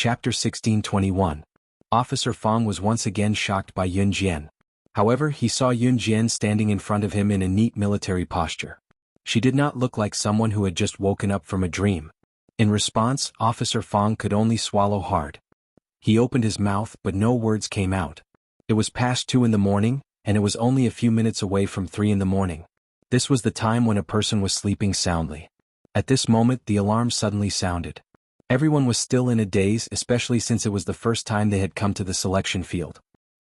Chapter 1621. Officer Fong was once again shocked by Yun Jian. However, he saw Yun Jian standing in front of him in a neat military posture. She did not look like someone who had just woken up from a dream. In response, Officer Fong could only swallow hard. He opened his mouth, but no words came out. It was past 2 in the morning, and it was only a few minutes away from 3 in the morning. This was the time when a person was sleeping soundly. At this moment, the alarm suddenly sounded. Everyone was still in a daze, especially since it was the first time they had come to the selection field.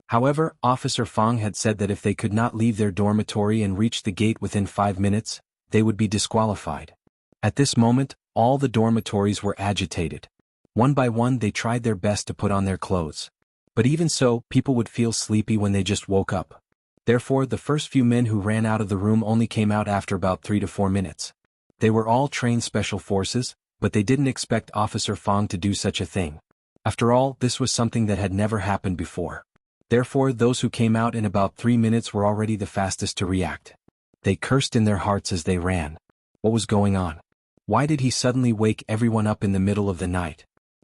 However, Officer Fong had said that if they could not leave their dormitory and reach the gate within 5 minutes, they would be disqualified. At this moment, all the dormitories were agitated. One by one they tried their best to put on their clothes. But even so, people would feel sleepy when they just woke up. Therefore, the first few men who ran out of the room only came out after about 3 to 4 minutes. They were all trained special forces, but they didn't expect Officer Fong to do such a thing. After all, this was something that had never happened before. Therefore, those who came out in about 3 minutes were already the fastest to react. They cursed in their hearts as they ran. What was going on? Why did he suddenly wake everyone up in the middle of the night?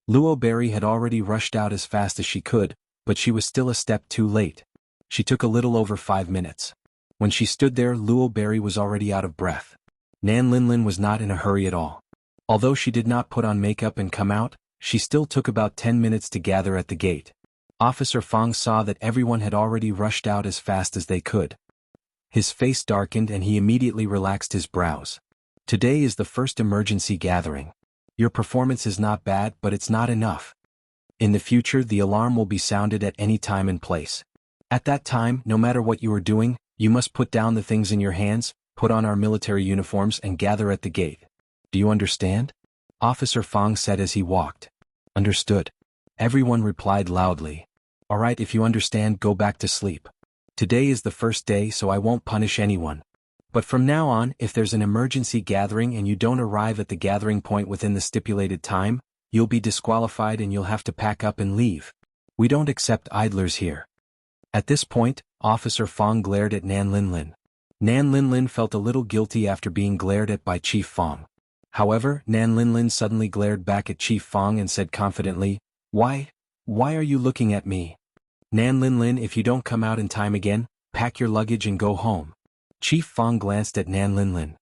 Luo Berry had already rushed out as fast as she could, but she was still a step too late. She took a little over 5 minutes. When she stood there, Luo Berry was already out of breath. Nan Linlin was not in a hurry at all. Although she did not put on makeup and come out, she still took about 10 minutes to gather at the gate. Officer Fong saw that everyone had already rushed out as fast as they could. His face darkened and he immediately relaxed his brows. Today is the first emergency gathering. Your performance is not bad, but it's not enough. In the future, the alarm will be sounded at any time and place. At that time, no matter what you are doing, you must put down the things in your hands, put on our military uniforms and gather at the gate. Do you understand? Officer Fong said as he walked. Understood. Everyone replied loudly. All right, if you understand, go back to sleep. Today is the first day, so I won't punish anyone. But from now on, if there's an emergency gathering and you don't arrive at the gathering point within the stipulated time, you'll be disqualified and you'll have to pack up and leave. We don't accept idlers here. At this point, Officer Fong glared at Nan Linlin. Nan Linlin felt a little guilty after being glared at by Chief Fong. However, Nan Linlin suddenly glared back at Chief Fong and said confidently, Why are you looking at me? Nan Linlin, if you don't come out in time again, pack your luggage and go home. Chief Fong glanced at Nan Linlin.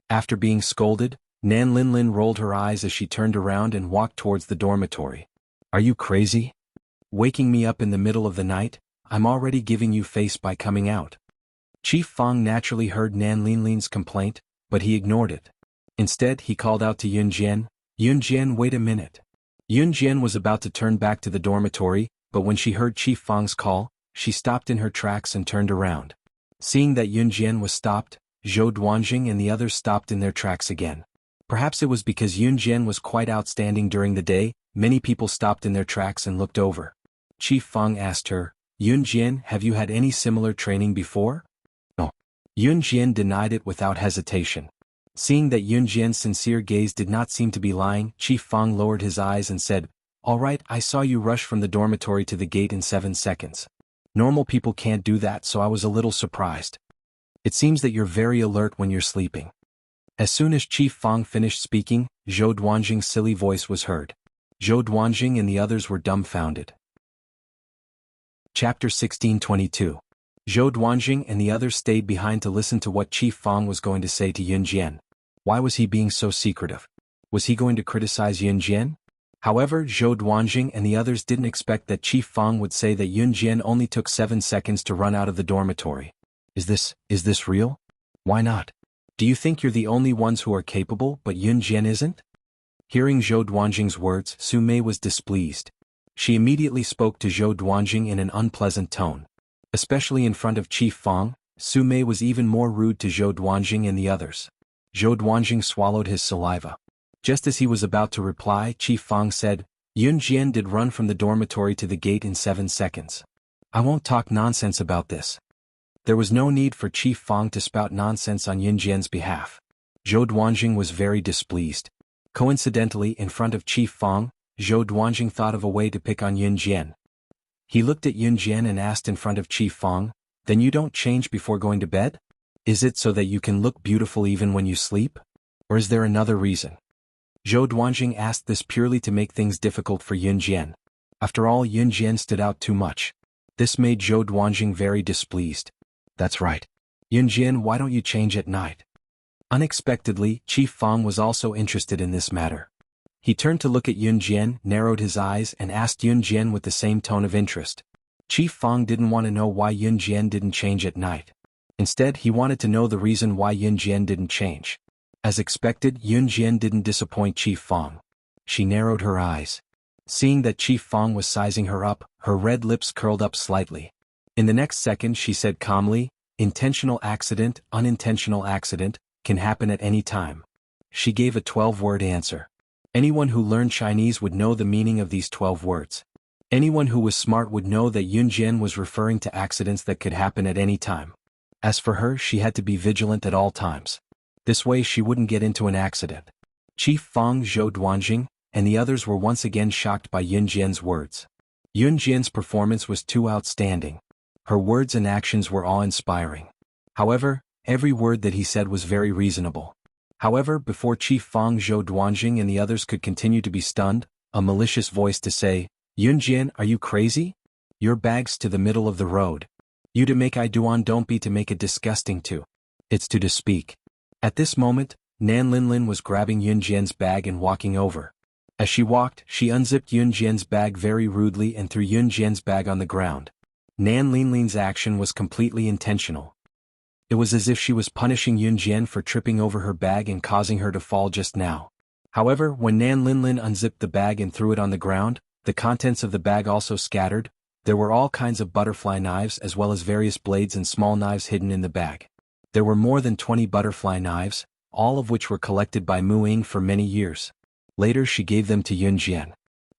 After being scolded, Nan Linlin rolled her eyes as she turned around and walked towards the dormitory. Are you crazy? Waking me up in the middle of the night? I'm already giving you face by coming out. Chief Fong naturally heard Nan Linlin's complaint, but he ignored it. Instead, he called out to Yun Jian, Yun Jian, wait a minute. Yun Jian was about to turn back to the dormitory, but when she heard Chief Fong's call, she stopped in her tracks and turned around. Seeing that Yun Jian was stopped, Zhou Duanjing and the others stopped in their tracks again. Perhaps it was because Yun Jian was quite outstanding during the day, many people stopped in their tracks and looked over. Chief Fong asked her, Yun Jian, have you had any similar training before? No. Yun Jian denied it without hesitation. Seeing that Yun Jian's sincere gaze did not seem to be lying, Chief Fong lowered his eyes and said, All right, I saw you rush from the dormitory to the gate in 7 seconds. Normal people can't do that, so I was a little surprised. It seems that you're very alert when you're sleeping. As soon as Chief Fong finished speaking, Zhou Duanjing's silly voice was heard. Zhou Duanjing and the others were dumbfounded. Chapter 1622. Zhou Duanjing and the others stayed behind to listen to what Chief Fong was going to say to Yun Jian. Why was he being so secretive? Was he going to criticize Yun Jian? However, Zhou Duanjing and the others didn't expect that Chief Fong would say that Yun Jian only took 7 seconds to run out of the dormitory. Is this real? Why not? Do you think you're the only ones who are capable, but Yun Jian isn't? Hearing Zhou Duanjing's words, Su Mei was displeased. She immediately spoke to Zhou Duanjing in an unpleasant tone. Especially in front of Chief Fong, Su Mei was even more rude to Zhou Duanjing and the others. Zhou Duanjing swallowed his saliva. Just as he was about to reply, Chief Fong said, Yun Jian did run from the dormitory to the gate in 7 seconds. I won't talk nonsense about this. There was no need for Chief Fong to spout nonsense on Yun Jian's behalf. Zhou Duanjing was very displeased. Coincidentally, in front of Chief Fong, Zhou Duanjing thought of a way to pick on Yun Jian. He looked at Yun Jian and asked in front of Chief Fong, Then you don't change before going to bed? Is it so that you can look beautiful even when you sleep? Or is there another reason? Zhou Duanjing asked this purely to make things difficult for Yun Jian. After all, Yun Jian stood out too much. This made Zhou Duanjing very displeased. That's right. Yun Jian, why don't you change at night? Unexpectedly, Chief Fang was also interested in this matter. He turned to look at Yun Jian, narrowed his eyes and asked Yun Jian with the same tone of interest. Chief Fang didn't want to know why Yun Jian didn't change at night. Instead, he wanted to know the reason why Yun Jian didn't change. As expected, Yun Jian didn't disappoint Chief Fang. She narrowed her eyes. Seeing that Chief Fang was sizing her up, her red lips curled up slightly. In the next second she said calmly, "Intentional accident, unintentional accident, can happen at any time." She gave a 12-word answer. Anyone who learned Chinese would know the meaning of these 12 words. Anyone who was smart would know that Yun Jian was referring to accidents that could happen at any time. As for her, she had to be vigilant at all times. This way she wouldn't get into an accident. Chief Fang, Zhou Duanjing, and the others were once again shocked by Yun Jian's words. Yun Jian's performance was too outstanding. Her words and actions were awe-inspiring. However, every word that he said was very reasonable. However, before Chief Fang, Zhou Duanjing and the others could continue to be stunned, a malicious voice to say, "Yun Jian, are you crazy? Your bag's to the middle of the road. You to make I duan, don't be to make it disgusting too. It's to speak." At this moment, Nan Linlin was grabbing Yun Jian's bag and walking over. As she walked, she unzipped Yun Jian's bag very rudely and threw Yun Jian's bag on the ground. Nan Linlin's action was completely intentional. It was as if she was punishing Yun Jian for tripping over her bag and causing her to fall just now. However, when Nan Linlin unzipped the bag and threw it on the ground, the contents of the bag also scattered. There were all kinds of butterfly knives as well as various blades and small knives hidden in the bag. There were more than 20 butterfly knives, all of which were collected by Mu Ying for many years. Later she gave them to Yun Jian.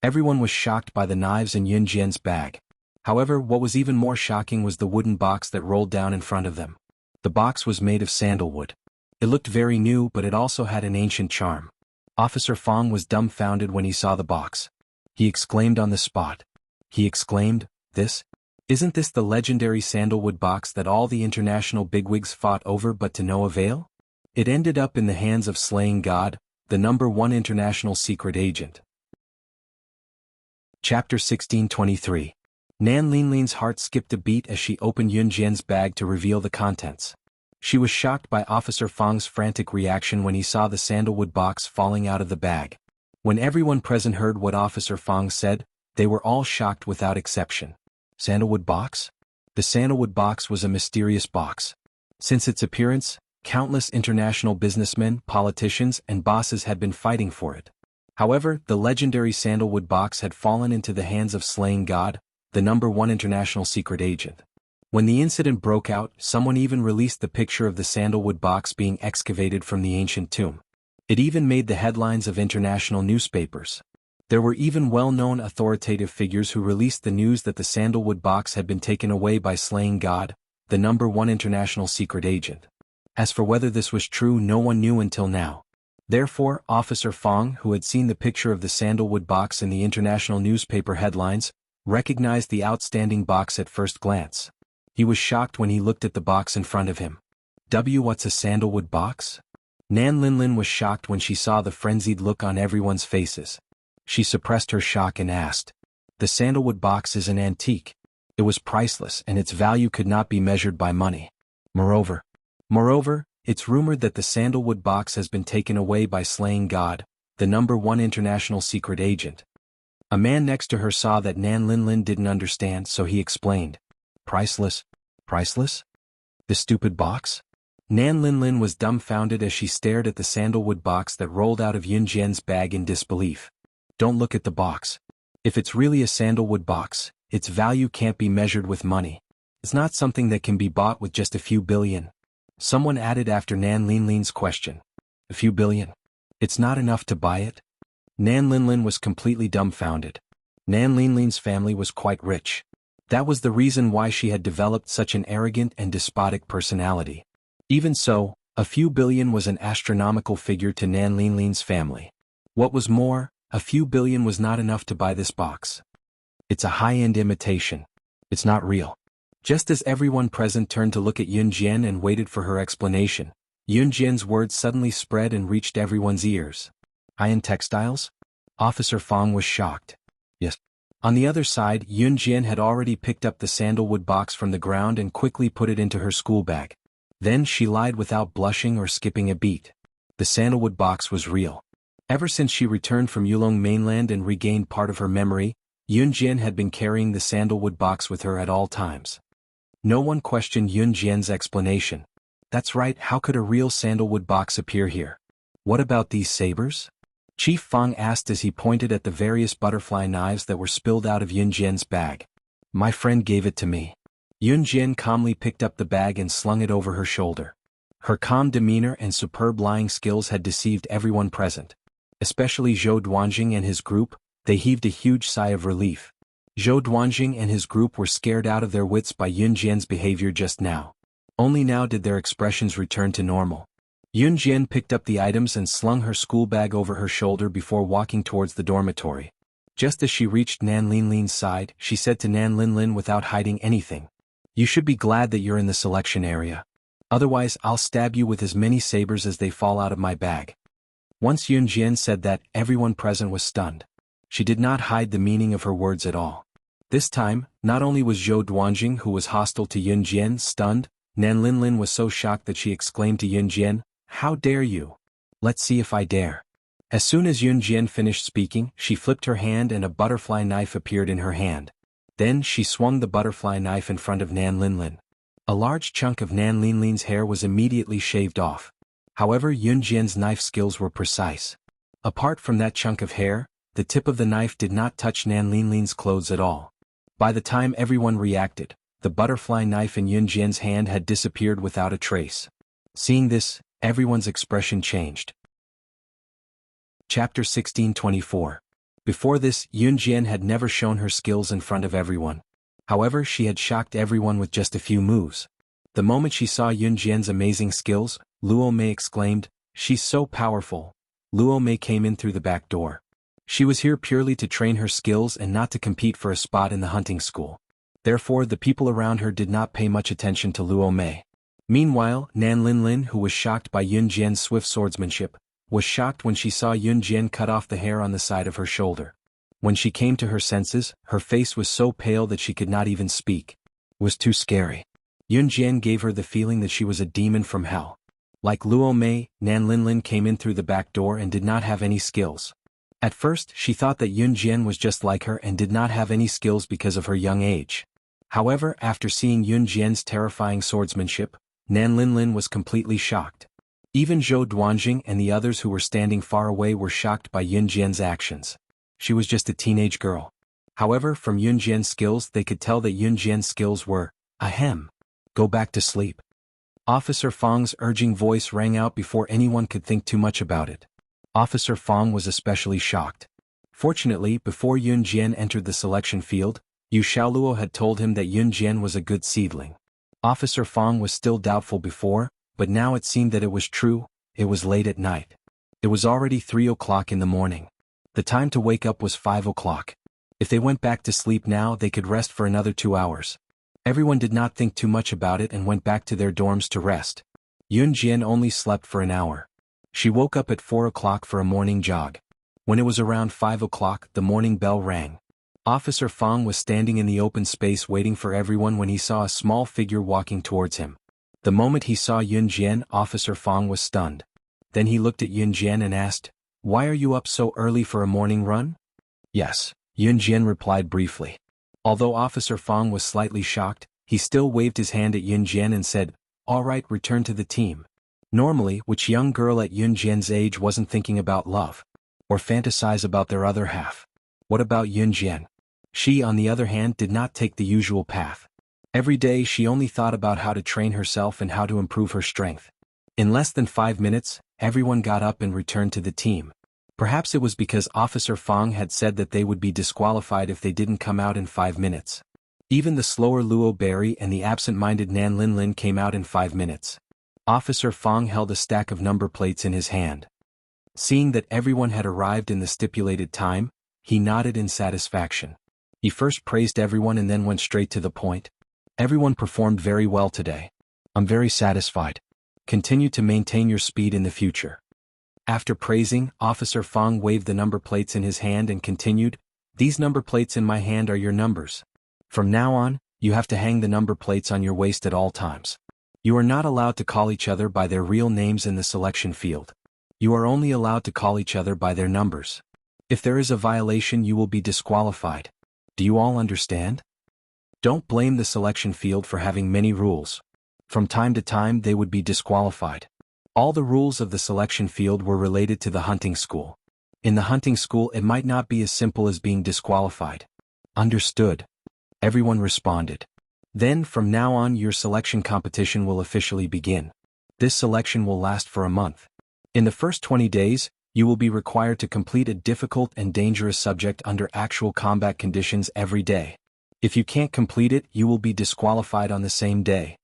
Everyone was shocked by the knives in Yun Jian's bag. However, what was even more shocking was the wooden box that rolled down in front of them. The box was made of sandalwood. It looked very new, but it also had an ancient charm. Officer Fang was dumbfounded when he saw the box. He exclaimed on the spot. He exclaimed, Isn't this the legendary sandalwood box that all the international bigwigs fought over but to no avail? It ended up in the hands of Slaying God, the #1 international secret agent." Chapter 1623. Nan Linlin's heart skipped a beat as she opened Yun Jian's bag to reveal the contents. She was shocked by Officer Fang's frantic reaction when he saw the sandalwood box falling out of the bag. When everyone present heard what Officer Fang said, they were all shocked without exception. Sandalwood box? The sandalwood box was a mysterious box. Since its appearance, countless international businessmen, politicians, and bosses had been fighting for it. However, the legendary sandalwood box had fallen into the hands of Slaying God, the #1 international secret agent. When the incident broke out, someone even released the picture of the sandalwood box being excavated from the ancient tomb. It even made the headlines of international newspapers. There were even well-known authoritative figures who released the news that the sandalwood box had been taken away by Slaying God, the #1 international secret agent. As for whether this was true, no one knew until now. Therefore, Officer Fang, who had seen the picture of the sandalwood box in the international newspaper headlines, recognized the outstanding box at first glance. He was shocked when he looked at the box in front of him. What's a sandalwood box? Nan Linlin was shocked when she saw the frenzied look on everyone's faces. She suppressed her shock and asked, "The sandalwood box is an antique. It was priceless and its value could not be measured by money. Moreover, it's rumored that the sandalwood box has been taken away by Slaying God, the #1 international secret agent." A man next to her saw that Nan Linlin didn't understand, so he explained. Priceless? Priceless? The stupid box? Nan Linlin was dumbfounded as she stared at the sandalwood box that rolled out of Yun Jian's bag in disbelief. Don't look at the box. If it's really a sandalwood box, its value can't be measured with money. It's not something that can be bought with just a few billion. Someone added after Nan Linlin's question. A few billion? It's not enough to buy it? Nan Linlin was completely dumbfounded. Nan Linlin's family was quite rich. That was the reason why she had developed such an arrogant and despotic personality. Even so, a few billion was an astronomical figure to Nan Linlin's family. What was more, a few billion was not enough to buy this box. It's a high-end imitation. It's not real. Just as everyone present turned to look at Yun Jian and waited for her explanation, Yun Jian's words suddenly spread and reached everyone's ears. Iron textiles? Officer Fong was shocked. Yes. On the other side, Yun Jian had already picked up the sandalwood box from the ground and quickly put it into her school bag. Then she lied without blushing or skipping a beat. The sandalwood box was real. Ever since she returned from Yulong mainland and regained part of her memory, Yun Jian had been carrying the sandalwood box with her at all times. No one questioned Yun Jian's explanation. That's right, how could a real sandalwood box appear here? What about these sabers? Chief Fang asked as he pointed at the various butterfly knives that were spilled out of Yun Jian's bag. My friend gave it to me. Yun Jian calmly picked up the bag and slung it over her shoulder. Her calm demeanor and superb lying skills had deceived everyone present. Especially Zhou Duanjing and his group, they heaved a huge sigh of relief. Zhou Duanjing and his group were scared out of their wits by Yun Jian's behavior just now. Only now did their expressions return to normal. Yun Jian picked up the items and slung her school bag over her shoulder before walking towards the dormitory. Just as she reached Nan Linlin's side, she said to Nan Linlin without hiding anything. You should be glad that you're in the selection area. Otherwise I'll stab you with as many sabers as they fall out of my bag. Once Yun Jian said that, everyone present was stunned. She did not hide the meaning of her words at all. This time, not only was Zhou Duanjing who was hostile to Yun Jian stunned, Nan Linlin was so shocked that she exclaimed to Yun Jian, How dare you? Let's see if I dare. As soon as Yun Jian finished speaking, she flipped her hand and a butterfly knife appeared in her hand. Then she swung the butterfly knife in front of Nan Linlin. A large chunk of Nan Linlin's hair was immediately shaved off. However, Yun Jian's knife skills were precise. Apart from that chunk of hair, the tip of the knife did not touch Nan Linlin's clothes at all. By the time everyone reacted, the butterfly knife in Yun Jian's hand had disappeared without a trace. Seeing this, everyone's expression changed. Chapter 1624. Before this, Yun Jian had never shown her skills in front of everyone. However, she had shocked everyone with just a few moves. The moment she saw Yun Jian's amazing skills, Luo Mei exclaimed, She's so powerful. Luo Mei came in through the back door. She was here purely to train her skills and not to compete for a spot in the hunting school. Therefore, the people around her did not pay much attention to Luo Mei. Meanwhile, Nan Linlin, who was shocked by Yun Jian's swift swordsmanship, was shocked when she saw Yun Jian cut off the hair on the side of her shoulder. When she came to her senses, her face was so pale that she could not even speak. It was too scary. Yun Jian gave her the feeling that she was a demon from hell. Like Luo Mei, Nan Linlin came in through the back door and did not have any skills. At first, she thought that Yun Jian was just like her and did not have any skills because of her young age. However, after seeing Yun Jian's terrifying swordsmanship, Nan Linlin was completely shocked. Even Zhou Duanjing and the others who were standing far away were shocked by Yun Jian's actions. She was just a teenage girl. However, from Yun Jian's skills they could tell that Yun Jian's skills were, ahem. Go back to sleep. Officer Fang's urging voice rang out before anyone could think too much about it. Officer Fang was especially shocked. Fortunately, before Yun Jian entered the selection field, Yu Xiaoluo had told him that Yun Jian was a good seedling. Officer Fang was still doubtful before, but now it seemed that it was true. It was late at night. It was already 3 o'clock in the morning. The time to wake up was 5 o'clock. If they went back to sleep now, they could rest for another 2 hours. Everyone did not think too much about it and went back to their dorms to rest. Yun Jian only slept for an hour. She woke up at 4 o'clock for a morning jog. When it was around 5 o'clock, the morning bell rang. Officer Fang was standing in the open space waiting for everyone when he saw a small figure walking towards him. The moment he saw Yun Jian, Officer Fang was stunned. Then he looked at Yun Jian and asked, Why are you up so early for a morning run? Yes, Yun Jian replied briefly. Although Officer Fang was slightly shocked, he still waved his hand at Yun Jian and said, All right, return to the team. Normally, which young girl at Yun Jian's age wasn't thinking about love? Or fantasize about their other half? What about Yun Jian? She, on the other hand, did not take the usual path. Every day she only thought about how to train herself and how to improve her strength. In less than 5 minutes, everyone got up and returned to the team. Perhaps it was because Officer Fang had said that they would be disqualified if they didn't come out in 5 minutes. Even the slower Luo Berry and the absent-minded Nan Linlin came out in 5 minutes. Officer Fang held a stack of number plates in his hand. Seeing that everyone had arrived in the stipulated time, he nodded in satisfaction. He first praised everyone and then went straight to the point. Everyone performed very well today. I'm very satisfied. Continue to maintain your speed in the future. After praising, Officer Fong waved the number plates in his hand and continued, "These number plates in my hand are your numbers. From now on, you have to hang the number plates on your waist at all times. You are not allowed to call each other by their real names in the selection field. You are only allowed to call each other by their numbers. If there is a violation, you will be disqualified. Do you all understand?" Don't blame the selection field for having many rules. From time to time they would be disqualified. All the rules of the selection field were related to the hunting school. In the hunting school it might not be as simple as being disqualified. Understood. Everyone responded. Then from now on your selection competition will officially begin. This selection will last for a month. In the first 20 days, you will be required to complete a difficult and dangerous subject under actual combat conditions every day. If you can't complete it, you will be disqualified on the same day.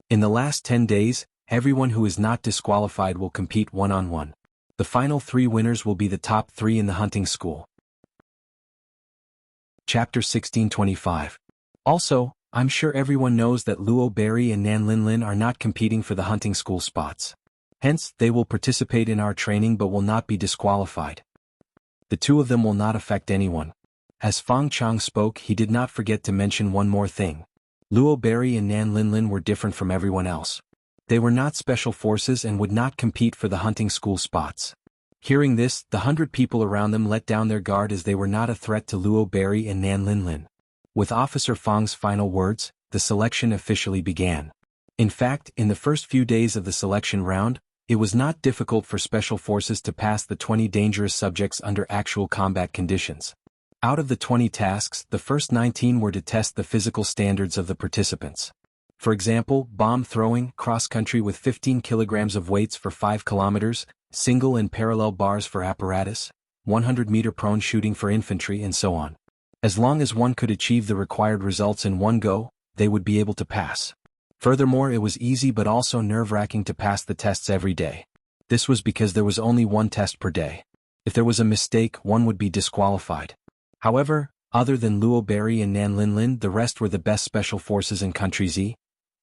In the last 10 days, everyone who is not disqualified will compete one-on-one. The final 3 winners will be the top 3 in the hunting school. Chapter 1625. Also, I'm sure everyone knows that Luo Berry and Nan Linlin are not competing for the hunting school spots. Hence, they will participate in our training but will not be disqualified. The 2 of them will not affect anyone. As Fang Chang spoke, he did not forget to mention one more thing. Luo Berry and Nan Linlin were different from everyone else. They were not special forces and would not compete for the hunting school spots. Hearing this, the 100 people around them let down their guard as they were not a threat to Luo Berry and Nan Linlin. With Officer Fang's final words, the selection officially began. In fact, in the first few days of the selection round, it was not difficult for special forces to pass the 20 dangerous subjects under actual combat conditions. Out of the 20 tasks, the first 19 were to test the physical standards of the participants. For example, bomb throwing, cross-country with 15 kilograms of weights for 5 kilometers, single and parallel bars for apparatus, 100-meter prone shooting for infantry, and so on. As long as one could achieve the required results in one go, they would be able to pass. Furthermore, it was easy but also nerve-wracking to pass the tests every day. This was because there was only one test per day. If there was a mistake, one would be disqualified. However, other than Luo Berry and Nan Linlin, the rest were the best special forces in Country Z.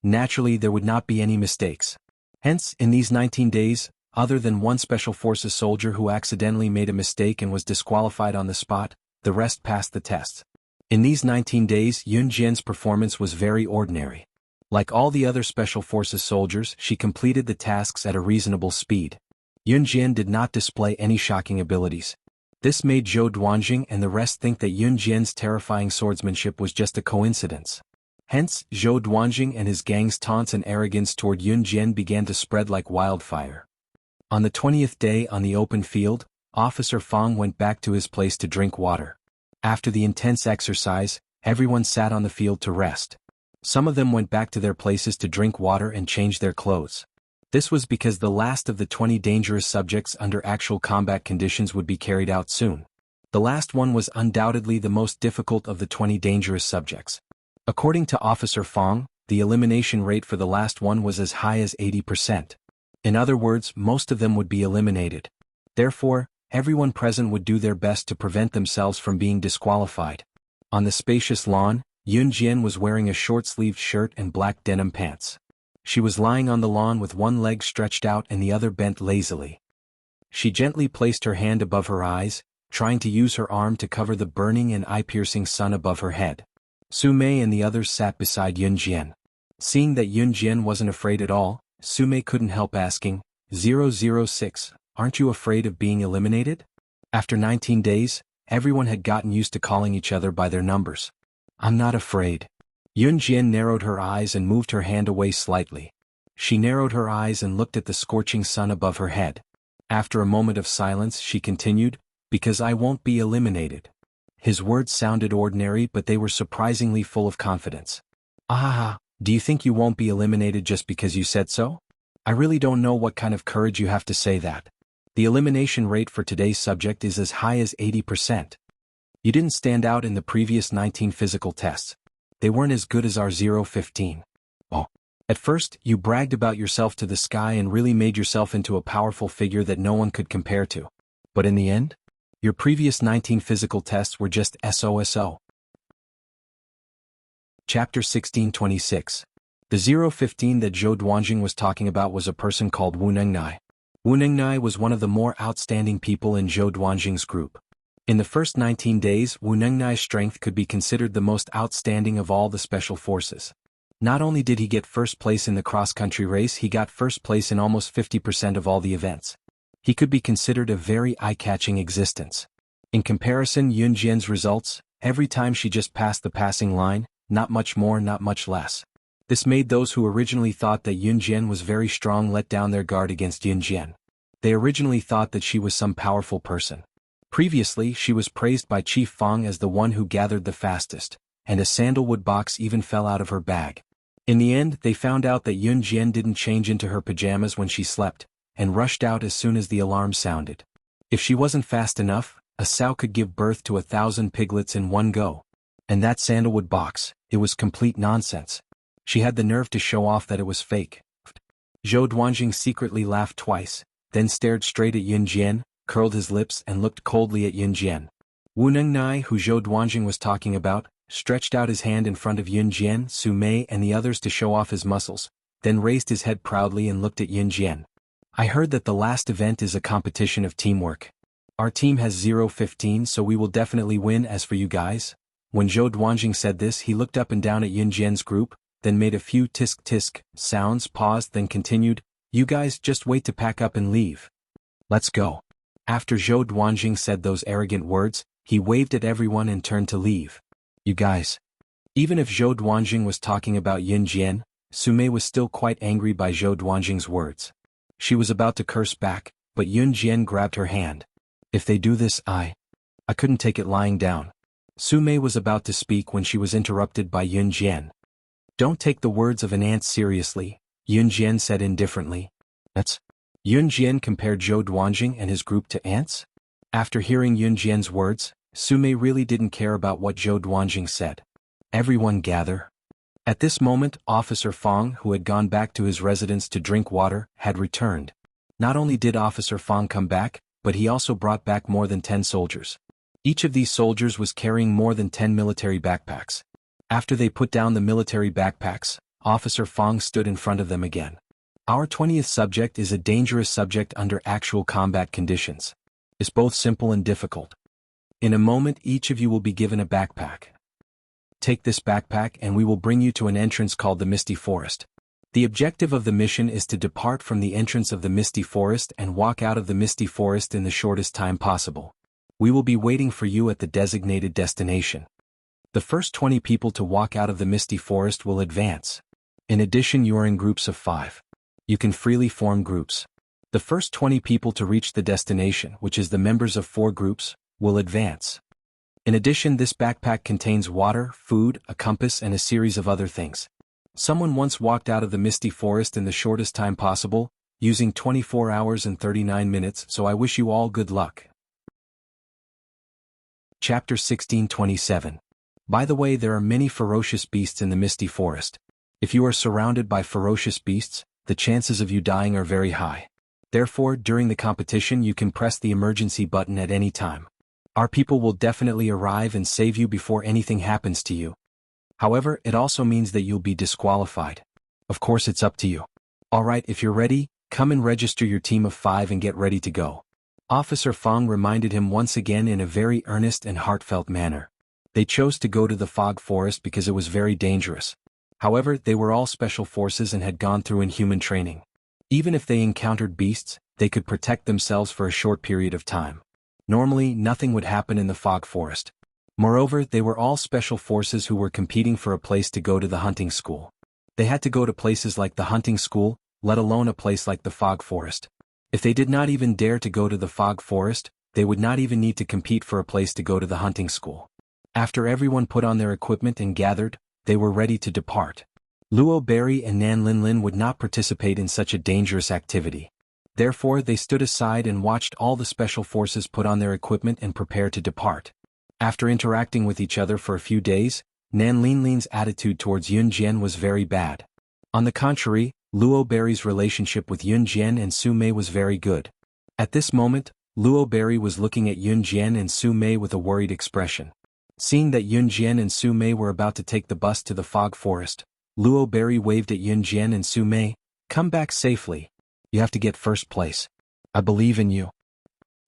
Naturally, there would not be any mistakes. Hence, in these 19 days, other than one special forces soldier who accidentally made a mistake and was disqualified on the spot, the rest passed the test. In these 19 days, Yun Jian's performance was very ordinary. Like all the other special forces soldiers, she completed the tasks at a reasonable speed. Yun Jian did not display any shocking abilities. This made Zhou Duanjing and the rest think that Yun Jian's terrifying swordsmanship was just a coincidence. Hence, Zhou Duanjing and his gang's taunts and arrogance toward Yun Jian began to spread like wildfire. On the 20th day on the open field, Officer Fang went back to his place to drink water. After the intense exercise, everyone sat on the field to rest. Some of them went back to their places to drink water and change their clothes. This was because the last of the 20 dangerous subjects under actual combat conditions would be carried out soon. The last one was undoubtedly the most difficult of the 20 dangerous subjects. According to Officer Fang, the elimination rate for the last one was as high as 80%. In other words, most of them would be eliminated. Therefore, everyone present would do their best to prevent themselves from being disqualified. On the spacious lawn, Yun Jian was wearing a short-sleeved shirt and black denim pants. She was lying on the lawn with one leg stretched out and the other bent lazily. She gently placed her hand above her eyes, trying to use her arm to cover the burning and eye-piercing sun above her head. Su Mei and the others sat beside Yun Jian. Seeing that Yun Jian wasn't afraid at all, Su Mei couldn't help asking, 006, aren't you afraid of being eliminated? After 19 days, everyone had gotten used to calling each other by their numbers. I'm not afraid. Yun Jian narrowed her eyes and moved her hand away slightly. She narrowed her eyes and looked at the scorching sun above her head. After a moment of silence, she continued, because I won't be eliminated. His words sounded ordinary, but they were surprisingly full of confidence. Ah, do you think you won't be eliminated just because you said so? I really don't know what kind of courage you have to say that. The elimination rate for today's subject is as high as 80%. You didn't stand out in the previous 19 physical tests. They weren't as good as our 015. Oh. At first, you bragged about yourself to the sky and really made yourself into a powerful figure that no one could compare to. But in the end, your previous 19 physical tests were just SOSO. Chapter 1626. The 015 that Zhou Duanjing was talking about was a person called Wu Nengnai. Wu Nengnai was one of the more outstanding people in Zhou Duanjing's group. In the first 19 days, Wu Nengnai's strength could be considered the most outstanding of all the special forces. Not only did he get first place in the cross-country race, he got first place in almost 50% of all the events. He could be considered a very eye-catching existence. In comparison, Yun Jian's results, every time she just passed the passing line, not much more, not much less. This made those who originally thought that Yun Jian was very strong let down their guard against Yun Jian. They originally thought that she was some powerful person. Previously, she was praised by Chief Fang as the one who gathered the fastest, and a sandalwood box even fell out of her bag. In the end, they found out that Yun Jian didn't change into her pajamas when she slept, and rushed out as soon as the alarm sounded. If she wasn't fast enough, a sow could give birth to 1,000 piglets in one go. And that sandalwood box, it was complete nonsense. She had the nerve to show off that it was fake. Zhou Duanjing secretly laughed twice, then stared straight at Yun Jian, curled his lips and looked coldly at Yun Jian. Wu Nengnai, who Zhou Duanjing was talking about, stretched out his hand in front of Yun Jian, Su Mei and the others to show off his muscles, then raised his head proudly and looked at Yun Jian. I heard that the last event is a competition of teamwork. Our team has 0-15, so we will definitely win. As for you guys? When Zhou Duanjing said this, he looked up and down at Yun Jian's group, then made a few tisk-tisk sounds, paused, then continued, "You guys just wait to pack up and leave. Let's go." After Zhou Duanjing said those arrogant words, he waved at everyone and turned to leave. You guys. Even if Zhou Duanjing was talking about Yun Jian, Su Mei was still quite angry by Zhou Duanjing's words. She was about to curse back, but Yun Jian grabbed her hand. If they do this, I couldn't take it lying down. Su Mei was about to speak when she was interrupted by Yun Jian. Don't take the words of an ant seriously, Yun Jian said indifferently. That's... Yun Jian compared Zhou Duanjing and his group to ants? After hearing Yun Jian's words, Su Mei really didn't care about what Zhou Duanjing said. Everyone gather. At this moment, Officer Fang, who had gone back to his residence to drink water, had returned. Not only did Officer Fang come back, but he also brought back more than 10 soldiers. Each of these soldiers was carrying more than 10 military backpacks. After they put down the military backpacks, Officer Fang stood in front of them again. Our 20th subject is a dangerous subject under actual combat conditions. It's both simple and difficult. In a moment, each of you will be given a backpack. Take this backpack and we will bring you to an entrance called the Misty Forest. The objective of the mission is to depart from the entrance of the Misty Forest and walk out of the Misty Forest in the shortest time possible. We will be waiting for you at the designated destination. The first 20 people to walk out of the Misty Forest will advance. In addition, you are in groups of 5. You can freely form groups. The first 20 people to reach the destination, which is the members of 4 groups, will advance. In addition, this backpack contains water, food, a compass and a series of other things. Someone once walked out of the Misty Forest in the shortest time possible, using 24 hours and 39 minutes, so I wish you all good luck. Chapter 1627. By the way, there are many ferocious beasts in the Misty Forest. If you are surrounded by ferocious beasts, the chances of you dying are very high. Therefore, during the competition you can press the emergency button at any time. Our people will definitely arrive and save you before anything happens to you. However, it also means that you'll be disqualified. Of course, it's up to you. Alright, if you're ready, come and register your team of 5 and get ready to go. Officer Fang reminded him once again in a very earnest and heartfelt manner. They chose to go to the fog forest because it was very dangerous. However, they were all special forces and had gone through inhuman training. Even if they encountered beasts, they could protect themselves for a short period of time. Normally, nothing would happen in the fog forest. Moreover, they were all special forces who were competing for a place to go to the hunting school. They had to go to places like the hunting school, let alone a place like the fog forest. If they did not even dare to go to the fog forest, they would not even need to compete for a place to go to the hunting school. After everyone put on their equipment and gathered, they were ready to depart. Luo Berry and Nan Linlin would not participate in such a dangerous activity. Therefore, they stood aside and watched all the special forces put on their equipment and prepare to depart. After interacting with each other for a few days, Nan Linlin's attitude towards Yun Jian was very bad. On the contrary, Luo Berry's relationship with Yun Jian and Su Mei was very good. At this moment, Luo Berry was looking at Yun Jian and Su Mei with a worried expression. Seeing that Yun Jian and Su Mei were about to take the bus to the fog forest, Luo Berry waved at Yun Jian and Su Mei, "Come back safely. You have to get first place." I believe in you.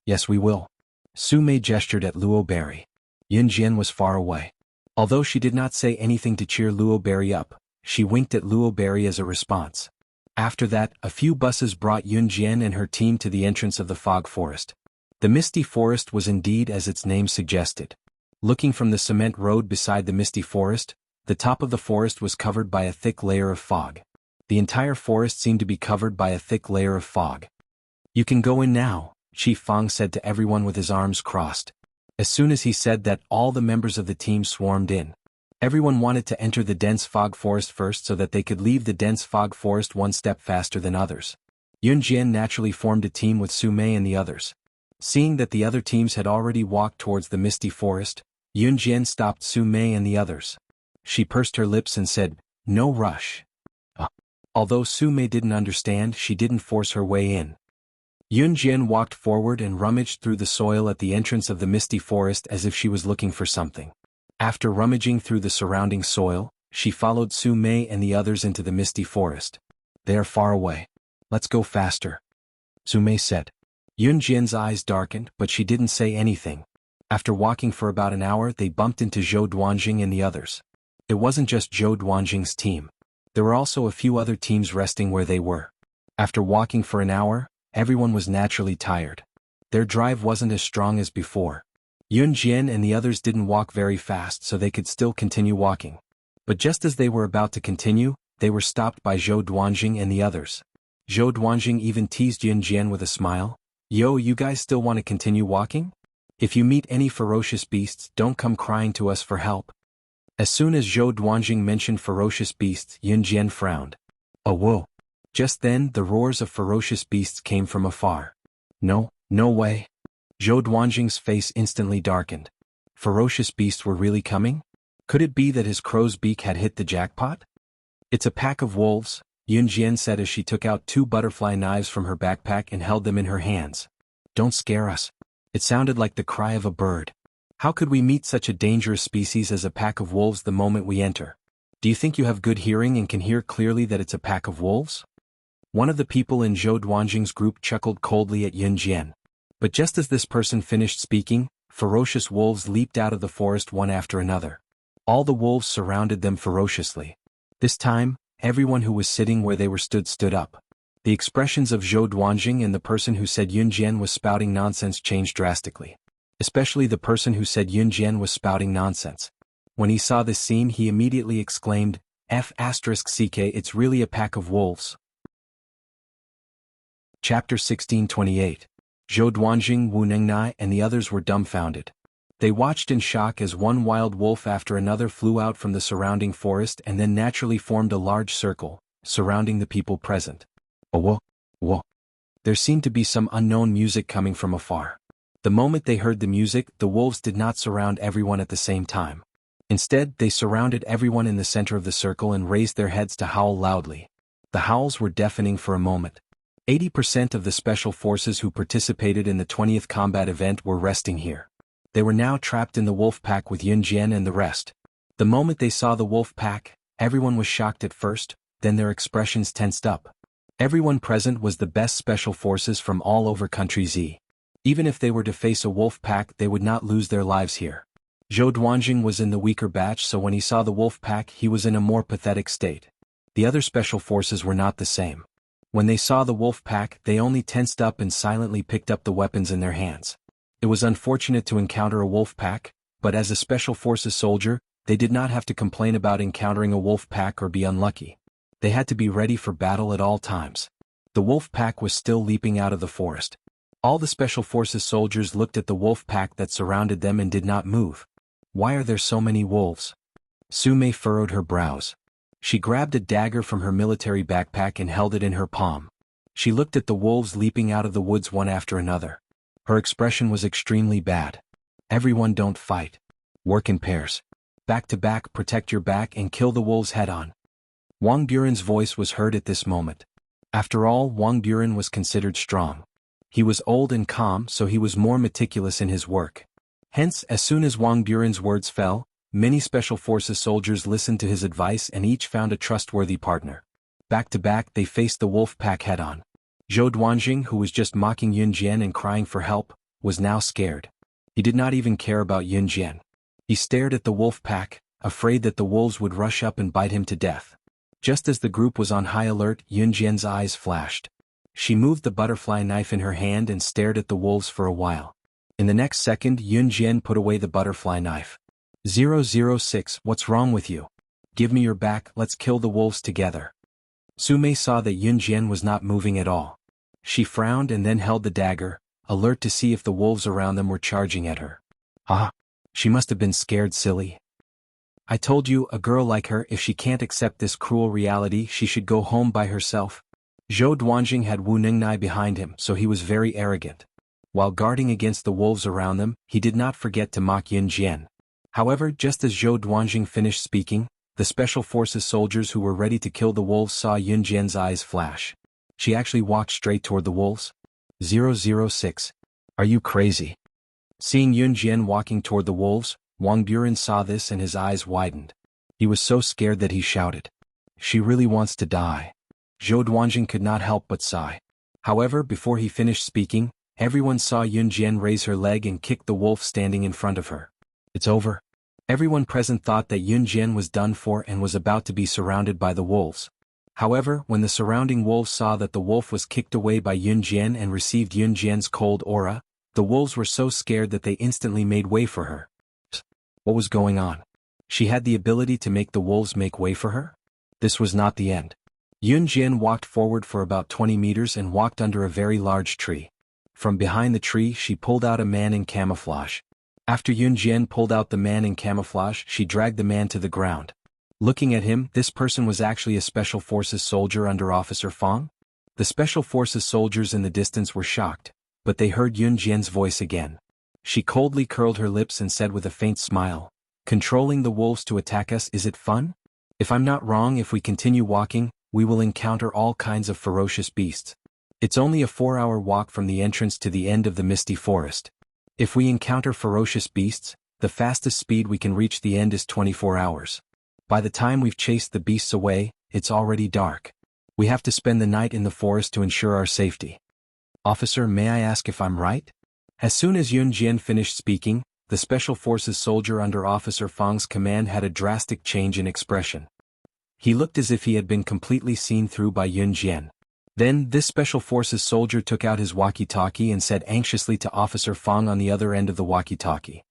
Yes, we will. Su Mei gestured at Luo Berry. Yun Jian was far away. Although she did not say anything to cheer Luo Berry up, she winked at Luo Berry as a response. After that, a few buses brought Yun Jian and her team to the entrance of the fog forest. The misty forest was indeed as its name suggested. Looking from the cement road beside the misty forest, the top of the forest was covered by a thick layer of fog. The entire forest seemed to be covered by a thick layer of fog. You can go in now, Chief Fang said to everyone with his arms crossed. As soon as he said that, all the members of the team swarmed in. Everyone wanted to enter the dense fog forest first so that they could leave the dense fog forest one step faster than others. Yun Jian naturally formed a team with Su Mei and the others. Seeing that the other teams had already walked towards the misty forest, Yun Jian stopped Su Mei and the others. She pursed her lips and said, "No rush." Although Su Mei didn't understand, she didn't force her way in. Yun Jian walked forward and rummaged through the soil at the entrance of the misty forest as if she was looking for something. After rummaging through the surrounding soil, she followed Su Mei and the others into the misty forest. They are far away. Let's go faster, Su Mei said. Yun Jian's eyes darkened, but she didn't say anything. After walking for about an hour, they bumped into Zhou Duanjing and the others. It wasn't just Zhou Duanjing's team. There were also a few other teams resting where they were. After walking for an hour, everyone was naturally tired. Their drive wasn't as strong as before. Yun Jian and the others didn't walk very fast so they could still continue walking. But just as they were about to continue, they were stopped by Zhou Duanjing and the others. Zhou Duanjing even teased Yun Jian with a smile. "Yo, you guys still want to continue walking? If you meet any ferocious beasts, don't come crying to us for help." As soon as Zhou Duanjing mentioned ferocious beasts, Yun Jian frowned. "Oh whoa." Just then, the roars of ferocious beasts came from afar. No way." Zhou Duanjing's face instantly darkened. Ferocious beasts were really coming? Could it be that his crow's beak had hit the jackpot? "It's a pack of wolves," Yun Jian said as she took out 2 butterfly knives from her backpack and held them in her hands. "Don't scare us." It sounded like the cry of a bird. "How could we meet such a dangerous species as a pack of wolves the moment we enter? Do you think you have good hearing and can hear clearly that it's a pack of wolves?" One of the people in Zhou Duanjing's group chuckled coldly at Yun Jian. But just as this person finished speaking, ferocious wolves leaped out of the forest one after another. All the wolves surrounded them ferociously. This time, everyone who was sitting where they were stood up. The expressions of Zhou Duanjing and the person who said Yun Jian was spouting nonsense changed drastically. Especially the person who said Yun Jian was spouting nonsense. When he saw this scene, he immediately exclaimed, "F***ck, it's really a pack of wolves." Chapter 1628. Zhou Duanjing, Wu Nengnai and the others were dumbfounded. They watched in shock as one wild wolf after another flew out from the surrounding forest and then naturally formed a large circle, surrounding the people present. "Oh whoa." There seemed to be some unknown music coming from afar. The moment they heard the music, the wolves did not surround everyone at the same time. Instead, they surrounded everyone in the center of the circle and raised their heads to howl loudly. The howls were deafening for a moment. 80% of the special forces who participated in the 20th combat event were resting here. They were now trapped in the wolf pack with Yun Jian and the rest. The moment they saw the wolf pack, everyone was shocked at first, then their expressions tensed up. Everyone present was the best special forces from all over Country Z. Even if they were to face a wolf pack, they would not lose their lives here. Zhou Duanjing was in the weaker batch, so when he saw the wolf pack, he was in a more pathetic state. The other special forces were not the same. When they saw the wolf pack, they only tensed up and silently picked up the weapons in their hands. It was unfortunate to encounter a wolf pack, but as a special forces soldier, they did not have to complain about encountering a wolf pack or be unlucky. They had to be ready for battle at all times. The wolf pack was still leaping out of the forest. All the special forces soldiers looked at the wolf pack that surrounded them and did not move. Why are there so many wolves? Su Mei furrowed her brows. She grabbed a dagger from her military backpack and held it in her palm. She looked at the wolves leaping out of the woods one after another. Her expression was extremely bad. "Everyone don't fight. Work in pairs. Back to back, protect your back and kill the wolves head on." Wang Buren's voice was heard at this moment. After all, Wang Buren was considered strong. He was old and calm, so he was more meticulous in his work. Hence, as soon as Wang Buren's words fell, many special forces soldiers listened to his advice and each found a trustworthy partner. Back to back, they faced the wolf pack head on. Zhou Duanjing, who was just mocking Yun Jian and crying for help, was now scared. He did not even care about Yun Jian. He stared at the wolf pack, afraid that the wolves would rush up and bite him to death. Just as the group was on high alert, Yun Jian's eyes flashed. She moved the butterfly knife in her hand and stared at the wolves for a while. In the next second, Yun Jian put away the butterfly knife. 006, what's wrong with you? Give me your back, let's kill the wolves together. Su Mei saw that Yun Jian was not moving at all. She frowned and then held the dagger, alert to see if the wolves around them were charging at her. Ah! She must have been scared silly. I told you, a girl like her, if she can't accept this cruel reality, she should go home by herself. Zhou Duanjing had Wu Ningnai behind him, so he was very arrogant. While guarding against the wolves around them, he did not forget to mock Yun Jian. However, just as Zhou Duanjing finished speaking, the Special Forces soldiers who were ready to kill the wolves saw Yun Jian's eyes flash. She actually walked straight toward the wolves. 006. Are you crazy? Seeing Yun Jian walking toward the wolves, Wang Buren saw this and his eyes widened. He was so scared that he shouted. She really wants to die. Zhou Duanjing could not help but sigh. However, before he finished speaking, everyone saw Yun Jian raise her leg and kick the wolf standing in front of her. It's over. Everyone present thought that Yun Jian was done for and was about to be surrounded by the wolves. However, when the surrounding wolves saw that the wolf was kicked away by Yun Jian and received Yun Jian's cold aura, the wolves were so scared that they instantly made way for her. What was going on? She had the ability to make the wolves make way for her? This was not the end. Yun Jian walked forward for about 20 meters and walked under a very large tree. From behind the tree she pulled out a man in camouflage. After Yun Jian pulled out the man in camouflage, she dragged the man to the ground. Looking at him, this person was actually a Special Forces soldier under Officer Fong. The Special Forces soldiers in the distance were shocked, but they heard Yun Jian's voice again. She coldly curled her lips and said with a faint smile, "Controlling the wolves to attack us, is it fun? If I'm not wrong, if we continue walking, we will encounter all kinds of ferocious beasts. It's only a 4-hour walk from the entrance to the end of the misty forest. If we encounter ferocious beasts, the fastest speed we can reach the end is 24 hours. By the time we've chased the beasts away, it's already dark. We have to spend the night in the forest to ensure our safety. Officer, may I ask if I'm right?" As soon as Yun Jian finished speaking, the Special Forces soldier under Officer Fong's command had a drastic change in expression. He looked as if he had been completely seen through by Yun Jian. Then, this Special Forces soldier took out his walkie-talkie and said anxiously to Officer Fong on the other end of the walkie-talkie.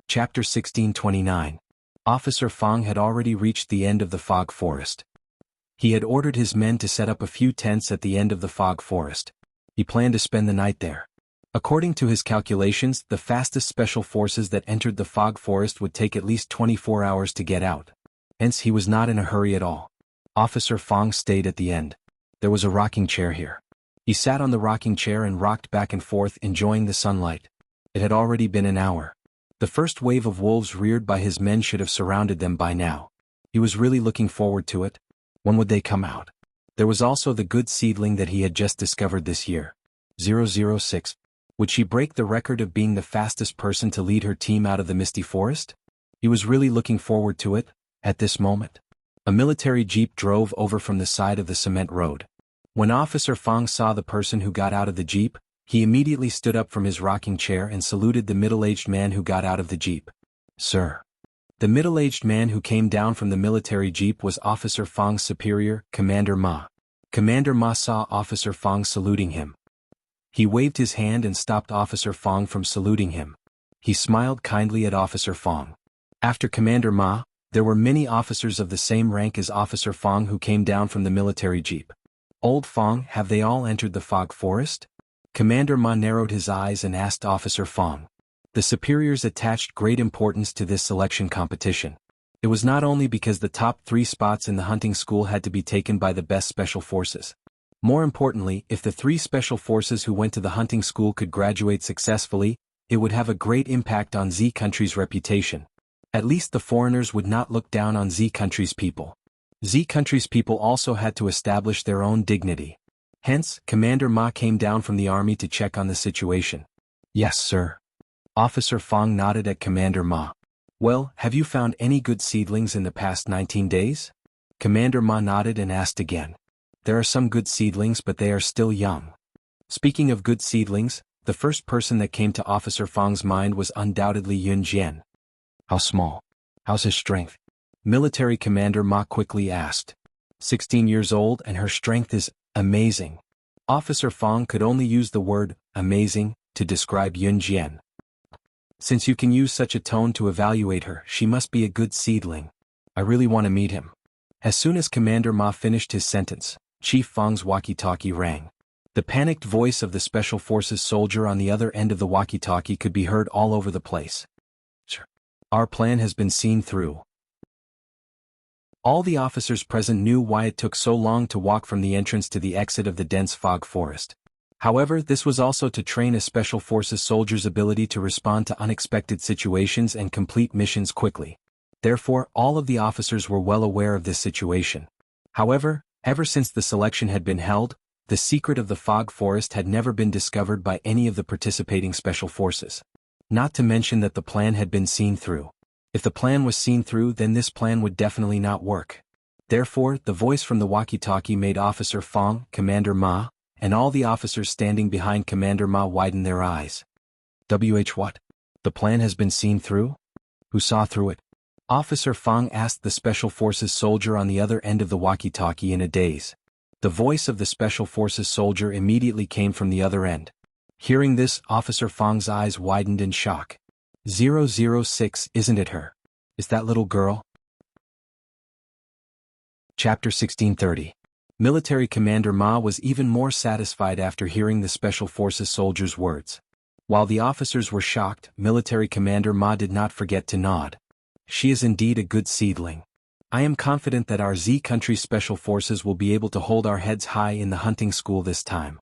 Chapter 1629. Officer Fong had already reached the end of the fog forest. He had ordered his men to set up a few tents at the end of the fog forest. He planned to spend the night there. According to his calculations, the fastest Special Forces that entered the fog forest would take at least 24 hours to get out. Hence, he was not in a hurry at all. Officer Fong stayed at the end. There was a rocking chair here. He sat on the rocking chair and rocked back and forth, enjoying the sunlight. It had already been an hour. The first wave of wolves reared by his men should have surrounded them by now. He was really looking forward to it. When would they come out? There was also the good seedling that he had just discovered this year. 006. Would she break the record of being the fastest person to lead her team out of the misty forest? He was really looking forward to it, at this moment. A military jeep drove over from the side of the cement road. When Officer Fong saw the person who got out of the jeep, he immediately stood up from his rocking chair and saluted the middle-aged man who got out of the jeep. "Sir." The middle-aged man who came down from the military jeep was Officer Fong's superior, Commander Ma. Commander Ma saw Officer Fong saluting him. He waved his hand and stopped Officer Fong from saluting him. He smiled kindly at Officer Fong. After Commander Ma, there were many officers of the same rank as Officer Fong who came down from the military jeep. "Old Fong, have they all entered the fog forest?" Commander Ma narrowed his eyes and asked Officer Fong. The superiors attached great importance to this selection competition. It was not only because the top 3 spots in the hunting school had to be taken by the best Special Forces. More importantly, if the 3 Special Forces who went to the hunting school could graduate successfully, it would have a great impact on Z country's reputation. At least the foreigners would not look down on Z country's people. Z country's people also had to establish their own dignity. Hence, Commander Ma came down from the army to check on the situation. "Yes, sir." Officer Fong nodded at Commander Ma. "Well, have you found any good seedlings in the past 19 days? Commander Ma nodded and asked again. there are some good seedlings but they are still young. Speaking of good seedlings, the first person that came to Officer Fang's mind was undoubtedly Yun Jian. How small? How's his strength? Military Commander Ma quickly asked. 16 years old and her strength is amazing. Officer Fang could only use the word amazing to describe Yun Jian. Since you can use such a tone to evaluate her, she must be a good seedling. I really want to meet him. As soon as Commander Ma finished his sentence, Chief Fang's walkie-talkie rang. The panicked voice of the Special Forces soldier on the other end of the walkie-talkie could be heard all over the place. Our plan has been seen through. All the officers present knew why it took so long to walk from the entrance to the exit of the dense fog forest. However, this was also to train a Special Forces soldier's ability to respond to unexpected situations and complete missions quickly. Therefore, all of the officers were well aware of this situation. However, ever since the selection had been held, the secret of the fog forest had never been discovered by any of the participating Special Forces. Not to mention that the plan had been seen through. If the plan was seen through, then this plan would definitely not work. Therefore, the voice from the walkie-talkie made Officer Fang, Commander Ma, and all the officers standing behind Commander Ma widen their eyes. What? The plan has been seen through? Who saw through it? Officer Fang asked the Special Forces soldier on the other end of the walkie-talkie in a daze. The voice of the Special Forces soldier immediately came from the other end. Hearing this, Officer Fang's eyes widened in shock. 006, isn't it her? Is that little girl? Chapter 1630. Military Commander Ma was even more satisfied after hearing the Special Forces soldier's words. While the officers were shocked, Military Commander Ma did not forget to nod. She is indeed a good seedling. I am confident that our Z country Special Forces will be able to hold our heads high in the hunting school this time.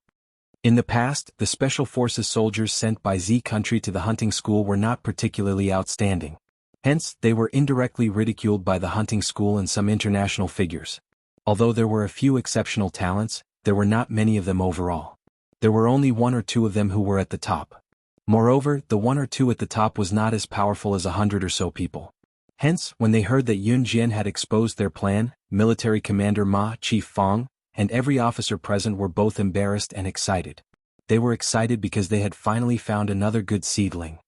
In the past, the Special Forces soldiers sent by Z country to the hunting school were not particularly outstanding. Hence, they were indirectly ridiculed by the hunting school and some international figures. Although there were a few exceptional talents, there were not many of them overall. There were only one or two of them who were at the top. Moreover, the one or two at the top was not as powerful as 100 or so people. Hence, when they heard that Yun Jian had exposed their plan, Military Commander Ma, Chief Fang, and every officer present were both embarrassed and excited. They were excited because they had finally found another good seedling.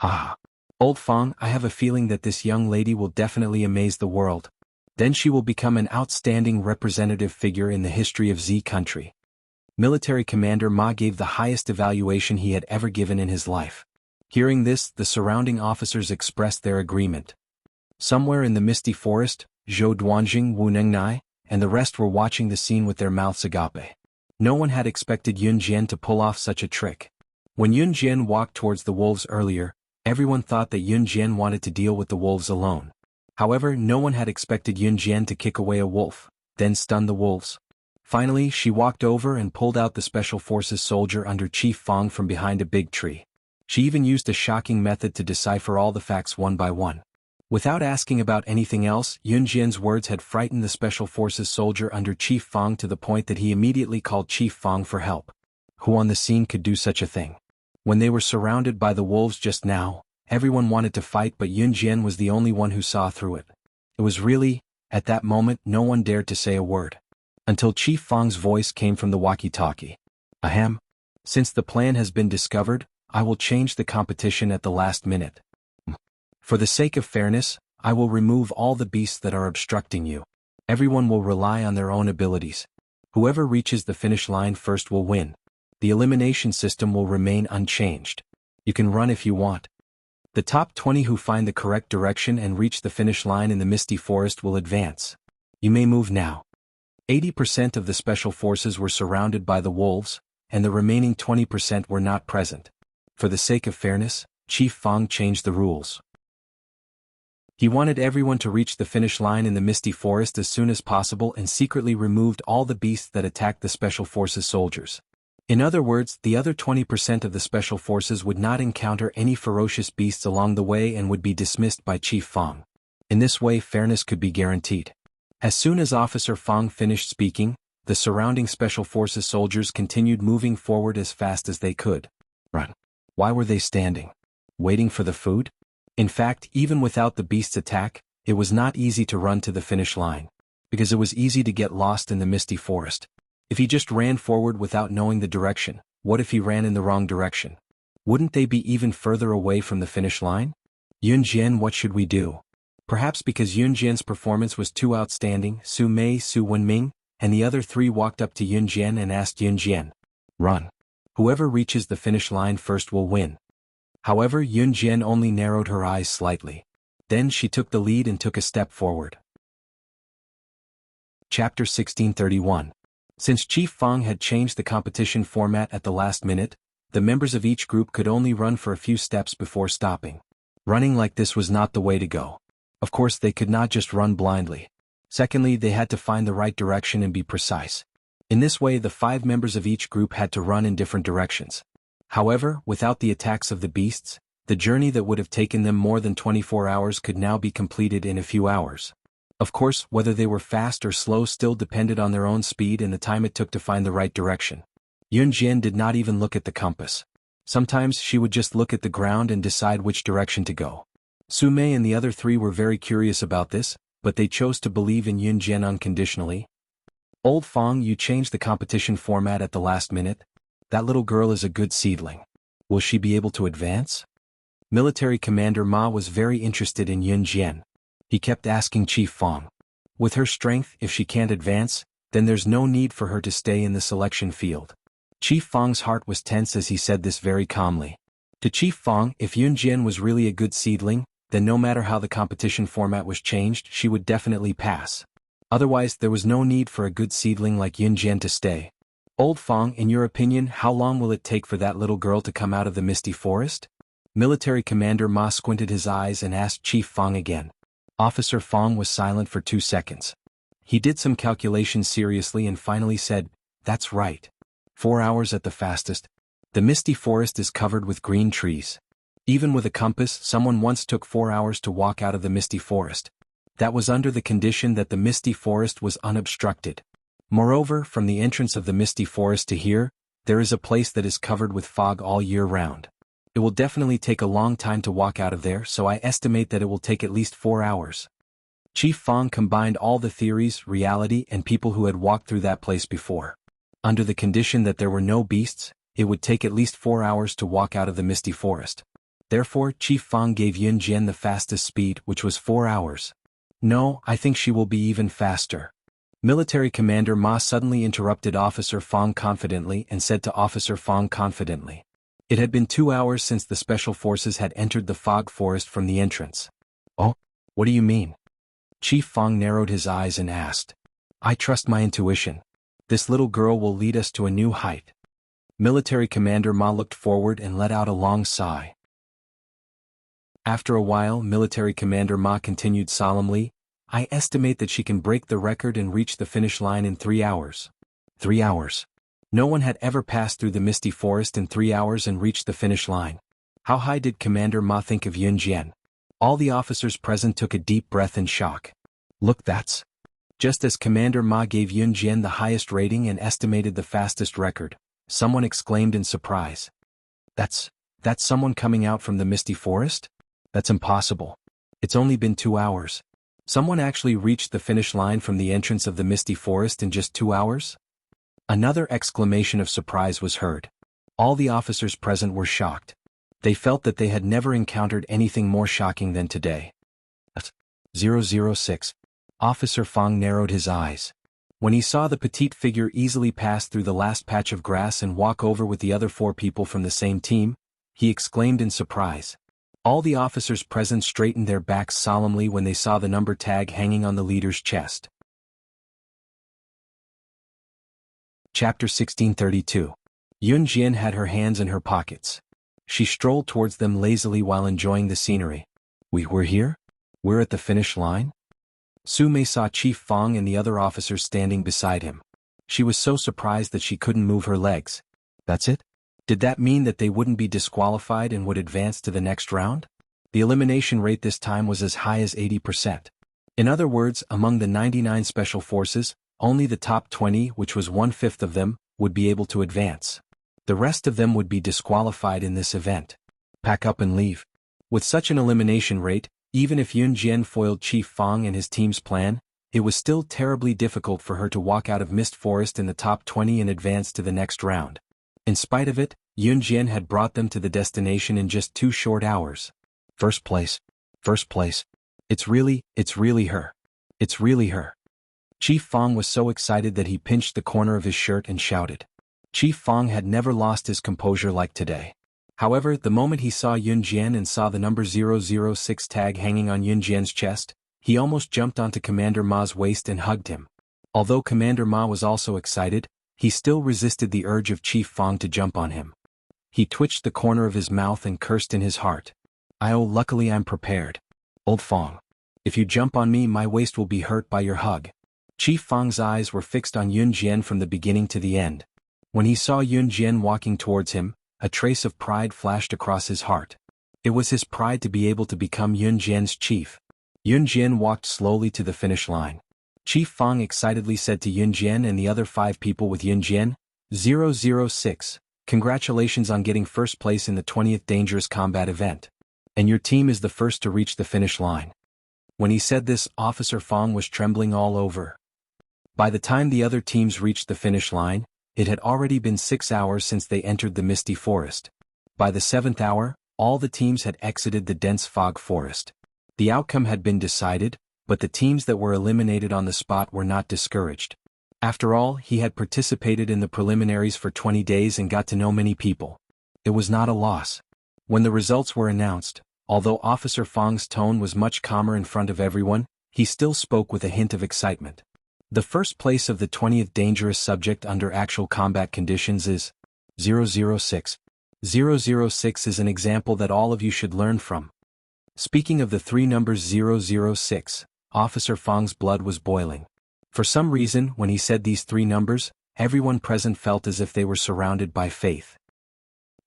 Ah! Old Fang, I have a feeling that this young lady will definitely amaze the world. Then she will become an outstanding representative figure in the history of Z country. Military Commander Ma gave the highest evaluation he had ever given in his life. Hearing this, the surrounding officers expressed their agreement. Somewhere in the misty forest, Zhou Duanjing, Wu Nengnai, and the rest were watching the scene with their mouths agape. No one had expected Yun Jian to pull off such a trick. When Yun Jian walked towards the wolves earlier, everyone thought that Yun Jian wanted to deal with the wolves alone. However, no one had expected Yun Jian to kick away a wolf, then stun the wolves. Finally, she walked over and pulled out the Special Forces soldier under Chief Fang from behind a big tree. She even used a shocking method to decipher all the facts one by one. Without asking about anything else, Yun Jian's words had frightened the Special Forces soldier under Chief Fang to the point that he immediately called Chief Fang for help. Who on the scene could do such a thing? When they were surrounded by the wolves just now, everyone wanted to fight, but Yun Jian was the only one who saw through it. It was really, at that moment, no one dared to say a word. Until Chief Fang's voice came from the walkie-talkie. Ahem. Since the plan has been discovered, I will change the competition at the last minute. For the sake of fairness, I will remove all the beasts that are obstructing you. Everyone will rely on their own abilities. Whoever reaches the finish line first will win. The elimination system will remain unchanged. You can run if you want. The top 20 who find the correct direction and reach the finish line in the misty forest will advance. You may move now. 80% of the Special Forces were surrounded by the wolves, and the remaining 20% were not present. For the sake of fairness, Chief Fang changed the rules. He wanted everyone to reach the finish line in the misty forest as soon as possible and secretly removed all the beasts that attacked the Special Forces soldiers. In other words, the other 20% of the Special Forces would not encounter any ferocious beasts along the way and would be dismissed by Chief Fang. In this way, fairness could be guaranteed. As soon as Officer Fang finished speaking, the surrounding Special Forces soldiers continued moving forward as fast as they could. Run. Why were they standing? Waiting for the food? In fact, even without the beast's attack, it was not easy to run to the finish line. Because it was easy to get lost in the misty forest. If he just ran forward without knowing the direction, what if he ran in the wrong direction? Wouldn't they be even further away from the finish line? Yunjian, what should we do? Perhaps because Yunjian's performance was too outstanding, Su Mei, Su Wenming, and the other three walked up to Yunjian and asked Yunjian, "Run. Whoever reaches the finish line first will win." However, Yunjian only narrowed her eyes slightly. Then she took the lead and took a step forward. Chapter 1631. Since Chief Fang had changed the competition format at the last minute, the members of each group could only run for a few steps before stopping. Running like this was not the way to go. Of course, they could not just run blindly. Secondly, they had to find the right direction and be precise. In this way, the 5 members of each group had to run in different directions. However, without the attacks of the beasts, the journey that would have taken them more than 24 hours could now be completed in a few hours. Of course, whether they were fast or slow still depended on their own speed and the time it took to find the right direction. Yunjian did not even look at the compass. Sometimes she would just look at the ground and decide which direction to go. Su Mei and the other 3 were very curious about this, but they chose to believe in Yunjian unconditionally. "Old Fang, you changed the competition format at the last minute. That little girl is a good seedling. Will she be able to advance?" Military Commander Ma was very interested in Yunjian. He kept asking Chief Fang. "With her strength, if she can't advance, then there's no need for her to stay in the selection field." Chief Fang's heart was tense as he said this very calmly. To Chief Fang, if Yunjian was really a good seedling, then no matter how the competition format was changed, she would definitely pass. Otherwise, there was no need for a good seedling like Yunjian to stay. "Old Fang, in your opinion, how long will it take for that little girl to come out of the misty forest?" Military Commander Ma squinted his eyes and asked Chief Fang again. Officer Fang was silent for 2 seconds. He did some calculations seriously and finally said, "That's right. 4 hours at the fastest. The misty forest is covered with green trees. Even with a compass, someone once took 4 hours to walk out of the misty forest. That was under the condition that the misty forest was unobstructed. Moreover, from the entrance of the misty forest to here, there is a place that is covered with fog all year round. It will definitely take a long time to walk out of there, so I estimate that it will take at least 4 hours." Chief Fang combined all the theories, reality, and people who had walked through that place before. Under the condition that there were no beasts, it would take at least 4 hours to walk out of the misty forest. Therefore, Chief Fang gave Yunjian the fastest speed, which was 4 hours. "No, I think she will be even faster." Military Commander Ma suddenly interrupted Officer Fang confidently and said to Officer Fang confidently. It had been 2 hours since the special forces had entered the fog forest from the entrance. "Oh? What do you mean?" Chief Fang narrowed his eyes and asked. "I trust my intuition. This little girl will lead us to a new height." Military Commander Ma looked forward and let out a long sigh. After a while, Military Commander Ma continued solemnly, "I estimate that she can break the record and reach the finish line in 3 hours. 3 hours. No one had ever passed through the misty forest in 3 hours and reached the finish line. How high did Commander Ma think of Yunjian? All the officers present took a deep breath in shock. "Look, that's..." Just as Commander Ma gave Yunjian the highest rating and estimated the fastest record, someone exclaimed in surprise. That's someone coming out from the misty forest? That's impossible. It's only been 2 hours. Someone actually reached the finish line from the entrance of the misty forest in just 2 hours? Another exclamation of surprise was heard. All the officers present were shocked. They felt that they had never encountered anything more shocking than today. 006. Officer Fang narrowed his eyes. When he saw the petite figure easily pass through the last patch of grass and walk over with the other 4 people from the same team, he exclaimed in surprise. All the officers present straightened their backs solemnly when they saw the number tag hanging on the leader's chest. Chapter 1632. Yunjian had her hands in her pockets. She strolled towards them lazily while enjoying the scenery. We're here? We're at the finish line?" Su Mei saw Chief Fang and the other officers standing beside him. She was so surprised that she couldn't move her legs. That's it? Did that mean that they wouldn't be disqualified and would advance to the next round? The elimination rate this time was as high as 80%. In other words, among the 99 special forces, only the top 20, which was 1/5 of them, would be able to advance. The rest of them would be disqualified in this event. Pack up and leave. With such an elimination rate, even if Yunjian foiled Chief Fang and his team's plan, it was still terribly difficult for her to walk out of Mist Forest in the top 20 and advance to the next round. In spite of it, Yun Jian had brought them to the destination in just 2 short hours. First place. First place. It's really her. It's really her. Chief Fang was so excited that he pinched the corner of his shirt and shouted. Chief Fang had never lost his composure like today. However, the moment he saw Yun Jian and saw the number 006 tag hanging on Yun Jian's chest, he almost jumped onto Commander Ma's waist and hugged him. Although Commander Ma was also excited, he still resisted the urge of Chief Fang to jump on him. He twitched the corner of his mouth and cursed in his heart. Luckily I'm prepared. Old Fang. If you jump on me, my waist will be hurt by your hug. Chief Fang's eyes were fixed on Yun Jian from the beginning to the end. When he saw Yun Jian walking towards him, a trace of pride flashed across his heart. It was his pride to be able to become Yun Jian's chief. Yun Jian walked slowly to the finish line. Chief Fang excitedly said to Yun Jian and the other 5 people with Yun Jian, 006, congratulations on getting first place in the 20th Dangerous Combat event. And your team is the first to reach the finish line. When he said this, Officer Fang was trembling all over. By the time the other teams reached the finish line, it had already been 6 hours since they entered the misty forest. By the 7th hour, all the teams had exited the dense fog forest. The outcome had been decided, but the teams that were eliminated on the spot were not discouraged. After all, he had participated in the preliminaries for 20 days and got to know many people. It was not a loss. When the results were announced, although Officer Fang's tone was much calmer in front of everyone, he still spoke with a hint of excitement. The first place of the 20th dangerous subject under actual combat conditions is 006. 006 is an example that all of you should learn from. Speaking of the 3 numbers 006, Officer Fang's blood was boiling. For some reason, when he said these 3 numbers, everyone present felt as if they were surrounded by faith.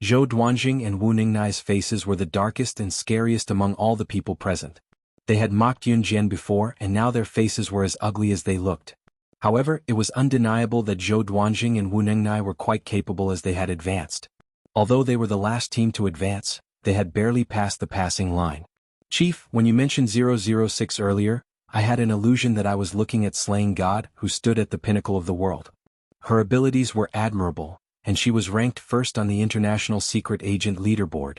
Zhou Duanjing and Wu Ningnai's faces were the darkest and scariest among all the people present. They had mocked Yun Jian before and now their faces were as ugly as they looked. However, it was undeniable that Zhou Duanjing and Wu Ningnai were quite capable as they had advanced. Although they were the last team to advance, they had barely passed the passing line. Chief, when you mentioned 006 earlier, I had an illusion that I was looking at Slaying God, who stood at the pinnacle of the world. Her abilities were admirable, and she was ranked first on the International Secret Agent leaderboard.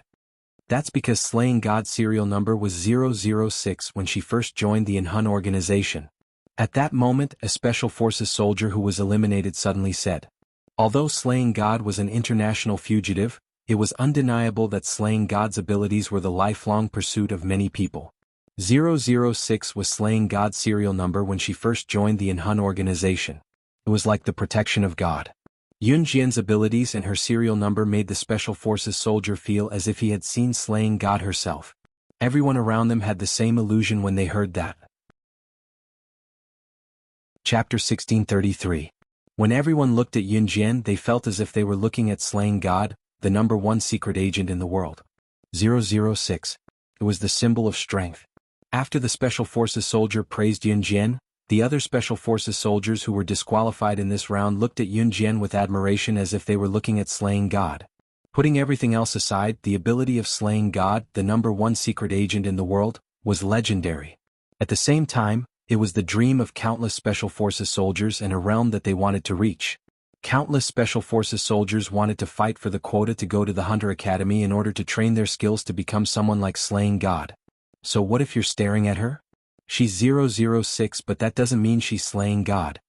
That's because Slaying God's serial number was 006 when she first joined the Inhun organization. At that moment, a Special Forces soldier who was eliminated suddenly said. Although Slaying God was an international fugitive, it was undeniable that Slaying God's abilities were the lifelong pursuit of many people. 006 was Slaying God's serial number when she first joined the Inhun organization. It was like the protection of God. Yun Jian's abilities and her serial number made the Special Forces soldier feel as if he had seen Slaying God herself. Everyone around them had the same illusion when they heard that. Chapter 1633. When everyone looked at Yun Jian, they felt as if they were looking at Slaying God, the number 1 secret agent in the world. 006. It was the symbol of strength. After the Special Forces soldier praised Yun Jian, the other Special Forces soldiers who were disqualified in this round looked at Yun Jian with admiration as if they were looking at Slaying God. Putting everything else aside, the ability of Slaying God, the number 1 secret agent in the world, was legendary. At the same time, it was the dream of countless Special Forces soldiers and a realm that they wanted to reach. Countless Special Forces soldiers wanted to fight for the quota to go to the Hunter Academy in order to train their skills to become someone like Slaying God. So what if you're staring at her? She's 006, but that doesn't mean she's Slaying God.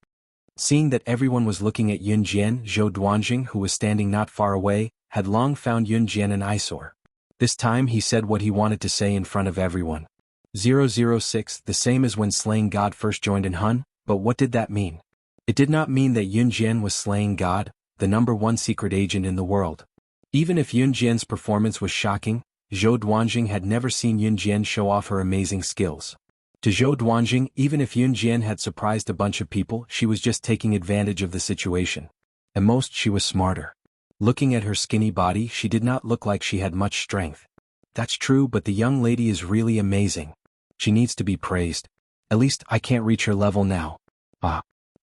Seeing that everyone was looking at Yun Jian, Zhou Duanjing, who was standing not far away, had long found Yun Jian an eyesore. This time he said what he wanted to say in front of everyone. 006, the same as when Slaying God first joined Inhun, but what did that mean? It did not mean that Yun Jian was Slaying God, the number 1 secret agent in the world. Even if Yun Jian's performance was shocking, Zhou Duanjing had never seen Yun Jian show off her amazing skills. To Zhou Duanjing, even if Yun Jian had surprised a bunch of people, she was just taking advantage of the situation. At most, she was smarter. Looking at her skinny body, she did not look like she had much strength. That's true, but the young lady is really amazing. She needs to be praised. At least I can't reach her level now.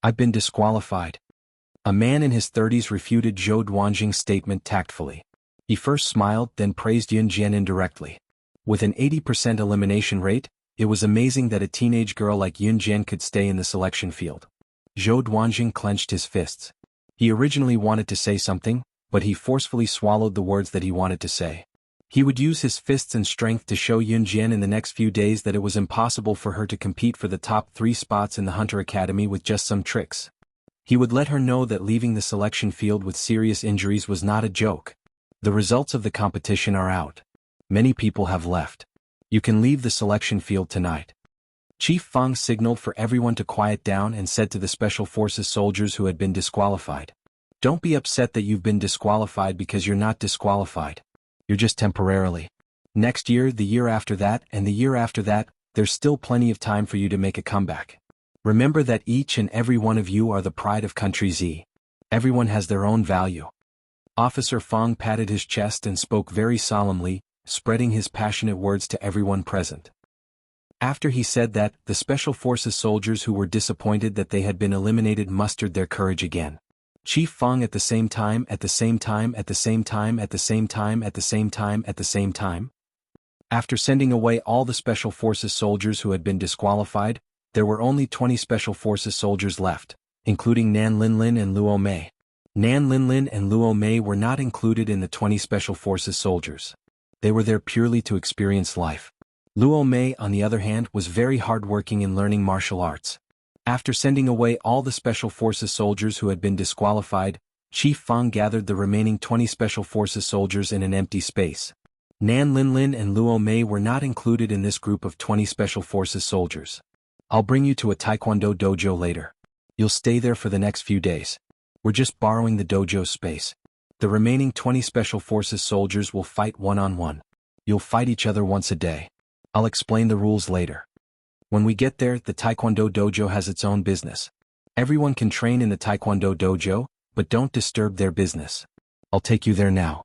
I've been disqualified. A man in his 30s refuted Zhou Duanjing's statement tactfully. He first smiled, then praised Yun Jian indirectly. With an 80% elimination rate, It was amazing that a teenage girl like Yun Jian could stay in the selection field. Zhou Duanjing clenched his fists. He originally wanted to say something, but he forcefully swallowed the words that he wanted to say. He would use his fists and strength to show Yun Jian in the next few days that it was impossible for her to compete for the top 3 spots in the Hunter Academy with just some tricks. He would let her know that leaving the selection field with serious injuries was not a joke. The results of the competition are out. Many people have left. You can leave the selection field tonight. Chief Fang signaled for everyone to quiet down and said to the Special Forces soldiers who had been disqualified, "Don't be upset that you've been disqualified because you're not disqualified. You're just temporarily. Next year, the year after that, and the year after that, there's still plenty of time for you to make a comeback. Remember that each and every one of you are the pride of Country Z. Everyone has their own value." Officer Fang patted his chest and spoke very solemnly, spreading his passionate words to everyone present. After he said that, the Special Forces soldiers who were disappointed that they had been eliminated mustered their courage again. Chief Fang at the same time, at the same time, at the same time, at the same time, at the same time, at the same time. After sending away all the Special Forces soldiers who had been disqualified, there were only 20 Special Forces soldiers left, including Nan Linlin and Luo Mei. Nan Linlin and Luo Mei were not included in the 20 Special Forces soldiers. They were there purely to experience life. Luo Mei, on the other hand, was very hardworking in learning martial arts. After sending away all the Special Forces soldiers who had been disqualified, Chief Fang gathered the remaining 20 Special Forces soldiers in an empty space. Nan Linlin and Luo Mei were not included in this group of 20 Special Forces soldiers. "I'll bring you to a Taekwondo dojo later. You'll stay there for the next few days. We're just borrowing the dojo space. The remaining 20 Special Forces soldiers will fight one-on-one. You'll fight each other once a day. I'll explain the rules later. When we get there, the Taekwondo dojo has its own business. Everyone can train in the Taekwondo dojo, but don't disturb their business. I'll take you there now."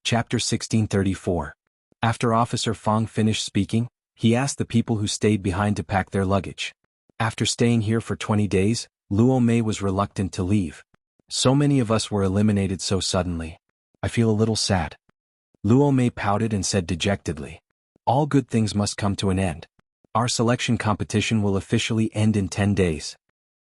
Chapter 1634. After Officer Fang finished speaking, he asked the people who stayed behind to pack their luggage. After staying here for 20 days, Luo Mei was reluctant to leave. "So many of us were eliminated so suddenly. I feel a little sad." Luo Mei pouted and said dejectedly, "All good things must come to an end. Our selection competition will officially end in 10 days.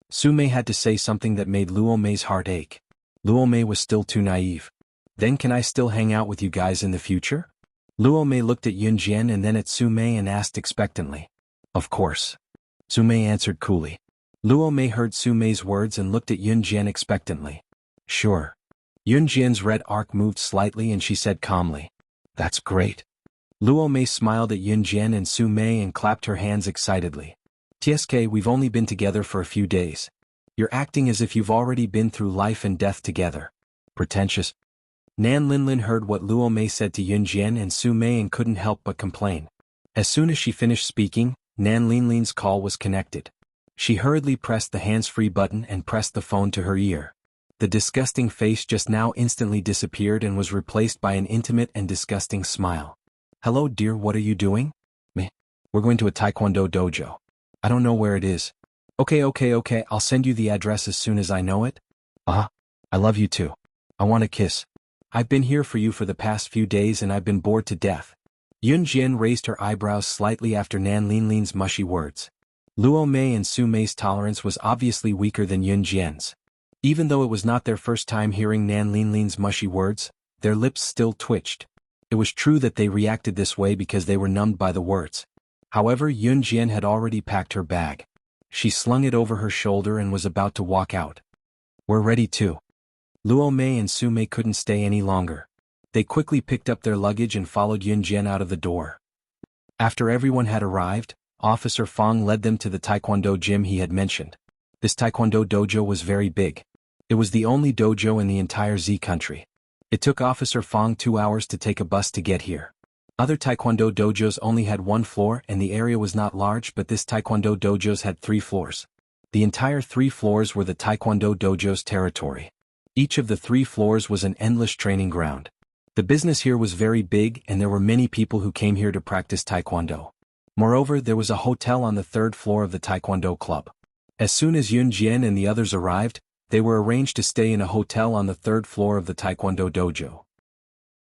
Su Mei had to say something that made Luo Mei's heart ache. Luo Mei was still too naive. "Then can I still hang out with you guys in the future?" Luo Mei looked at Yun Jian and then at Su Mei and asked expectantly. "Of course." Su Mei answered coolly. Luo Mei heard Su Mei's words and looked at Yun Jian expectantly. "Sure." Yun Jian's red arc moved slightly and she said calmly, "That's great." Luo Mei smiled at Yun Jian and Su Mei and clapped her hands excitedly. "TSK, we've only been together for a few days. You're acting as if you've already been through life and death together. Pretentious." Nan Linlin heard what Luo Mei said to Yun Jian and Su Mei and couldn't help but complain. As soon as she finished speaking, Nan Linlin's call was connected. She hurriedly pressed the hands-free button and pressed the phone to her ear. The disgusting face just now instantly disappeared and was replaced by an intimate and disgusting smile. "Hello dear, what are you doing?" "Me. We're going to a Taekwondo dojo. I don't know where it is." Okay, I'll send you the address as soon as I know it." "Uh-huh. I love you too. I want a kiss. I've been here for you for the past few days and I've been bored to death." Yun Jian raised her eyebrows slightly after Nan Linlin's mushy words. Luo Mei and Su Mei's tolerance was obviously weaker than Yun Jian's. Even though it was not their first time hearing Nan Linlin's mushy words, their lips still twitched. It was true that they reacted this way because they were numbed by the words. However, Yun Jian had already packed her bag. She slung it over her shoulder and was about to walk out. "We're ready too." Luo Mei and Su Mei couldn't stay any longer. They quickly picked up their luggage and followed Yun Jian out of the door. After everyone had arrived, Officer Fang led them to the Taekwondo gym he had mentioned. This Taekwondo dojo was very big. It was the only dojo in the entire Z country. It took Officer Fang 2 hours to take a bus to get here. Other Taekwondo dojos only had 1 floor and the area was not large, but this Taekwondo dojo's had 3 floors. The entire 3 floors were the Taekwondo dojo's territory. Each of the 3 floors was an endless training ground. The business here was very big and there were many people who came here to practice Taekwondo. Moreover, there was a hotel on the 3rd floor of the Taekwondo club. As soon as Yun Jian and the others arrived, they were arranged to stay in a hotel on the 3rd floor of the Taekwondo dojo.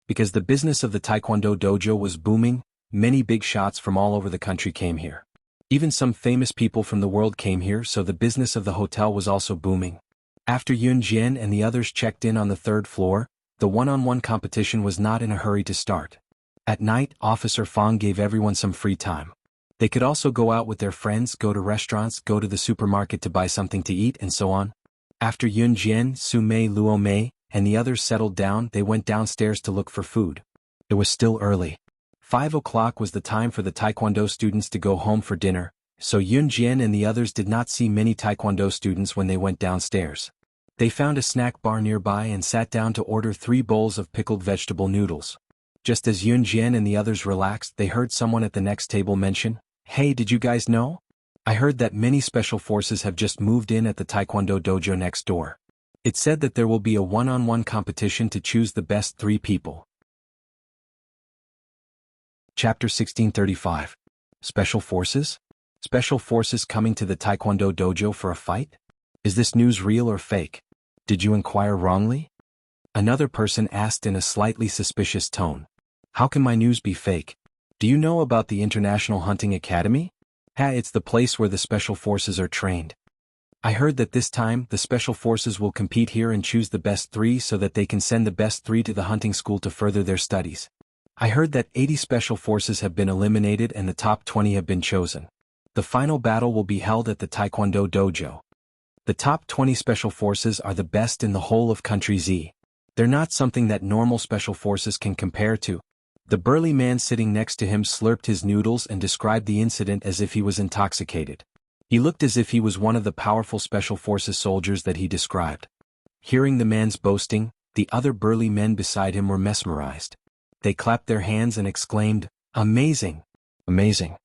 Because the business of the Taekwondo dojo was booming, many big shots from all over the country came here. Even some famous people from the world came here, so the business of the hotel was also booming. After Yun Jian and the others checked in on the third floor, the one-on-one competition was not in a hurry to start. At night, Officer Fong gave everyone some free time. They could also go out with their friends, go to restaurants, go to the supermarket to buy something to eat, and so on. After Yun Jian, Su Mei, Luo Mei, and the others settled down, they went downstairs to look for food. It was still early. 5 o'clock was the time for the Taekwondo students to go home for dinner, so Yun Jian and the others did not see many Taekwondo students when they went downstairs. They found a snack bar nearby and sat down to order 3 bowls of pickled vegetable noodles. Just as Yun Jian and the others relaxed, they heard someone at the next table mention, "Hey, did you guys know? I heard that many special forces have just moved in at the Taekwondo dojo next door. It said that there will be a one-on-one competition to choose the best 3 people." Chapter 1635. Special Forces? Special Forces coming to the Taekwondo dojo for a fight? Is this news real or fake? Did you inquire wrongly? Another person asked in a slightly suspicious tone. How can my news be fake? Do you know about the International Hunting Academy? It's the place where the Special Forces are trained. I heard that this time, the Special Forces will compete here and choose the best 3 so that they can send the best 3 to the hunting school to further their studies. I heard that 80 Special Forces have been eliminated and the top 20 have been chosen. The final battle will be held at the Taekwondo dojo. The top 20 Special Forces are the best in the whole of Country Z. They're not something that normal Special Forces can compare to. The burly man sitting next to him slurped his noodles and described the incident as if he was intoxicated. He looked as if he was one of the powerful Special Forces soldiers that he described. Hearing the man's boasting, the other burly men beside him were mesmerized. They clapped their hands and exclaimed, "Amazing! Amazing!"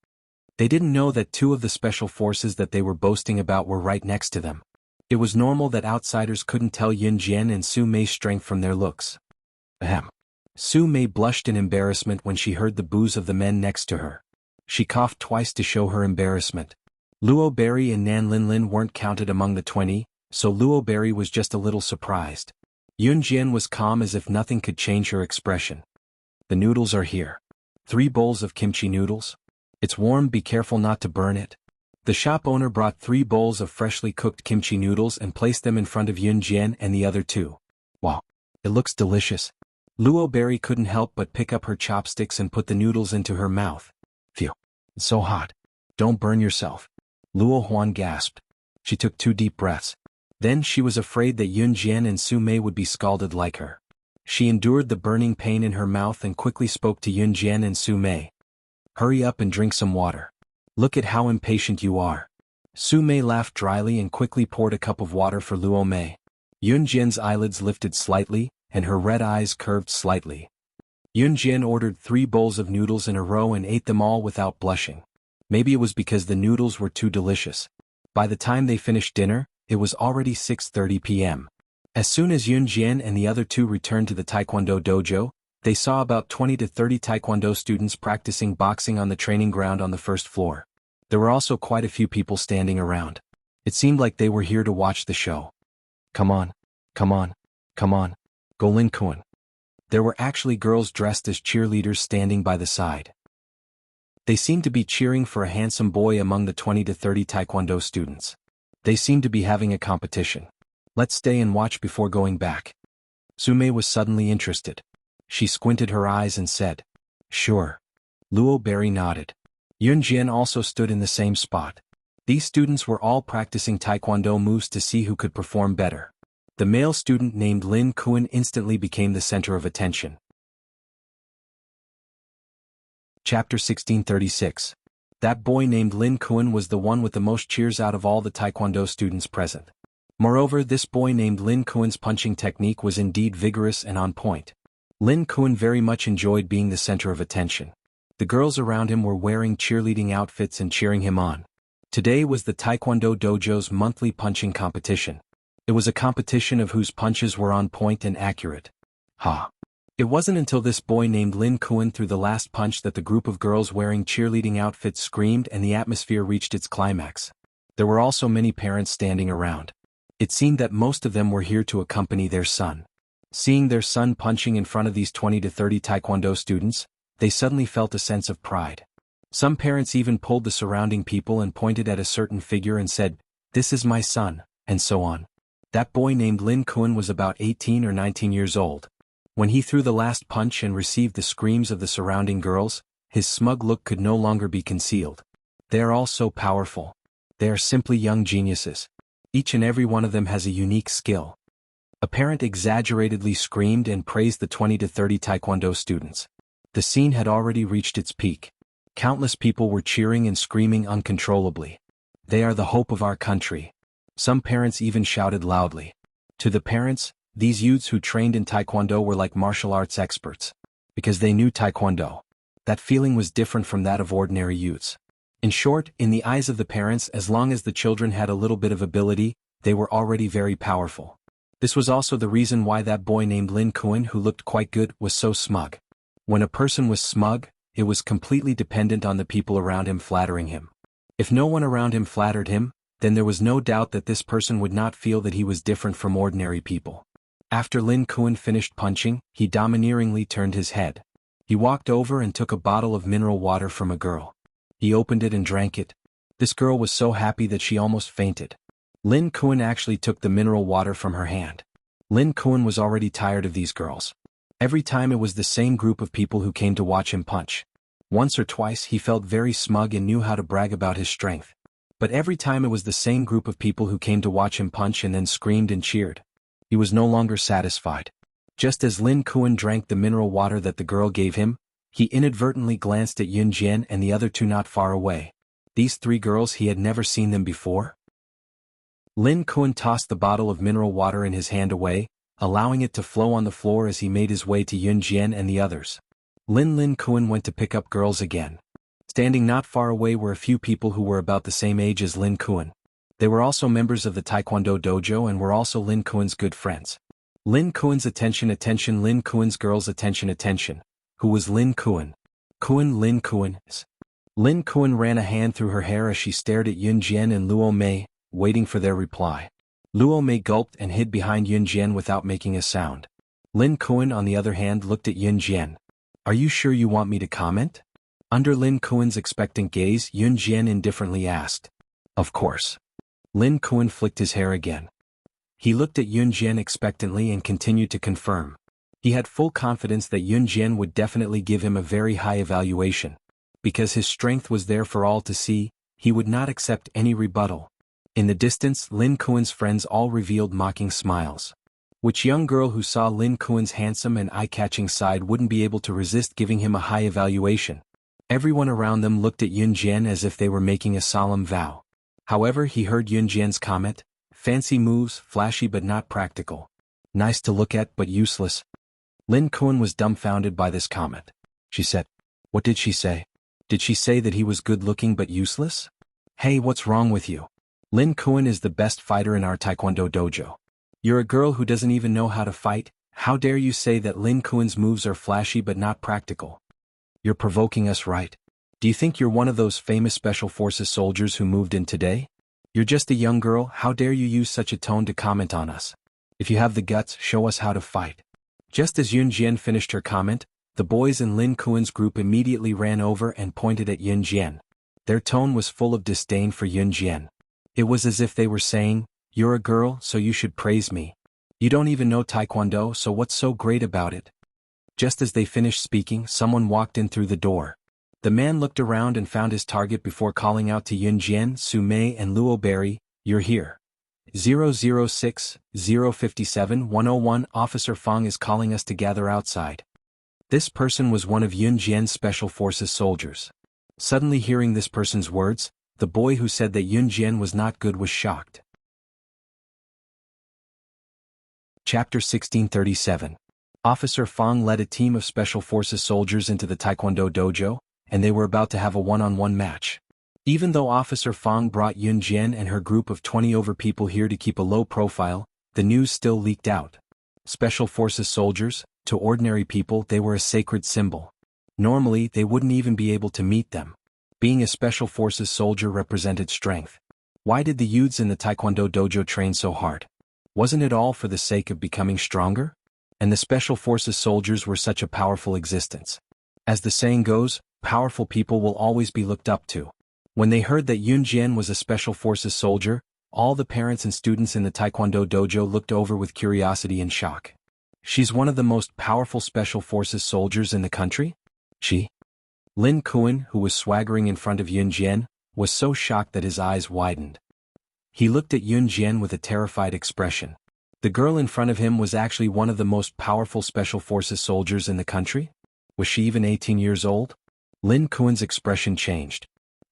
They didn't know that 2 of the Special Forces that they were boasting about were right next to them. It was normal that outsiders couldn't tell Yun Jian and Su Mei's strength from their looks. Ahem. Su Mei blushed in embarrassment when she heard the boos of the men next to her. She coughed twice to show her embarrassment. Luo Berry and Nan Linlin weren't counted among the 20, so Luo Berry was just a little surprised. Yun Jian was calm as if nothing could change her expression. The noodles are here. 3 bowls of kimchi noodles. It's warm, be careful not to burn it. The shop owner brought 3 bowls of freshly cooked kimchi noodles and placed them in front of Yun Jian and the other 2. Wow, it looks delicious. Luo Berry couldn't help but pick up her chopsticks and put the noodles into her mouth. Phew, it's so hot. Don't burn yourself. Luo Huan gasped. She took 2 deep breaths. Then she was afraid that Yun Jian and Su Mei would be scalded like her. She endured the burning pain in her mouth and quickly spoke to Yun Jian and Su Mei. Hurry up and drink some water. Look at how impatient you are. Su Mei laughed dryly and quickly poured a cup of water for Luo Mei. Yun Jian's eyelids lifted slightly, and her red eyes curved slightly. Yun Jian ordered 3 bowls of noodles in a row and ate them all without blushing. Maybe it was because the noodles were too delicious. By the time they finished dinner, it was already 6:30 p.m. As soon as Yun Jian and the other 2 returned to the Taekwondo dojo, they saw about 20 to 30 Taekwondo students practicing boxing on the training ground on the first floor. There were also quite a few people standing around. It seemed like they were here to watch the show. Come on, come on, come on, go Lin Kuan. There were actually girls dressed as cheerleaders standing by the side. They seemed to be cheering for a handsome boy among the 20 to 30 Taekwondo students. They seemed to be having a competition. Let's stay and watch before going back. Su Mei was suddenly interested. She squinted her eyes and said, "Sure." Luo Berry nodded. Yun Jian also stood in the same spot. These students were all practicing Taekwondo moves to see who could perform better. The male student named Lin Kuan instantly became the center of attention. Chapter 1636. That boy named Lin Kuan was the one with the most cheers out of all the Taekwondo students present. Moreover, this boy named Lin Kuan's punching technique was indeed vigorous and on point. Lin Kuan very much enjoyed being the center of attention. The girls around him were wearing cheerleading outfits and cheering him on. Today was the Taekwondo dojo's monthly punching competition. It was a competition of whose punches were on point and accurate. It wasn't until this boy named Lin Kuan threw the last punch that the group of girls wearing cheerleading outfits screamed and the atmosphere reached its climax. There were also many parents standing around. It seemed that most of them were here to accompany their son. Seeing their son punching in front of these 20 to 30 Taekwondo students, they suddenly felt a sense of pride. Some parents even pulled the surrounding people and pointed at a certain figure and said, "This is my son," and so on. That boy named Lin Kuan was about 18 or 19 years old. When he threw the last punch and received the screams of the surrounding girls, his smug look could no longer be concealed. They are all so powerful. They are simply young geniuses. Each and every one of them has a unique skill. A parent exaggeratedly screamed and praised the 20 to 30 Taekwondo students. The scene had already reached its peak. Countless people were cheering and screaming uncontrollably. "They are the hope of our country." Some parents even shouted loudly. To the parents, these youths who trained in Taekwondo were like martial arts experts. Because they knew Taekwondo. That feeling was different from that of ordinary youths. In short, in the eyes of the parents, as long as the children had a little bit of ability, they were already very powerful. This was also the reason why that boy named Lin Kuan, who looked quite good, was so smug. When a person was smug, it was completely dependent on the people around him flattering him. If no one around him flattered him, then there was no doubt that this person would not feel that he was different from ordinary people. After Lin Kuan finished punching, he domineeringly turned his head. He walked over and took a bottle of mineral water from a girl. He opened it and drank it. This girl was so happy that she almost fainted. Lin Kuan actually took the mineral water from her hand. Lin Kuan was already tired of these girls. Every time it was the same group of people who came to watch him punch. Once or twice he felt very smug and knew how to brag about his strength. But every time it was the same group of people who came to watch him punch and then screamed and cheered. He was no longer satisfied. Just as Lin Kuan drank the mineral water that the girl gave him, he inadvertently glanced at Yun Jian and the other two not far away. These three girls, he had never seen them before. Lin Kuan tossed the bottle of mineral water in his hand away, allowing it to flow on the floor as he made his way to Yun Jian and the others. Lin Kuan went to pick up girls again. Standing not far away were a few people who were about the same age as Lin Kuan. They were also members of the Taekwondo dojo and were also Lin Kuan's good friends. Lin Kuan's attention, Lin Kuan's girls' attention. Who was Lin Kuan? Lin Kuan. Lin Kuan ran a hand through her hair as she stared at Yun Jian and Luo Mei, waiting for their reply. Luo Mei gulped and hid behind Yun Jian without making a sound. Lin Kuan, on the other hand, looked at Yun Jian. "Are you sure you want me to comment?" Under Lin Kuan's expectant gaze, Yun Jian indifferently asked. "Of course." Lin Kuan flicked his hair again. He looked at Yun Jian expectantly and continued to confirm. He had full confidence that Yun Jian would definitely give him a very high evaluation. Because his strength was there for all to see, he would not accept any rebuttal. In the distance, Lin Kuan's friends all revealed mocking smiles. Which young girl who saw Lin Kuan's handsome and eye-catching side wouldn't be able to resist giving him a high evaluation? Everyone around them looked at Yun Jian as if they were making a solemn vow. However, he heard Yun Jian's comment, "Fancy moves, flashy but not practical. Nice to look at but useless." Lin Kuan was dumbfounded by this comment. She said, "What did she say? Did she say that he was good-looking but useless? Hey, what's wrong with you? Lin Kuan is the best fighter in our Taekwondo dojo. You're a girl who doesn't even know how to fight. How dare you say that Lin Kuan's moves are flashy but not practical? You're provoking us, right? Do you think you're one of those famous Special Forces soldiers who moved in today? You're just a young girl. How dare you use such a tone to comment on us? If you have the guts, show us how to fight." Just as Yun Jian finished her comment, the boys in Lin Kuan's group immediately ran over and pointed at Yun Jian. Their tone was full of disdain for Yun Jian. It was as if they were saying, "You're a girl, so you should praise me. You don't even know Taekwondo, so what's so great about it?" Just as they finished speaking, someone walked in through the door. The man looked around and found his target before calling out to Yun Jian, Su Mei and Luo Berry, "You're here. 006, 057, 101, Officer Fong is calling us to gather outside." This person was one of Yun Jian's Special Forces soldiers. Suddenly hearing this person's words, the boy who said that Yun Jian was not good was shocked. Chapter 1637. Officer Fong led a team of Special Forces soldiers into the Taekwondo dojo, and they were about to have a one-on-one match. Even though Officer Fong brought Yun Jian and her group of 20 over people here to keep a low profile, the news still leaked out. Special Forces soldiers, to ordinary people they were a sacred symbol. Normally they wouldn't even be able to meet them. Being a Special Forces soldier represented strength. Why did the youths in the Taekwondo dojo train so hard? Wasn't it all for the sake of becoming stronger? And the Special Forces soldiers were such a powerful existence. As the saying goes, powerful people will always be looked up to. When they heard that Yun Jian was a Special Forces soldier, all the parents and students in the Taekwondo dojo looked over with curiosity and shock. She's one of the most powerful Special Forces soldiers in the country? She? Lin Kuan, who was swaggering in front of Yun Jian, was so shocked that his eyes widened. He looked at Yun Jian with a terrified expression. The girl in front of him was actually one of the most powerful Special Forces soldiers in the country? Was she even 18 years old? Lin Kuan's expression changed.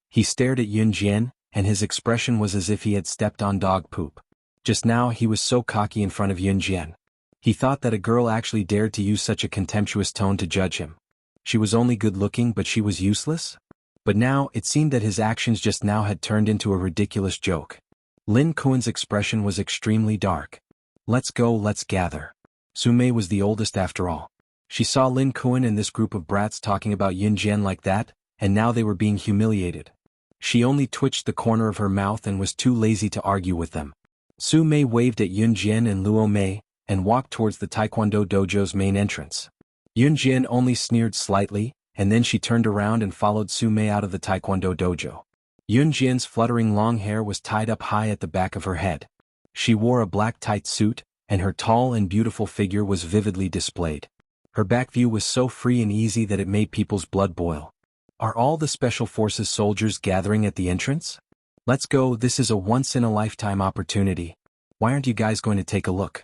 He stared at Yun Jian, and his expression was as if he had stepped on dog poop. Just now he was so cocky in front of Yun Jian. He thought that a girl actually dared to use such a contemptuous tone to judge him. She was only good-looking but she was useless? But now it seemed that his actions just now had turned into a ridiculous joke. Lin Kuan's expression was extremely dark. Let's go, let's gather. Sumei was the oldest after all. She saw Lin Kuan and this group of brats talking about Yun Jian like that, and now they were being humiliated. She only twitched the corner of her mouth and was too lazy to argue with them. Sumei waved at Yun Jian and Luo Mei, and walked towards the Taekwondo dojo's main entrance. Yun Jian only sneered slightly, and then she turned around and followed Sumei out of the Taekwondo dojo. Yun Jian's fluttering long hair was tied up high at the back of her head. She wore a black tight suit, and her tall and beautiful figure was vividly displayed. Her back view was so free and easy that it made people's blood boil. Are all the Special Forces soldiers gathering at the entrance? Let's go, this is a once-in-a-lifetime opportunity. Why aren't you guys going to take a look?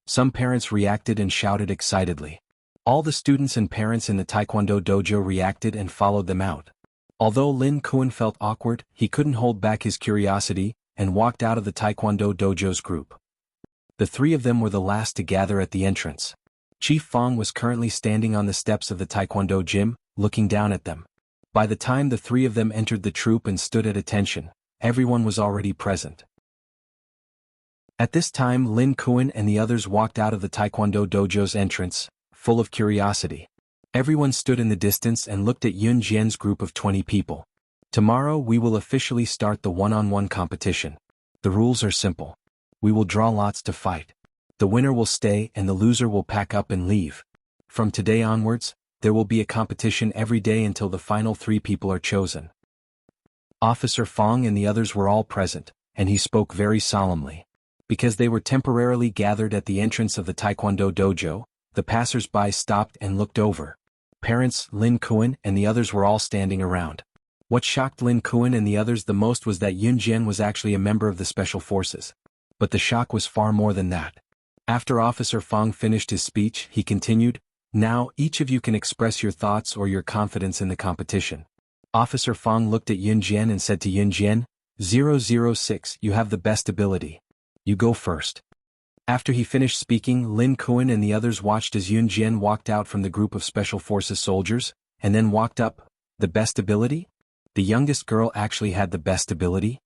Some parents reacted and shouted excitedly. All the students and parents in the Taekwondo dojo reacted and followed them out. Although Lin Kuan felt awkward, he couldn't hold back his curiosity, and walked out of the Taekwondo dojo's group. The three of them were the last to gather at the entrance. Chief Fong was currently standing on the steps of the Taekwondo gym, looking down at them. By the time the three of them entered the troop and stood at attention, everyone was already present. At this time Lin Kuan and the others walked out of the Taekwondo dojo's entrance, full of curiosity. Everyone stood in the distance and looked at Yun Jian's group of 20 people. Tomorrow we will officially start the one-on-one competition. The rules are simple. We will draw lots to fight. The winner will stay and the loser will pack up and leave. From today onwards, there will be a competition every day until the final 3 people are chosen. Officer Fong and the others were all present, and he spoke very solemnly. Because they were temporarily gathered at the entrance of the Taekwondo dojo, the passers-by stopped and looked over. Parents, Lin Kuan, and the others were all standing around. What shocked Lin Kuan and the others the most was that Yun Jian was actually a member of the Special Forces. But the shock was far more than that. After Officer Fong finished his speech, he continued, "Now, each of you can express your thoughts or your confidence in the competition." Officer Fong looked at Yun Jian and said to Yun Jian, "006, you have the best ability. You go first." After he finished speaking, Lin Kuan and the others watched as Yun Jian walked out from the group of Special Forces soldiers, and then walked up. The best ability? The youngest girl actually had the best ability?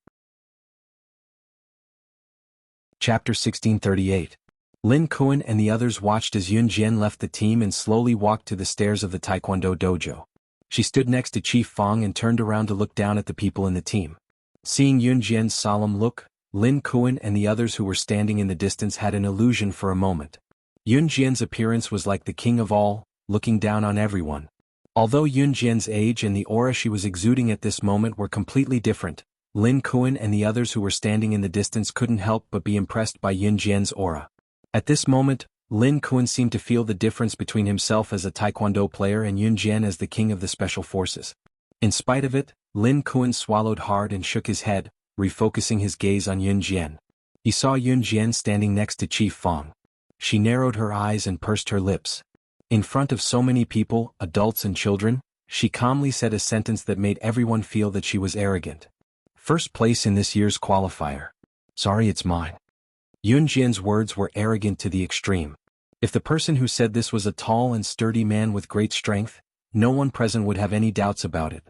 Chapter 1638. Lin Kuan and the others watched as Yun Jian left the team and slowly walked to the stairs of the Taekwondo dojo. She stood next to Chief Fong and turned around to look down at the people in the team. Seeing Yun Jian's solemn look, Lin Kuan and the others who were standing in the distance had an illusion for a moment. Yun Jian's appearance was like the king of all, looking down on everyone. Although Yun Jian's age and the aura she was exuding at this moment were completely different, Lin Kuan and the others who were standing in the distance couldn't help but be impressed by Yun Jian's aura. At this moment, Lin Kuan seemed to feel the difference between himself as a Taekwondo player and Yun Jian as the king of the Special Forces. In spite of it, Lin Kuan swallowed hard and shook his head, refocusing his gaze on Yun Jian. He saw Yun Jian standing next to Chief Fong. She narrowed her eyes and pursed her lips. In front of so many people, adults and children, she calmly said a sentence that made everyone feel that she was arrogant. "First place in this year's qualifier. Sorry, it's mine." Yun Jian's words were arrogant to the extreme. If the person who said this was a tall and sturdy man with great strength, no one present would have any doubts about it.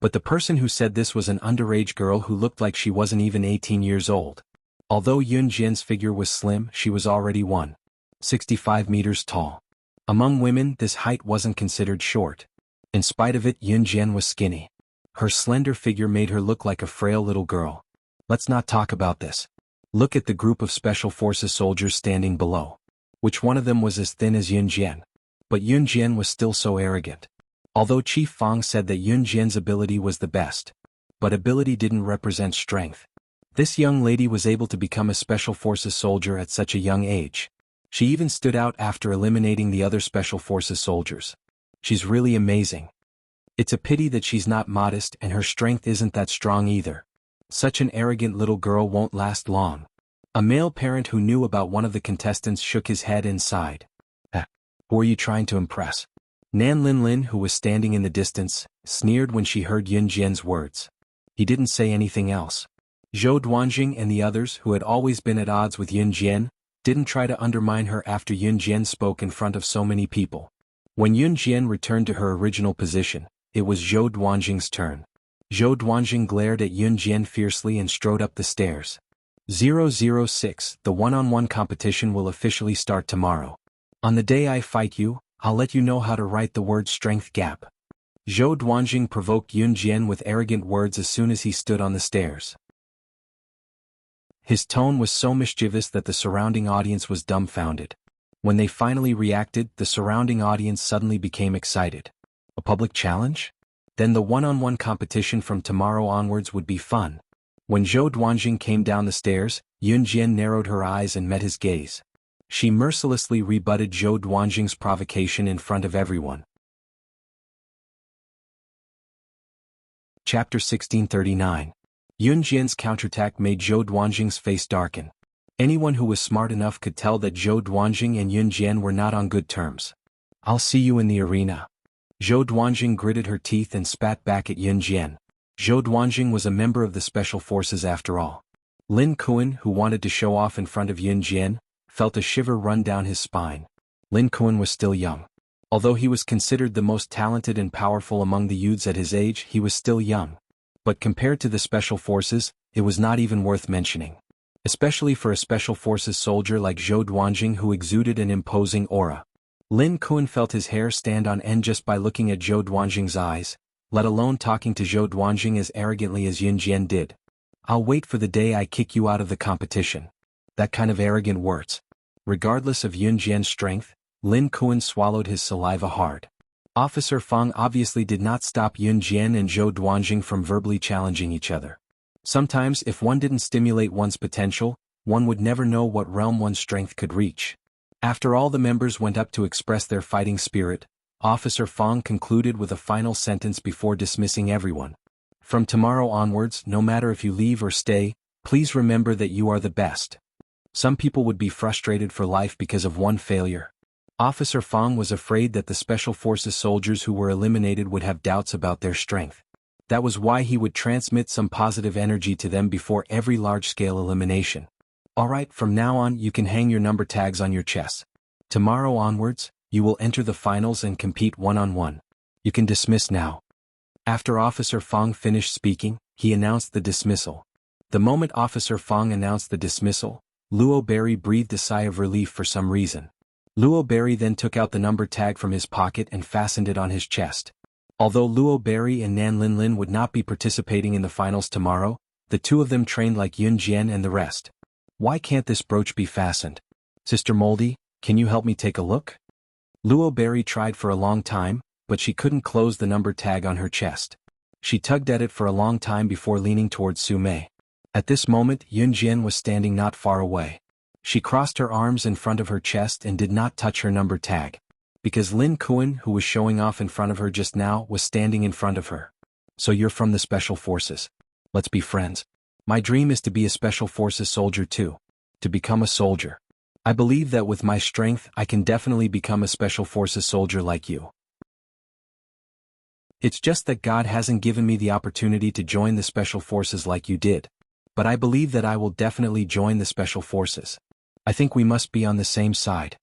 But the person who said this was an underage girl who looked like she wasn't even 18 years old. Although Yun Jian's figure was slim, she was already 165 meters tall. Among women, this height wasn't considered short. In spite of it, Yun Jian was skinny. Her slender figure made her look like a frail little girl. Let's not talk about this. Look at the group of Special Forces soldiers standing below. Which one of them was as thin as Yun Jian? But Yun Jian was still so arrogant. Although Chief Fang said that Yun Jian's ability was the best. But ability didn't represent strength. This young lady was able to become a Special Forces soldier at such a young age. She even stood out after eliminating the other Special Forces soldiers. She's really amazing. It's a pity that she's not modest and her strength isn't that strong either. Such an arrogant little girl won't last long. A male parent who knew about one of the contestants shook his head and sighed. Who are you trying to impress? Nan Linlin, who was standing in the distance, sneered when she heard Yun Jian's words. He didn't say anything else. Zhou Duanjing and the others who had always been at odds with Yun Jian, didn't try to undermine her after Yun Jian spoke in front of so many people. When Yun Jian returned to her original position, it was Zhou Duanjing's turn. Zhou Duanjing glared at Yun Jian fiercely and strode up the stairs. 006, the one-on-one competition will officially start tomorrow. On the day I fight you, I'll let you know how to write the word strength gap. Zhou Duanjing provoked Yun Jian with arrogant words as soon as he stood on the stairs. His tone was so mischievous that the surrounding audience was dumbfounded. When they finally reacted, the surrounding audience suddenly became excited. A public challenge? Then the one-on-one competition from tomorrow onwards would be fun. When Zhou Duanjing came down the stairs, Yun Jian narrowed her eyes and met his gaze. She mercilessly rebutted Zhou Duanjing's provocation in front of everyone. Chapter 1639. Yun Jian's counterattack made Zhou Duanjing's face darken. Anyone who was smart enough could tell that Zhou Duanjing and Yun Jian were not on good terms. I'll see you in the arena. Zhou Duanjing gritted her teeth and spat back at Yun Jian. Zhou Duanjing was a member of the Special Forces after all. Lin Kuan, who wanted to show off in front of Yun Jian, felt a shiver run down his spine. Lin Kuan was still young. Although he was considered the most talented and powerful among the youths at his age, he was still young. But compared to the Special Forces, it was not even worth mentioning. Especially for a Special Forces soldier like Zhou Duanjing who exuded an imposing aura. Lin Kuan felt his hair stand on end just by looking at Zhou Duanjing's eyes, let alone talking to Zhou Duanjing as arrogantly as Yun Jian did. I'll wait for the day I kick you out of the competition. That kind of arrogant words. Regardless of Yun Jian's strength, Lin Kuan swallowed his saliva hard. Officer Fang obviously did not stop Yun Jian and Zhou Duanjing from verbally challenging each other. Sometimes if one didn't stimulate one's potential, one would never know what realm one's strength could reach. After all the members went up to express their fighting spirit, Officer Fang concluded with a final sentence before dismissing everyone. From tomorrow onwards, no matter if you leave or stay, please remember that you are the best. Some people would be frustrated for life because of one failure. Officer Fang was afraid that the Special Forces soldiers who were eliminated would have doubts about their strength. That was why he would transmit some positive energy to them before every large-scale elimination. Alright, from now on you can hang your number tags on your chest. Tomorrow onwards, you will enter the finals and compete one-on-one. You can dismiss now. After Officer Fang finished speaking, he announced the dismissal. The moment Officer Fang announced the dismissal, Luo Berry breathed a sigh of relief for some reason. Luo Berry then took out the number tag from his pocket and fastened it on his chest. Although Luo Berry and Nan Linlin would not be participating in the finals tomorrow, the two of them trained like Yun Jian and the rest. Why can't this brooch be fastened? Sister Moldy, can you help me take a look? Luo Berry tried for a long time, but she couldn't close the number tag on her chest. She tugged at it for a long time before leaning towards Su Mei. At this moment, Yun Jian was standing not far away. She crossed her arms in front of her chest and did not touch her number tag. Because Lin Kuan, who was showing off in front of her just now, was standing in front of her. So you're from the Special Forces. Let's be friends. My dream is to be a Special Forces soldier too. To become a soldier. I believe that with my strength I can definitely become a Special Forces soldier like you. It's just that God hasn't given me the opportunity to join the Special Forces like you did. But I believe that I will definitely join the Special Forces. I think we must be on the same side.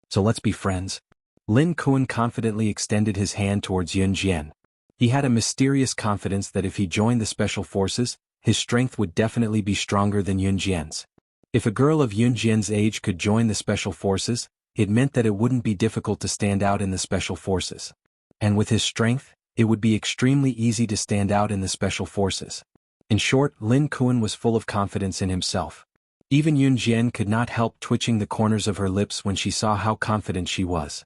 So let's be friends. Lin Kuan confidently extended his hand towards Yun Jian. He had a mysterious confidence that if he joined the Special Forces, his strength would definitely be stronger than Yun Jian's. If a girl of Yun Jian's age could join the Special Forces, it meant that it wouldn't be difficult to stand out in the Special Forces. And with his strength, it would be extremely easy to stand out in the Special Forces. In short, Lin Kuan was full of confidence in himself. Even Yun Jian could not help twitching the corners of her lips when she saw how confident she was.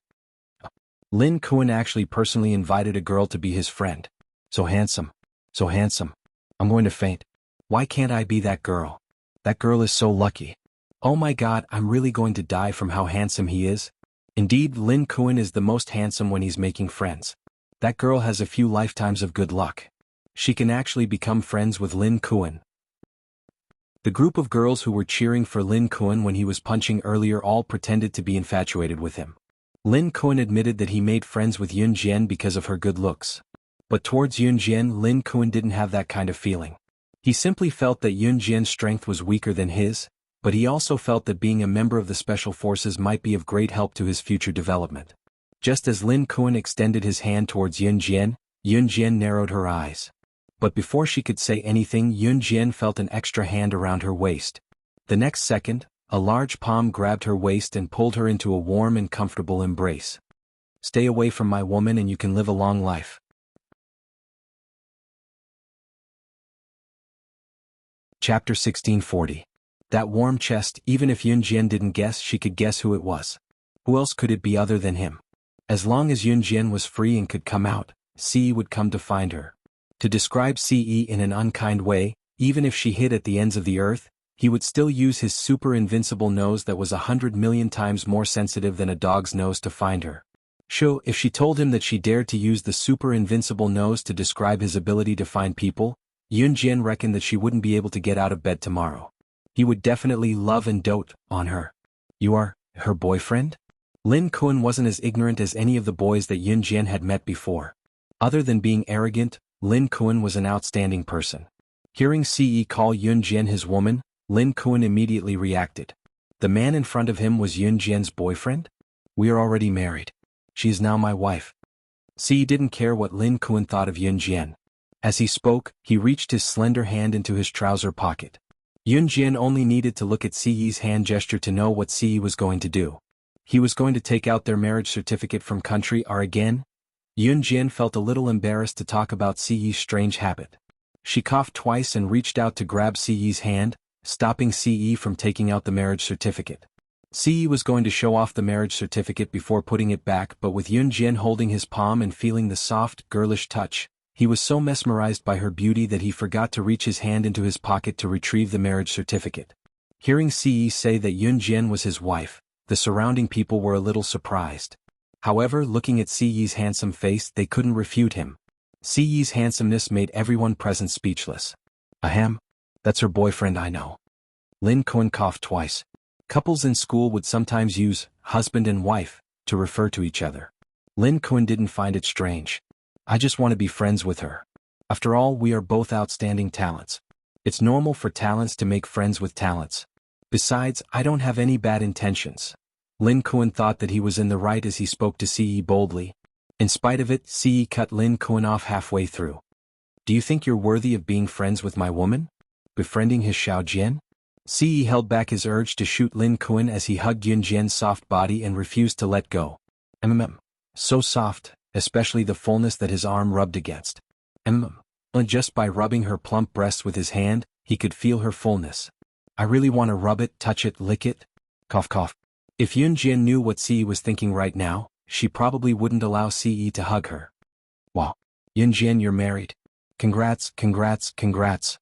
Lin Kuan actually personally invited a girl to be his friend. So handsome. So handsome. I'm going to faint. Why can't I be that girl? That girl is so lucky. Oh my god, I'm really going to die from how handsome he is. Indeed, Lin Kuan is the most handsome when he's making friends. That girl has a few lifetimes of good luck. She can actually become friends with Lin Kuan. The group of girls who were cheering for Lin Kuan when he was punching earlier all pretended to be infatuated with him. Lin Kuan admitted that he made friends with Yun Jian because of her good looks. But towards Yun Jian, Lin Kuan didn't have that kind of feeling. He simply felt that Yun Jian's strength was weaker than his, but he also felt that being a member of the Special Forces might be of great help to his future development. Just as Lin Kuan extended his hand towards Yun Jian narrowed her eyes. But before she could say anything, Yun Jian felt an extra hand around her waist. The next second, a large palm grabbed her waist and pulled her into a warm and comfortable embrace. Stay away from my woman and you can live a long life. Chapter 1640. That warm chest. Even if Yun Jian didn't guess, she could guess who it was. Who else could it be other than him? As long as Yun Jian was free and could come out, Ce would come to find her. To describe Ce in an unkind way, even if she hid at the ends of the earth, he would still use his super invincible nose that was 100 million times more sensitive than a dog's nose to find her. Sure, if she told him that she dared to use the super invincible nose to describe his ability to find people, Yun Jian reckoned that she wouldn't be able to get out of bed tomorrow. He would definitely love and dote on her. You are her boyfriend? Lin Kuan wasn't as ignorant as any of the boys that Yun Jian had met before. Other than being arrogant, Lin Kuan was an outstanding person. Hearing Ce call Yun Jian his woman, Lin Kuan immediately reacted. The man in front of him was Yun Jian's boyfriend? We are already married. She is now my wife. Ce didn't care what Lin Kuan thought of Yun Jian. As he spoke, he reached his slender hand into his trouser pocket. Yun Jian only needed to look at Ce's hand gesture to know what Ce was going to do. He was going to take out their marriage certificate from country R again? Yun Jian felt a little embarrassed to talk about Ce's strange habit. She coughed twice and reached out to grab Ce's hand, stopping Ce from taking out the marriage certificate. Ce was going to show off the marriage certificate before putting it back, but with Yun Jian holding his palm and feeling the soft, girlish touch, he was so mesmerized by her beauty that he forgot to reach his hand into his pocket to retrieve the marriage certificate. Hearing Ce say that Yun Jian was his wife, the surrounding people were a little surprised. However, looking at Ce's handsome face, they couldn't refute him. Ce's handsomeness made everyone present speechless. Ahem. That's her boyfriend, I know. Lin Kuan coughed twice. Couples in school would sometimes use husband and wife to refer to each other. Lin Kuan didn't find it strange. I just want to be friends with her. After all, we are both outstanding talents. It's normal for talents to make friends with talents. Besides, I don't have any bad intentions. Lin Kuan thought that he was in the right as he spoke to Ce boldly. In spite of it, Ce cut Lin Kuan off halfway through. Do you think you're worthy of being friends with my woman? Befriending his Xiao Jian? Ce held back his urge to shoot Lin Kuan as he hugged Yun Jian's soft body and refused to let go. So soft, especially the fullness that his arm rubbed against. Just by rubbing her plump breasts with his hand, he could feel her fullness. I really want to rub it, touch it, lick it. Cough cough. If Yun Jian knew what Ce was thinking right now, she probably wouldn't allow Ce to hug her. Wow. Yun Jian, you're married. Congrats, congrats, congrats.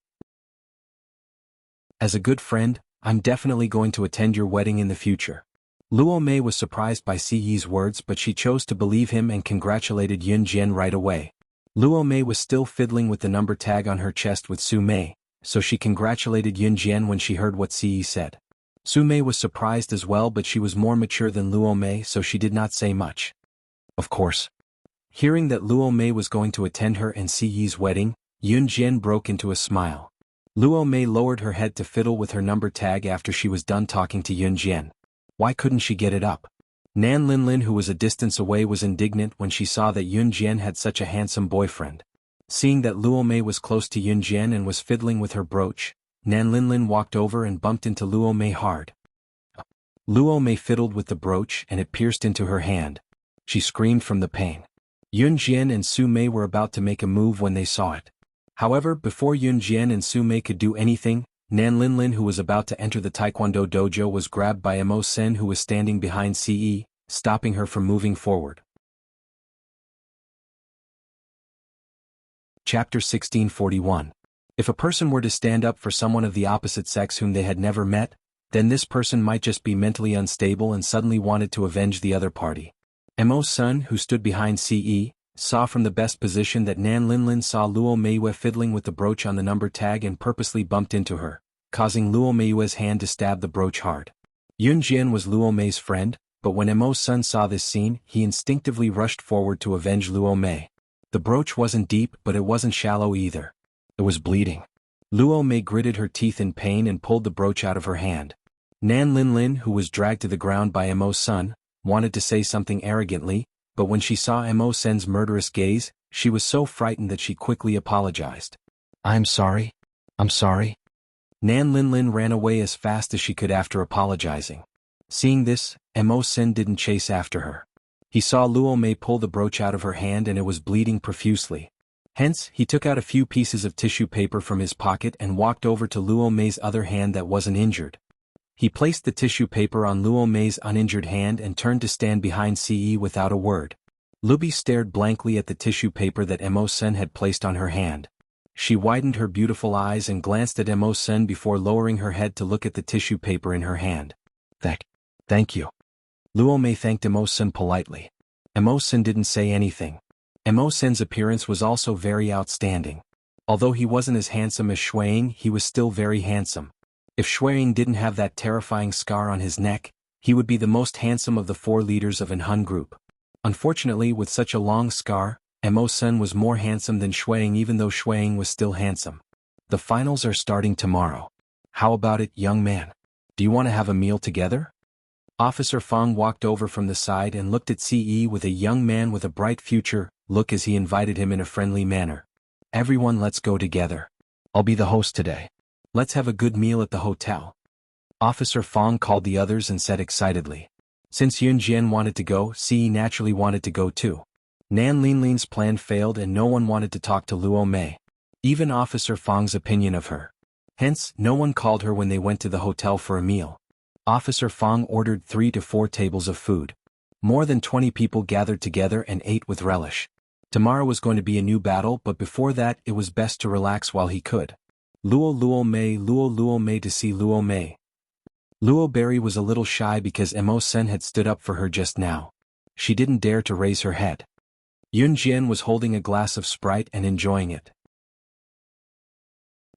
As a good friend, I'm definitely going to attend your wedding in the future. Luo Mei was surprised by Ce's words, but she chose to believe him and congratulated Yun Jian right away. Luo Mei was still fiddling with the number tag on her chest with Su Mei, so she congratulated Yun Jian when she heard what Ce said. Su Mei was surprised as well, but she was more mature than Luo Mei, so she did not say much. Of course. Hearing that Luo Mei was going to attend her and Ce's wedding, Yun Jian broke into a smile. Luo Mei lowered her head to fiddle with her number tag after she was done talking to Yun Jian. Why couldn't she get it up? Nan Linlin, who was a distance away, was indignant when she saw that Yun Jian had such a handsome boyfriend. Seeing that Luo Mei was close to Yun Jian and was fiddling with her brooch, Nan Linlin walked over and bumped into Luo Mei hard. Luo Mei fiddled with the brooch and it pierced into her hand. She screamed from the pain. Yun Jian and Su Mei were about to make a move when they saw it. However, before Yun Jian and Su Mei could do anything, Nan Linlin, who was about to enter the Taekwondo dojo, was grabbed by Mo Sen, who was standing behind Ce, stopping her from moving forward. Chapter 1641. If a person were to stand up for someone of the opposite sex whom they had never met, then this person might just be mentally unstable and suddenly wanted to avenge the other party. Mo Sen, who stood behind Ce, saw from the best position that Nan Linlin saw Luo Meiyue fiddling with the brooch on the number tag and purposely bumped into her, causing Luo Meiyue's hand to stab the brooch hard. Yun Jian was Luo Mei's friend, but when Mo Sen saw this scene, he instinctively rushed forward to avenge Luo Mei. The brooch wasn't deep, but it wasn't shallow either. It was bleeding. Luo Mei gritted her teeth in pain and pulled the brooch out of her hand. Nan Linlin, who was dragged to the ground by Mo Sen, wanted to say something arrogantly, but when she saw Mo Sen's murderous gaze, she was so frightened that she quickly apologized. "I'm sorry. I'm sorry." Nan Linlin ran away as fast as she could after apologizing. Seeing this, Mo Sen didn't chase after her. He saw Luo Mei pull the brooch out of her hand and it was bleeding profusely. Hence, he took out a few pieces of tissue paper from his pocket and walked over to Luo Mei's other hand that wasn't injured. He placed the tissue paper on Luo Mei's uninjured hand and turned to stand behind Ce without a word. Lubi stared blankly at the tissue paper that Mo Sen had placed on her hand. She widened her beautiful eyes and glanced at Mo Sen before lowering her head to look at the tissue paper in her hand. Thank you. Luo Mei thanked Mo Sen politely. Mo Sen didn't say anything. Mo Sen's appearance was also very outstanding. Although he wasn't as handsome as Shuaying, he was still very handsome. If Shuaying didn't have that terrifying scar on his neck, he would be the most handsome of the 4 leaders of Hun group. Unfortunately, with such a long scar, Mo Sen was more handsome than Shuaying, even though Shuaying was still handsome. The finals are starting tomorrow. How about it, young man? Do you want to have a meal together? Officer Fong walked over from the side and looked at Ce with a young man with a bright future look as he invited him in a friendly manner. "Everyone, let's go together. I'll be the host today. Let's have a good meal at the hotel." Officer Fong called the others and said excitedly. Since Yun Jian wanted to go, Ce naturally wanted to go too. Nan Linlin's plan failed and no one wanted to talk to Luo Mei. Even Officer Fong's opinion of her. Hence, no one called her when they went to the hotel for a meal. Officer Fong ordered 3 to 4 tables of food. More than 20 people gathered together and ate with relish. Tomorrow was going to be a new battle, but before that it was best to relax while he could. Luo Mei to see Luo Mei. Luo Berry was a little shy because Mo Sen had stood up for her just now. She didn't dare to raise her head. Yun Jian was holding a glass of Sprite and enjoying it.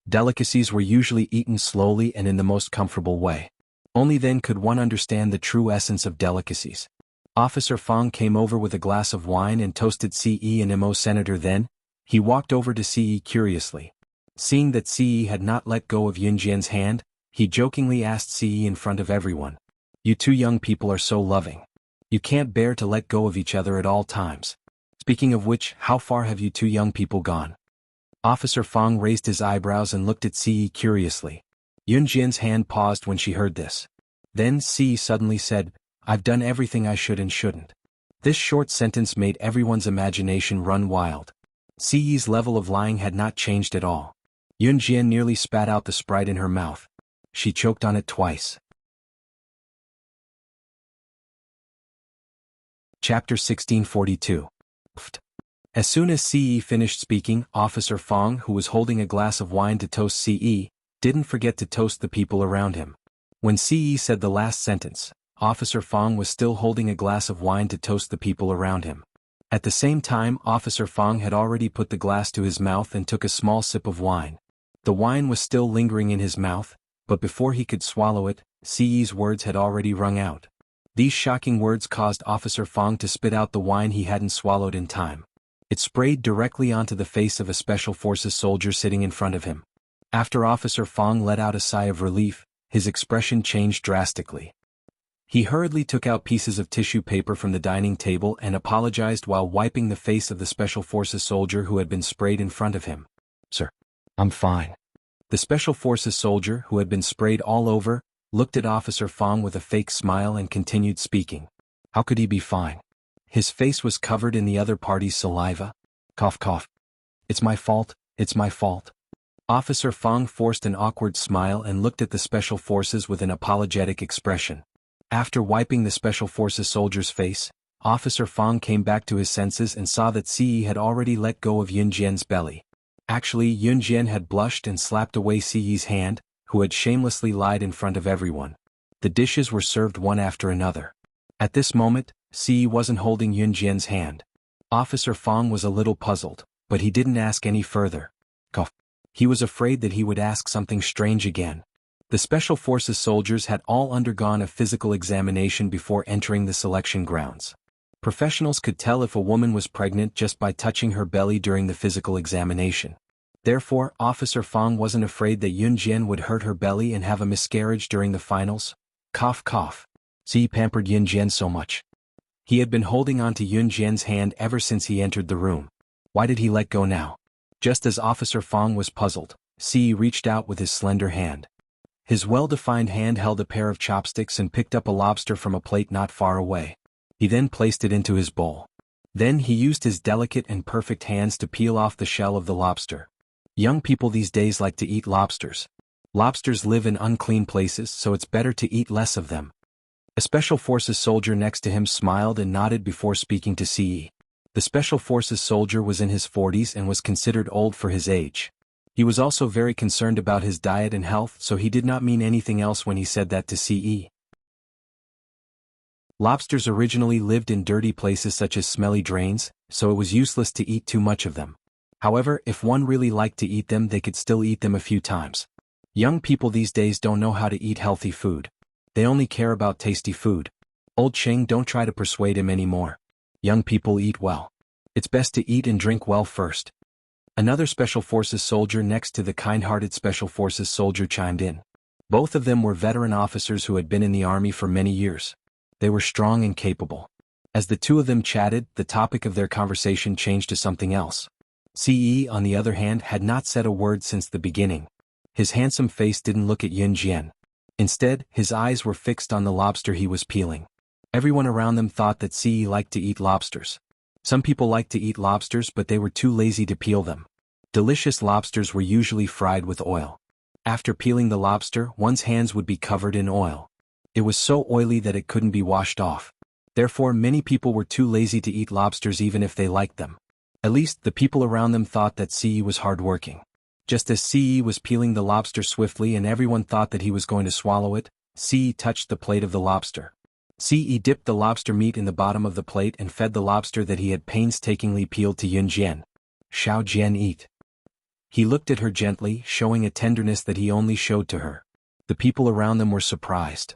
Delicacies were usually eaten slowly and in the most comfortable way. Only then could one understand the true essence of delicacies. Officer Fong came over with a glass of wine and toasted Ce and Mo Senator. Then, he walked over to Ce curiously. Seeing that Ce had not let go of Yun Jian's hand, he jokingly asked Ce in front of everyone. "You 2 young people are so loving. You can't bear to let go of each other at all times. Speaking of which, how far have you 2 young people gone?" Officer Fong raised his eyebrows and looked at Ce curiously. Yun Jian's hand paused when she heard this. Then Ce suddenly said, "I've done everything I should and shouldn't." This short sentence made everyone's imagination run wild. Ce's level of lying had not changed at all. Yun Jian nearly spat out the Sprite in her mouth. She choked on it twice. Chapter 1642. As soon as Ce finished speaking, Officer Fong, who was holding a glass of wine to toast Ce, didn't forget to toast the people around him. When Ce said the last sentence, Officer Fong was still holding a glass of wine to toast the people around him. At the same time, Officer Fong had already put the glass to his mouth and took a small sip of wine. The wine was still lingering in his mouth, but before he could swallow it, Ce's words had already rung out. These shocking words caused Officer Fong to spit out the wine he hadn't swallowed in time. It sprayed directly onto the face of a Special Forces soldier sitting in front of him. After Officer Fong let out a sigh of relief, his expression changed drastically. He hurriedly took out pieces of tissue paper from the dining table and apologized while wiping the face of the Special Forces soldier who had been sprayed in front of him. "Sir, I'm fine." The Special Forces soldier, who had been sprayed all over, looked at Officer Fong with a fake smile and continued speaking. How could he be fine? His face was covered in the other party's saliva. Cough cough. It's my fault. Officer Fong forced an awkward smile and looked at the Special Forces with an apologetic expression. After wiping the Special Forces soldier's face, Officer Fong came back to his senses and saw that Ce had already let go of Yun Jian's belly. Actually, Yun Jian had blushed and slapped away Ce's hand, who had shamelessly lied in front of everyone. The dishes were served one after another. At this moment, Ce wasn't holding Yun Jian's hand. Officer Fong was a little puzzled, but he didn't ask any further. He was afraid that he would ask something strange again. The Special Forces soldiers had all undergone a physical examination before entering the selection grounds. Professionals could tell if a woman was pregnant just by touching her belly during the physical examination. Therefore, Officer Fong wasn't afraid that Yun Jian would hurt her belly and have a miscarriage during the finals. Cough cough. Ce pampered Yun Jian so much. He had been holding on to Yun Jian's hand ever since he entered the room. Why did he let go now? Just as Officer Fong was puzzled, Ce reached out with his slender hand. His well-defined hand held a pair of chopsticks and picked up a lobster from a plate not far away. He then placed it into his bowl. Then he used his delicate and perfect hands to peel off the shell of the lobster. Young people these days like to eat lobsters. Lobsters live in unclean places, so it's better to eat less of them. A Special Forces soldier next to him smiled and nodded before speaking to Ce. The Special Forces soldier was in his 40s and was considered old for his age. He was also very concerned about his diet and health, so he did not mean anything else when he said that to Ce. Lobsters originally lived in dirty places such as smelly drains, so it was useless to eat too much of them. However, if one really liked to eat them, they could still eat them a few times. Young people these days don't know how to eat healthy food. They only care about tasty food. Old Cheng, don't try to persuade him anymore. Young people eat well. It's best to eat and drink well first. Another Special Forces soldier next to the kind-hearted Special Forces soldier chimed in. Both of them were veteran officers who had been in the army for many years. They were strong and capable. As the two of them chatted, the topic of their conversation changed to something else. Ce, on the other hand, had not said a word since the beginning. His handsome face didn't look at Yun Jian. Instead, his eyes were fixed on the lobster he was peeling. Everyone around them thought that Ce liked to eat lobsters. Some people liked to eat lobsters, but they were too lazy to peel them. Delicious lobsters were usually fried with oil. After peeling the lobster, one's hands would be covered in oil. It was so oily that it couldn't be washed off. Therefore, many people were too lazy to eat lobsters even if they liked them. At least, the people around them thought that Ce was hardworking. Just as Ce was peeling the lobster swiftly and everyone thought that he was going to swallow it, Ce touched the plate of the lobster. Ce dipped the lobster meat in the bottom of the plate and fed the lobster that he had painstakingly peeled to Yun Jian. Xiao Jian, eat. He looked at her gently, showing a tenderness that he only showed to her. The people around them were surprised.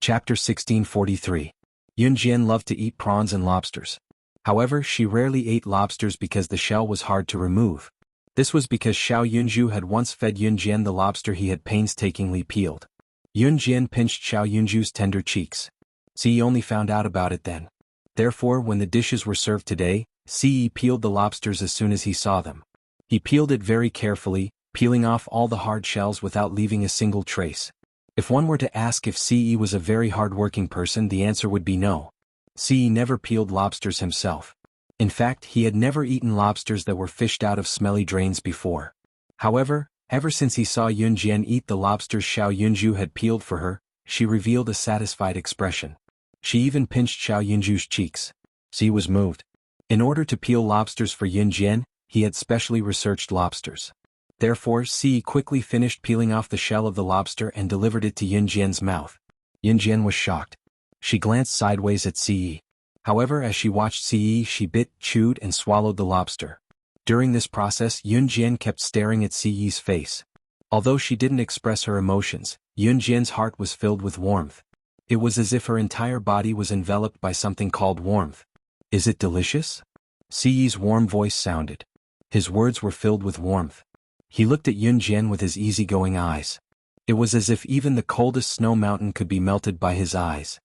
Chapter 1643. Yun Jian loved to eat prawns and lobsters. However, she rarely ate lobsters because the shell was hard to remove. This was because Xiao Yunju had once fed Yun Jian the lobster he had painstakingly peeled. Yun Jian pinched Xiao Yunju's tender cheeks. Ce only found out about it then. Therefore, when the dishes were served today, Ce peeled the lobsters as soon as he saw them. He peeled it very carefully, peeling off all the hard shells without leaving a single trace. If one were to ask if Ce was a very hard-working person, the answer would be no. Ce never peeled lobsters himself. In fact, he had never eaten lobsters that were fished out of smelly drains before. However, ever since he saw Yun Jian eat the lobsters Xiao Yunju had peeled for her, she revealed a satisfied expression. She even pinched Xiao Yunju's cheeks. Ce was moved. In order to peel lobsters for Yun Jian, he had specially researched lobsters. Therefore, Ce quickly finished peeling off the shell of the lobster and delivered it to Yun Jian's mouth. Yun Jian was shocked. She glanced sideways at Ce. However, as she watched Ce, she bit, chewed, and swallowed the lobster. During this process, Yun Jian kept staring at Ce's face. Although she didn't express her emotions, Yun Jian's heart was filled with warmth. It was as if her entire body was enveloped by something called warmth. Is it delicious? Ce's warm voice sounded. His words were filled with warmth. He looked at Yun Jian with his easygoing eyes. It was as if even the coldest snow mountain could be melted by his eyes.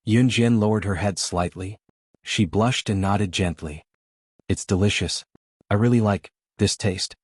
Yun Jian lowered her head slightly. She blushed and nodded gently. It's delicious. I really like this taste.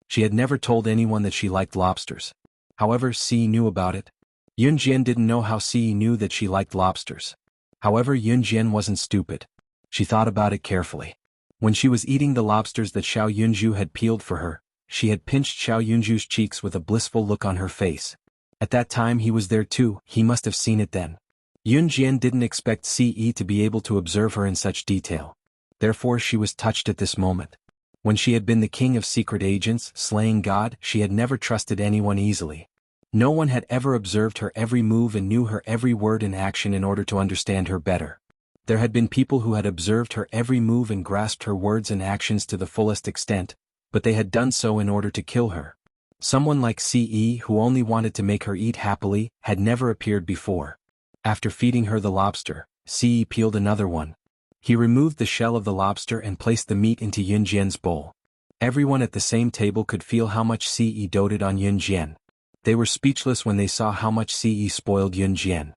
She had never told anyone that she liked lobsters. However, Ce knew about it. Yun Jian didn't know how Ce knew that she liked lobsters. However, Yun Jian wasn't stupid. She thought about it carefully. When she was eating the lobsters that Xiao Yunju had peeled for her, she had pinched Xiao Yunju's cheeks with a blissful look on her face. At that time he was there too, he must have seen it then. Yunjian didn't expect Ce to be able to observe her in such detail. Therefore she was touched at this moment. When she had been the king of secret agents, slaying God, she had never trusted anyone easily. No one had ever observed her every move and knew her every word and action in order to understand her better. There had been people who had observed her every move and grasped her words and actions to the fullest extent, but they had done so in order to kill her. Someone like Ce, who only wanted to make her eat happily, had never appeared before. After feeding her the lobster, Ce peeled another one. He removed the shell of the lobster and placed the meat into Yunjian's bowl. Everyone at the same table could feel how much Ce doted on Yunjian. They were speechless when they saw how much Ce spoiled Yunjian.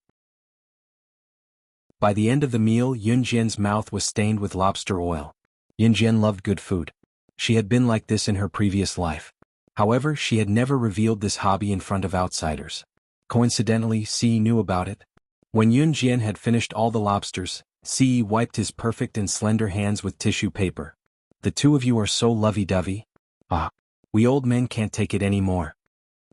By the end of the meal, Yunjian's mouth was stained with lobster oil. Yunjian loved good food. She had been like this in her previous life. However, she had never revealed this hobby in front of outsiders. Coincidentally, Ce knew about it. When Yunjian had finished all the lobsters, Ce wiped his perfect and slender hands with tissue paper. The two of you are so lovey-dovey. Ah, we old men can't take it anymore.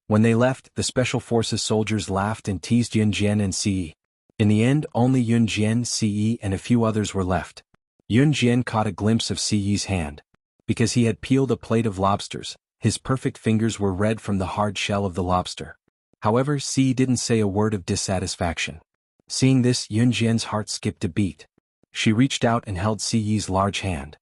When they left, the Special Forces soldiers laughed and teased Yunjian and Ce. In the end, only Yunjian, Ce and a few others were left. Yunjian caught a glimpse of Ce's hand. Because he had peeled a plate of lobsters, his perfect fingers were red from the hard shell of the lobster. However, Ce didn't say a word of dissatisfaction. Seeing this, Yunjian's heart skipped a beat. She reached out and held Ce's large hand.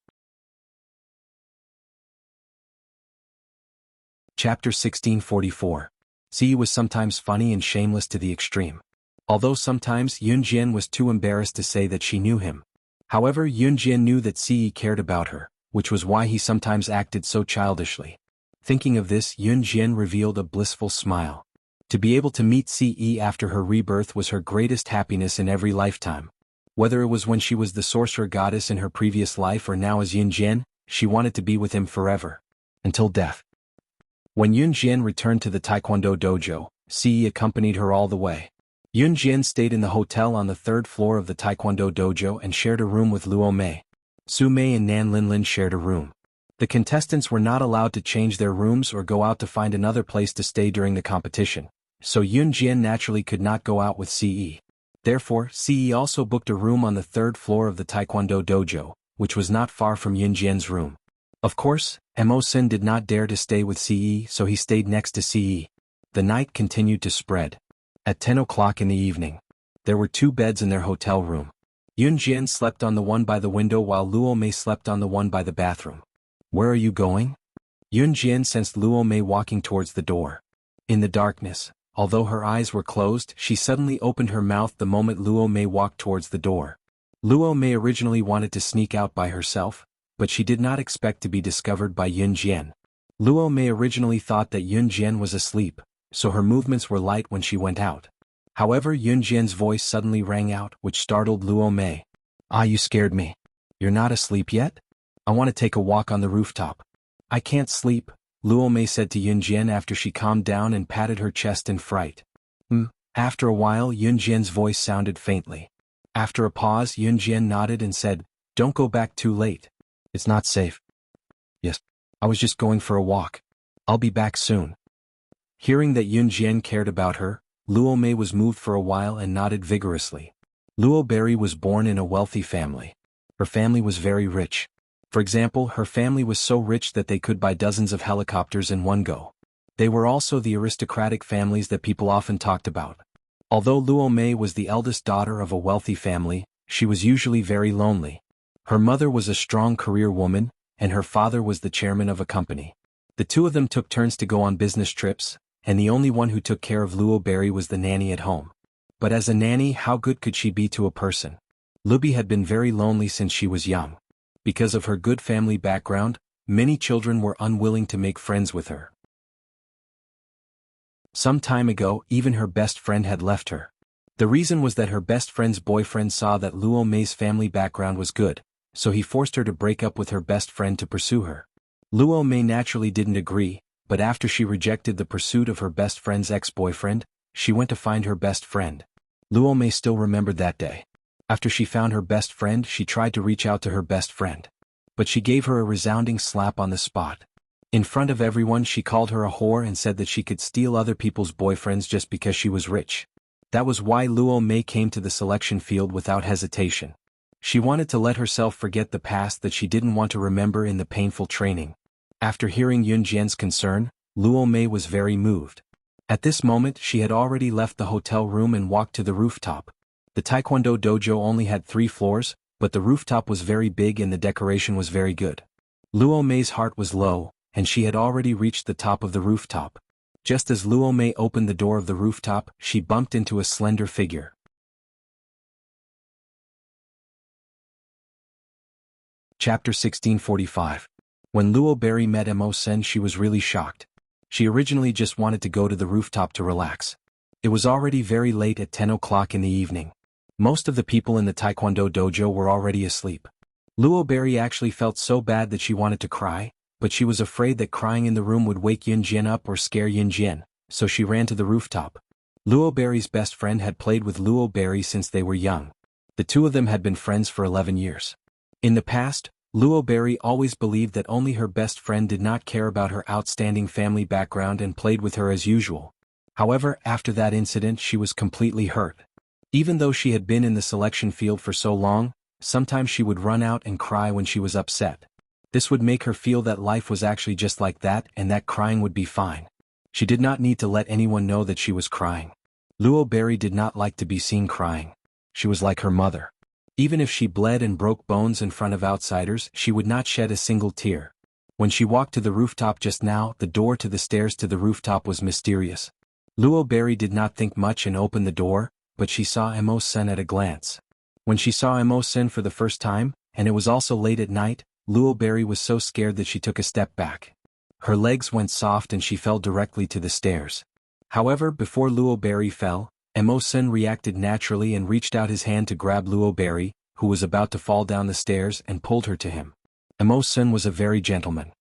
Chapter 1644. Ce was sometimes funny and shameless to the extreme. Although sometimes Yunjian was too embarrassed to say that she knew him. However, Yunjian knew that Ce cared about her, which was why he sometimes acted so childishly. Thinking of this, Yunjian revealed a blissful smile. To be able to meet Ce after her rebirth was her greatest happiness in every lifetime. Whether it was when she was the sorcerer goddess in her previous life or now as Yunjian, she wanted to be with him forever. Until death. When Yunjian returned to the Taekwondo dojo, Ce accompanied her all the way. Yunjian stayed in the hotel on the third floor of the Taekwondo dojo and shared a room with Luo Mei. Su Mei and Nan Linlin shared a room. The contestants were not allowed to change their rooms or go out to find another place to stay during the competition, so Yunjian naturally could not go out with Ce. Therefore, Ce also booked a room on the third floor of the Taekwondo dojo, which was not far from Yunjian's room. Of course, Mo Sin did not dare to stay with Ce, so he stayed next to Ce. The night continued to spread. At 10 o'clock in the evening, there were two beds in their hotel room. Yunjian slept on the one by the window while Luo Mei slept on the one by the bathroom. Where are you going? Yunjian sensed Luo Mei walking towards the door. In the darkness, although her eyes were closed, she suddenly opened her mouth the moment Luo Mei walked towards the door. Luo Mei originally wanted to sneak out by herself, but she did not expect to be discovered by Yunjian. Luo Mei originally thought that Yunjian was asleep, so her movements were light when she went out. However, Yunjian's voice suddenly rang out, which startled Luo Mei. Ah, you scared me. You're not asleep yet? I want to take a walk on the rooftop. I can't sleep, Luo Mei said to Yunjian after she calmed down and patted her chest in fright. After a while, Yunjian's voice sounded faintly. After a pause, Yunjian nodded and said, Don't go back too late. It's not safe. Yes, I was just going for a walk. I'll be back soon. Hearing that Yunjian cared about her, Luo Mei was moved for a while and nodded vigorously. Luo Berry was born in a wealthy family. Her family was very rich. For example, her family was so rich that they could buy dozens of helicopters in one go. They were also the aristocratic families that people often talked about. Although Luo Mei was the eldest daughter of a wealthy family, she was usually very lonely. Her mother was a strong career woman, and her father was the chairman of a company. The two of them took turns to go on business trips, and the only one who took care of Luo Berry was the nanny at home. But as a nanny, how good could she be to a person? Lubi had been very lonely since she was young. Because of her good family background, many children were unwilling to make friends with her. Some time ago, even her best friend had left her. The reason was that her best friend's boyfriend saw that Luo Mei's family background was good, so he forced her to break up with her best friend to pursue her. Luo Mei naturally didn't agree, but after she rejected the pursuit of her best friend's ex-boyfriend, she went to find her best friend. Luo Mei still remembered that day. After she found her best friend, she tried to reach out to her best friend. but she gave her a resounding slap on the spot. In front of everyone she called her a whore and said that she could steal other people's boyfriends just because she was rich. That was why Luo Mei came to the selection field without hesitation. She wanted to let herself forget the past that she didn't want to remember in the painful training. After hearing Yun Jian's concern, Luo Mei was very moved. At this moment she had already left the hotel room and walked to the rooftop. The Taekwondo dojo only had 3 floors, but the rooftop was very big and the decoration was very good. Luo Mei's heart was low, and she had already reached the top of the rooftop. Just as Luo Mei opened the door of the rooftop, she bumped into a slender figure. Chapter 1645. When Luo Berry met Mo Sen, she was really shocked. She originally just wanted to go to the rooftop to relax. It was already very late at 10 o'clock in the evening. Most of the people in the Taekwondo dojo were already asleep. Luo Berry actually felt so bad that she wanted to cry, but she was afraid that crying in the room would wake Yun Jian up or scare Yun Jian, so she ran to the rooftop. Luo Berry's best friend had played with Luo Berry since they were young. The two of them had been friends for 11 years. In the past, Luo Berry always believed that only her best friend did not care about her outstanding family background and played with her as usual. However, after that incident she was completely hurt. Even though she had been in the selection field for so long, sometimes she would run out and cry when she was upset. This would make her feel that life was actually just like that and that crying would be fine. She did not need to let anyone know that she was crying. Luo Berry did not like to be seen crying. She was like her mother. Even if she bled and broke bones in front of outsiders, she would not shed a single tear. When she walked to the rooftop just now, the door to the stairs to the rooftop was mysterious. Luo Berry did not think much and opened the door, but she saw Mo Sen at a glance. When she saw Mo Sen for the first time, and it was also late at night, Luo Berry was so scared that she took a step back. Her legs went soft and she fell directly to the stairs. However, before Luo Berry fell, Mo Sen reacted naturally and reached out his hand to grab Luo Berry, who was about to fall down the stairs, and pulled her to him. Mo Sen was a very gentleman.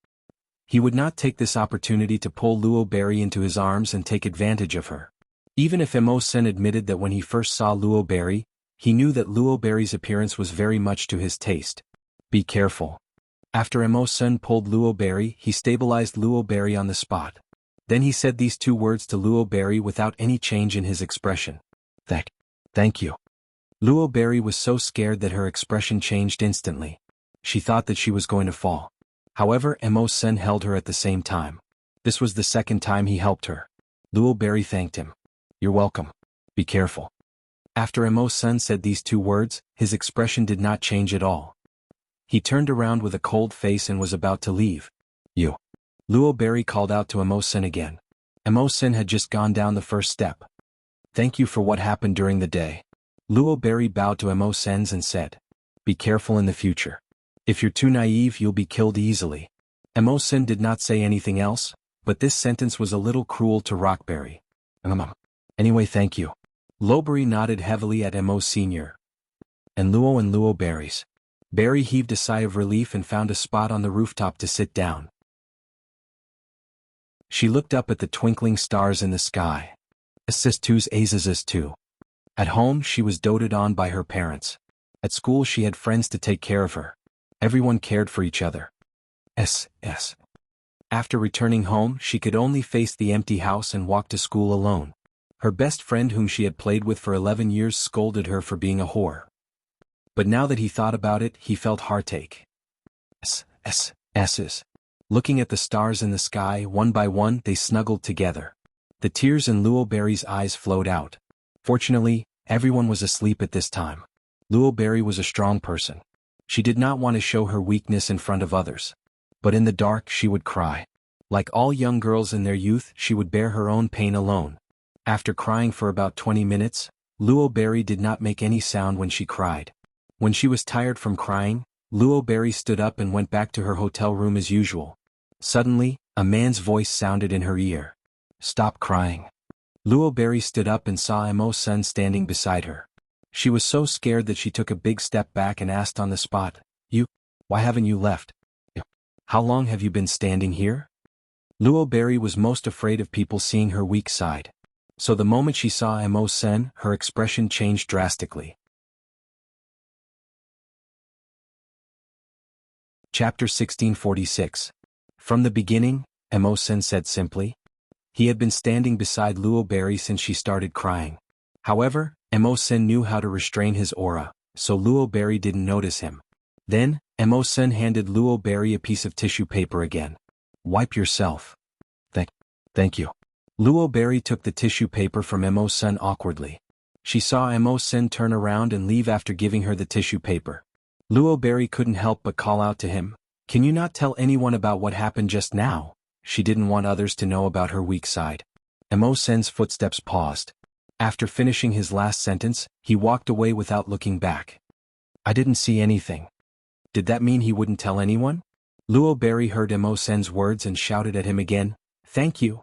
He would not take this opportunity to pull Luo Berry into his arms and take advantage of her. Even if Mo Sen admitted that when he first saw Luo Berry, he knew that Luo Berry's appearance was very much to his taste. Be careful. After Mo Sen pulled Luo Berry, he stabilized Luo Berry on the spot. Then he said these 2 words to Luo Berry without any change in his expression. Thank you. Luo Berry was so scared that her expression changed instantly. She thought that she was going to fall. However, Mo Sen held her at the same time. This was the second time he helped her. Luo Berry thanked him. You're welcome. Be careful. After Mo Sen said these 2 words, his expression did not change at all. He turned around with a cold face and was about to leave. You. Luo Berry called out to Mo Sen again. Mo Sen had just gone down the first step. Thank you for what happened during the day. Luo Berry bowed to Mo Sen and said. Be careful in the future. If you're too naive you'll be killed easily. Mo Sen did not say anything else, but this sentence was a little cruel to Rockberry. Anyway, thank you. Lowberry nodded heavily at Mo Sr. and Luo Berries. Berry heaved a sigh of relief and found a spot on the rooftop to sit down. She looked up at the twinkling stars in the sky. At home she was doted on by her parents. At school she had friends to take care of her. Everyone cared for each other. After returning home she could only face the empty house and walk to school alone. Her best friend whom she had played with for 11 years scolded her for being a whore. But now that he thought about it, he felt heartache. Looking at the stars in the sky, one by one they snuggled together. The tears in Luo Berry's eyes flowed out. Fortunately, everyone was asleep at this time. Luo Berry was a strong person. She did not want to show her weakness in front of others. But in the dark she would cry. Like all young girls in their youth, she would bear her own pain alone. After crying for about 20 minutes, Luo Berry did not make any sound when she cried. When she was tired from crying, Luo Berry stood up and went back to her hotel room as usual. Suddenly, a man's voice sounded in her ear. Stop crying. Luo Berry stood up and saw Mo Sen standing beside her. She was so scared that she took a big step back and asked on the spot, why haven't you left? How long have you been standing here? Luo Berry was most afraid of people seeing her weak side. So the moment she saw Mo Sen, her expression changed drastically. Chapter 1646. From the beginning, Emo-sen said simply. He had been standing beside Luo Berry since she started crying. However, Emo-sen knew how to restrain his aura, so Luo Berry didn't notice him. Then, Emo-sen handed Luo Berry a piece of tissue paper again. Wipe yourself. Thank you. Luo Berry took the tissue paper from Emo-sen awkwardly. She saw Emo-sen turn around and leave after giving her the tissue paper. Luo Berry couldn't help but call out to him, "Can you not tell anyone about what happened just now?" She didn't want others to know about her weak side. Emo-sen's footsteps paused. After finishing his last sentence, he walked away without looking back. I didn't see anything. Did that mean he wouldn't tell anyone? Luo Berry heard Emo-sen's words and shouted at him again, "Thank you."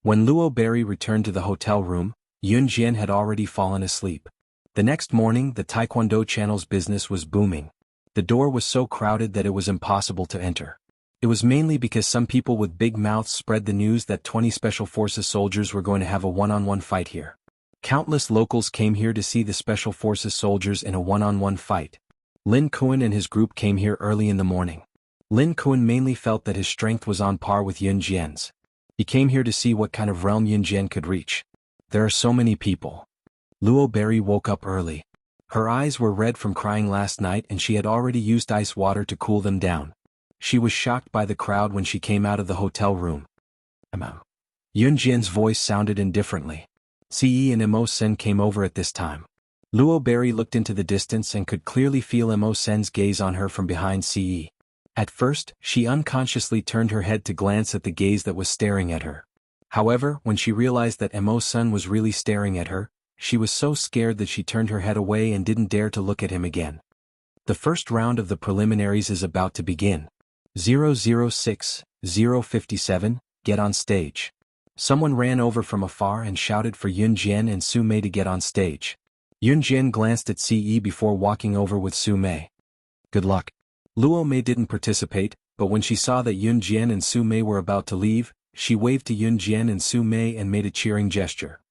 When Luo Berry returned to the hotel room, Yun Jian had already fallen asleep. The next morning, the Taekwondo channel's business was booming. The door was so crowded that it was impossible to enter. It was mainly because some people with big mouths spread the news that 20 Special Forces soldiers were going to have a one-on-one fight here. Countless locals came here to see the Special Forces soldiers in a one-on-one fight. Lin Kuan and his group came here early in the morning. Lin Kuan mainly felt that his strength was on par with Yun Jian's. He came here to see what kind of realm Yun Jian could reach. There are so many people. Luo Berry woke up early. Her eyes were red from crying last night and she had already used ice water to cool them down. She was shocked by the crowd when she came out of the hotel room. Yun Jian's voice sounded indifferently. Ce and Emo-sen came over at this time. Luo Berry looked into the distance and could clearly feel Emo-sen's gaze on her from behind Ce. At first, she unconsciously turned her head to glance at the gaze that was staring at her. However, when she realized that Emo-sen was really staring at her, she was so scared that she turned her head away and didn't dare to look at him again. The first round of the preliminaries is about to begin. 006, 057, get on stage. Someone ran over from afar and shouted for Yun Jian and Su Mei to get on stage. Yun Jian glanced at Ce before walking over with Su Mei. Good luck. Luo Mei didn't participate, but when she saw that Yun Jian and Su Mei were about to leave, she waved to Yun Jian and Su Mei and made a cheering gesture.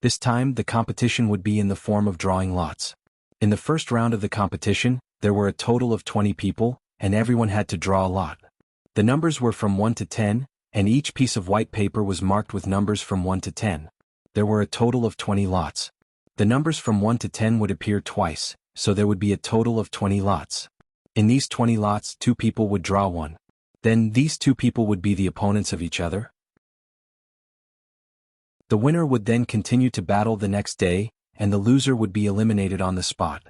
This time, the competition would be in the form of drawing lots. In the first round of the competition, there were a total of 20 people, and everyone had to draw a lot. The numbers were from 1 to 10, and each piece of white paper was marked with numbers from 1 to 10. There were a total of 20 lots. The numbers from 1 to 10 would appear twice, so there would be a total of 20 lots. In these 20 lots, 2 people would draw one. Then these 2 people would be the opponents of each other. The winner would then continue to battle the next day, and the loser would be eliminated on the spot.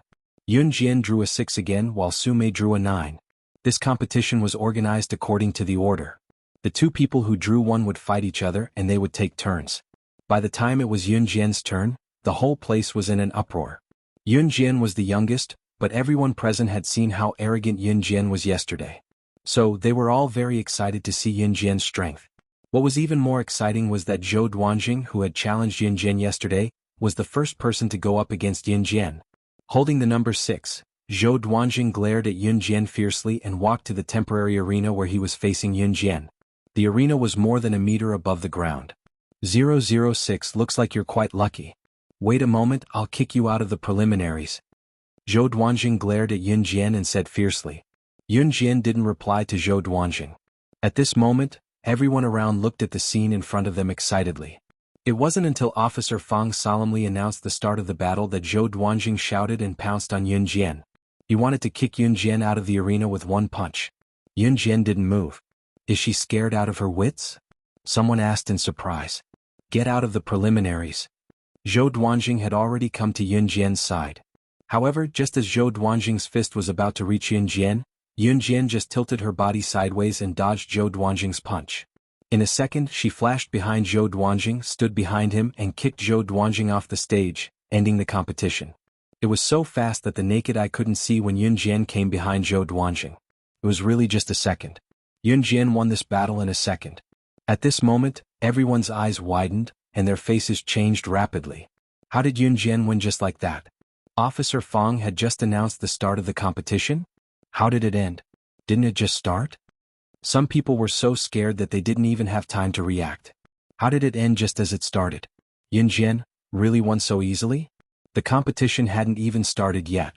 Yun Jian drew a 6 again while Su Mei drew a 9. This competition was organized according to the order. The 2 people who drew 1 would fight each other and they would take turns. By the time it was Yun Jian's turn, the whole place was in an uproar. Yun Jian was the youngest, but everyone present had seen how arrogant Yun Jian was yesterday. So they were all very excited to see Yun Jian's strength. What was even more exciting was that Zhou Duanjing, who had challenged Yun Jian yesterday, was the first person to go up against Yun Jian. Holding the number 6, Zhou Duanjing glared at Yun Jian fiercely and walked to the temporary arena where he was facing Yun Jian. The arena was more than a meter above the ground. 006 looks like you're quite lucky. Wait a moment, I'll kick you out of the preliminaries. Zhou Duanjing glared at Yun Jian and said fiercely. Yun Jian didn't reply to Zhou Duanjing. At this moment, everyone around looked at the scene in front of them excitedly. It wasn't until Officer Fang solemnly announced the start of the battle that Zhou Duanjing shouted and pounced on Yun Jian. He wanted to kick Yun Jian out of the arena with one punch. Yun Jian didn't move. Is she scared out of her wits? Someone asked in surprise. Get out of the preliminaries. Zhou Duanjing had already come to Yun Jian's side. However, just as Zhou Duanjing's fist was about to reach Yun Jian just tilted her body sideways and dodged Zhou Duanjing's punch. In a second, she flashed behind Zhou Duanjing, stood behind him and kicked Zhou Duanjing off the stage, ending the competition. It was so fast that the naked eye couldn't see when Yun Jian came behind Zhou Duanjing. It was really just a second. Yun Jian won this battle in a second. At this moment, everyone's eyes widened, and their faces changed rapidly. How did Yun Jian win just like that? Officer Fang had just announced the start of the competition? How did it end? Didn't it just start? Some people were so scared that they didn't even have time to react. How did it end just as it started? Yun Jian really won so easily? The competition hadn't even started yet.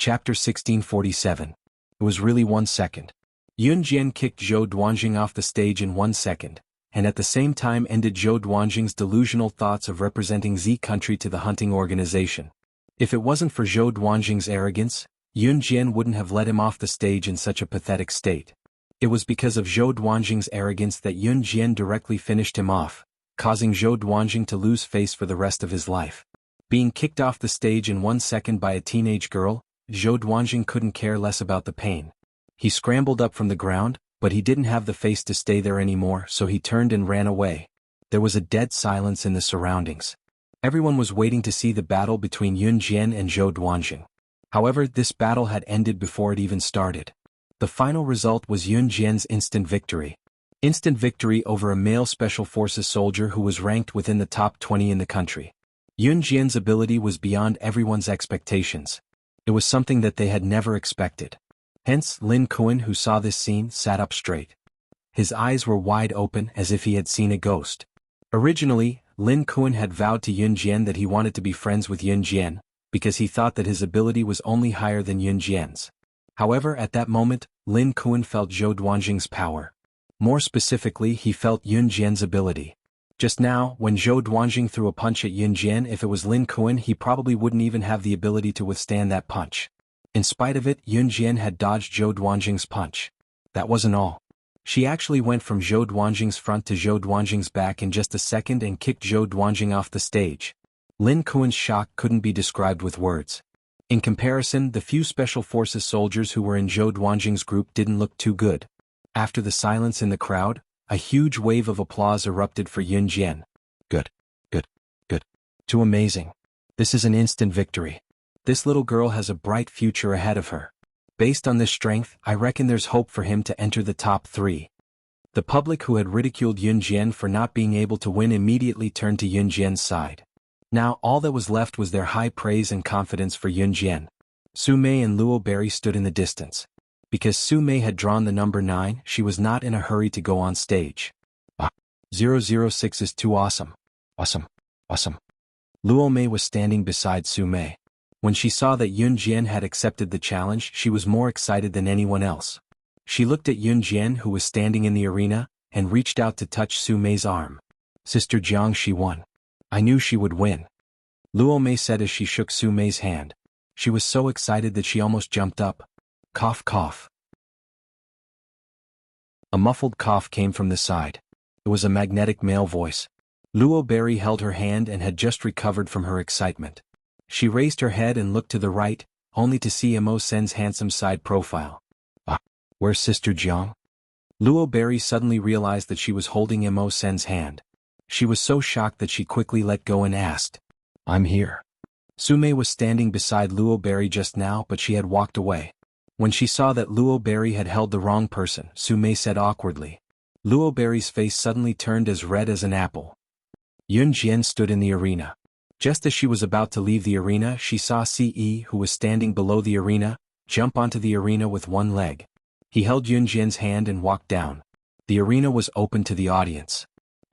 Chapter 1647. It was really 1 second. Yun Jian kicked Zhou Duanjing off the stage in 1 second, and at the same time ended Zhou Duanjing's delusional thoughts of representing Z country to the hunting organization. If it wasn't for Zhou Duanjing's arrogance, Yun Jian wouldn't have let him off the stage in such a pathetic state. It was because of Zhou Duanjing's arrogance that Yun Jian directly finished him off, causing Zhou Duanjing to lose face for the rest of his life. Being kicked off the stage in 1 second by a teenage girl, Zhou Duanjing couldn't care less about the pain. He scrambled up from the ground, but he didn't have the face to stay there anymore, so he turned and ran away. There was a dead silence in the surroundings. Everyone was waiting to see the battle between Yun Jian and Zhou Duanjing. However, this battle had ended before it even started. The final result was Yun Jian's instant victory. Instant victory over a male Special Forces soldier who was ranked within the top 20 in the country. Yun Jian's ability was beyond everyone's expectations. It was something that they had never expected. Hence, Lin Kuan, who saw this scene, sat up straight. His eyes were wide open as if he had seen a ghost. Originally, Lin Kuan had vowed to Yun Jian that he wanted to be friends with Yun Jian, because he thought that his ability was only higher than Yun Jian's. However, at that moment, Lin Kuan felt Zhou Duanjing's power. More specifically, he felt Yun Jian's ability. Just now, when Zhou Duanjing threw a punch at Yun Jian, if it was Lin Kuan, he probably wouldn't even have the ability to withstand that punch. In spite of it, Yun Jian had dodged Zhou Duanjing's punch. That wasn't all. She actually went from Zhou Duanjing's front to Zhou Duanjing's back in just a second and kicked Zhou Duanjing off the stage. Lin Kuan's shock couldn't be described with words. In comparison, the few Special Forces soldiers who were in Zhou Duanjing's group didn't look too good. After the silence in the crowd, a huge wave of applause erupted for Yun Jian. Good. Good. Good. Too amazing. This is an instant victory. This little girl has a bright future ahead of her. Based on this strength, I reckon there's hope for him to enter the top 3. The public who had ridiculed Yun Jian for not being able to win immediately turned to Yun Jian's side. Now all that was left was their high praise and confidence for Yun Jian. Su Mei and Luo Berry stood in the distance. Because Su Mei had drawn the number 9, she was not in a hurry to go on stage. 006 is too awesome. Awesome. Awesome. Luo Mei was standing beside Su Mei. When she saw that Yun Jian had accepted the challenge, she was more excited than anyone else. She looked at Yun Jian, who was standing in the arena, and reached out to touch Su Mei's arm. Sister Jiang, she won. I knew she would win. Luo Mei said as she shook Su Mei's hand. She was so excited that she almost jumped up. Cough, cough. A muffled cough came from the side. It was a magnetic male voice. Luo Berry held her hand and had just recovered from her excitement. She raised her head and looked to the right, only to see Mo Sen's handsome side profile. Where's Sister Jiang? Luo Berry suddenly realized that she was holding Mo Sen's hand. She was so shocked that she quickly let go and asked, I'm here. Su Mei was standing beside Luo Berry just now, but she had walked away. When she saw that Luo Berry had held the wrong person, Su Mei said awkwardly. Luo Berry's face suddenly turned as red as an apple. Yun Jian stood in the arena. Just as she was about to leave the arena, she saw Ce, who was standing below the arena, jump onto the arena with one leg. He held Yun Jian's hand and walked down. The arena was open to the audience.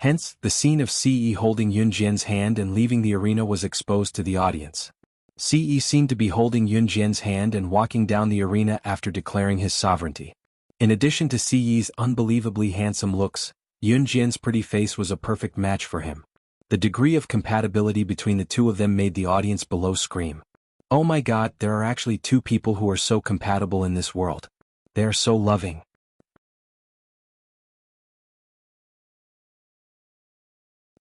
Hence, the scene of Ce holding Yun Jian's hand and leaving the arena was exposed to the audience. Ce seemed to be holding Yun Jian's hand and walking down the arena after declaring his sovereignty. In addition to Ce's unbelievably handsome looks, Yun Jian's pretty face was a perfect match for him. The degree of compatibility between the two of them made the audience below scream. Oh my God, there are actually two people who are so compatible in this world. They are so loving.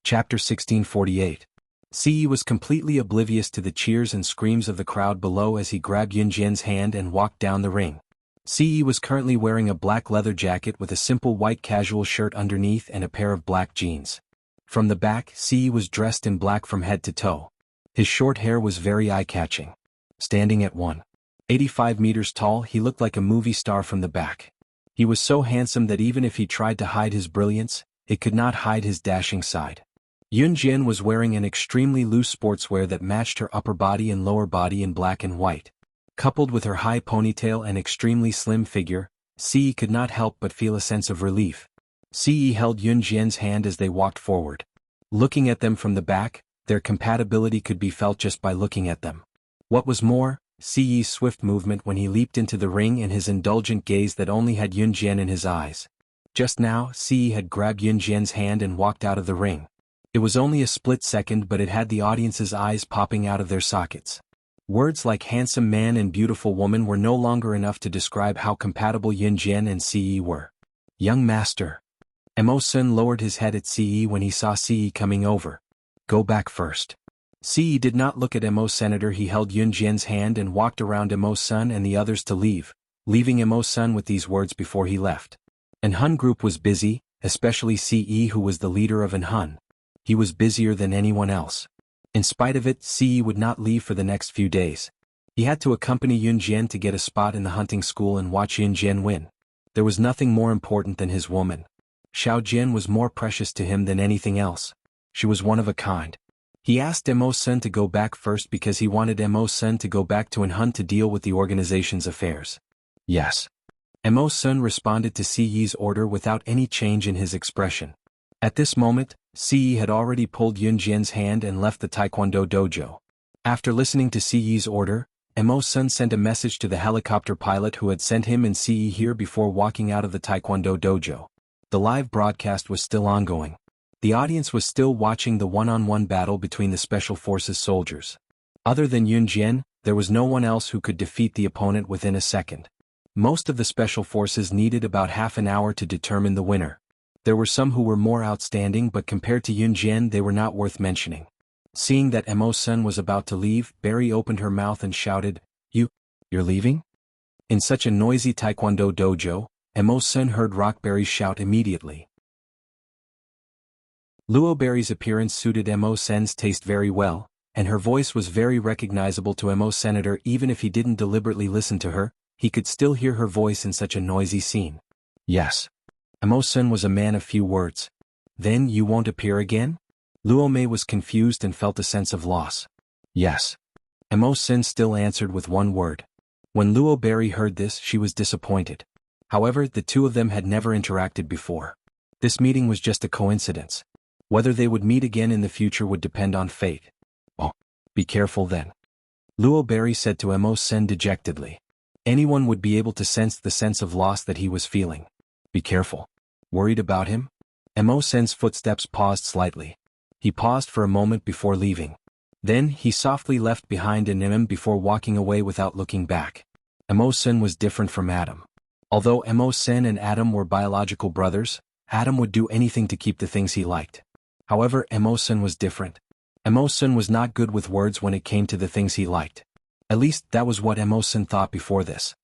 Chapter 1648. Ce was completely oblivious to the cheers and screams of the crowd below as he grabbed Yun Jian's hand and walked down the ring. Ce was currently wearing a black leather jacket with a simple white casual shirt underneath and a pair of black jeans. From the back, Ce was dressed in black from head to toe. His short hair was very eye-catching. Standing at 1.85 meters tall, he looked like a movie star from the back. He was so handsome that even if he tried to hide his brilliance, it could not hide his dashing side. Yun Jian was wearing an extremely loose sportswear that matched her upper body and lower body in black and white. Coupled with her high ponytail and extremely slim figure, Ce could not help but feel a sense of relief. Ce held Yun Jian's hand as they walked forward. Looking at them from the back, their compatibility could be felt just by looking at them. What was more, Siyi's swift movement when he leaped into the ring and his indulgent gaze that only had Yunjian in his eyes. Just now, Siyi had grabbed Yunjian's hand and walked out of the ring. It was only a split second, but it had the audience's eyes popping out of their sockets. Words like handsome man and beautiful woman were no longer enough to describe how compatible Yunjian and Siyi were. Young master. Emo-sun lowered his head at Siyi when he saw Siyi coming over. Go back first. Siyi did not look at Emo-senator. He held Yunjian's hand and walked around Emo-sun and the others to leave, leaving Emo-sun with these words before he left. An Hun group was busy, especially Siyi, who was the leader of an Hun. He was busier than anyone else. In spite of it, Siyi would not leave for the next few days. He had to accompany Yunjian to get a spot in the hunting school and watch Yunjian win. There was nothing more important than his woman. Xiaojian was more precious to him than anything else. She was one of a kind. He asked Emo-sun to go back first because he wanted Emo-sun to go back to an Hun to deal with the organization's affairs. Yes. Emo-sun responded to Siyi's order without any change in his expression. At this moment, Siyi had already pulled Yunjian's hand and left the Taekwondo dojo. After listening to Siyi's order, Emo-sun sent a message to the helicopter pilot who had sent him and Siyi here before walking out of the Taekwondo dojo. The live broadcast was still ongoing. The audience was still watching the one-on-one battle between the Special Forces soldiers. Other than Yunjian, there was no one else who could defeat the opponent within a second. Most of the Special Forces needed about half an hour to determine the winner. There were some who were more outstanding, but compared to Yunjian they were not worth mentioning. Seeing that Emo-sun was about to leave, Barry opened her mouth and shouted, You're leaving? In such a noisy Taekwondo dojo, Emo-sun heard Rockberry's shout immediately. Luo Berry's appearance suited Emo-sun's taste very well, and her voice was very recognizable to Emo-senator. Even if he didn't deliberately listen to her, he could still hear her voice in such a noisy scene. Yes. Emo-sun was a man of few words. Then you won't appear again? Luo Mei was confused and felt a sense of loss. Yes. Emo-sun still answered with one word. When Luo Berry heard this, she was disappointed. However, the two of them had never interacted before. This meeting was just a coincidence. Whether they would meet again in the future would depend on fate. Oh, be careful then. Luo Berry said to Emo-sun dejectedly. Anyone would be able to sense the sense of loss that he was feeling. Be careful. Worried about him? Emo-sun's footsteps paused slightly. He paused for a moment before leaving. Then, he softly left behind an imam before walking away without looking back. Emo-sun was different from Adam. Although Emo-sun and Adam were biological brothers, Adam would do anything to keep the things he liked. However, Emo-sun was different. Emo-sun was not good with words when it came to the things he liked. At least, that was what Emo-sun thought before this.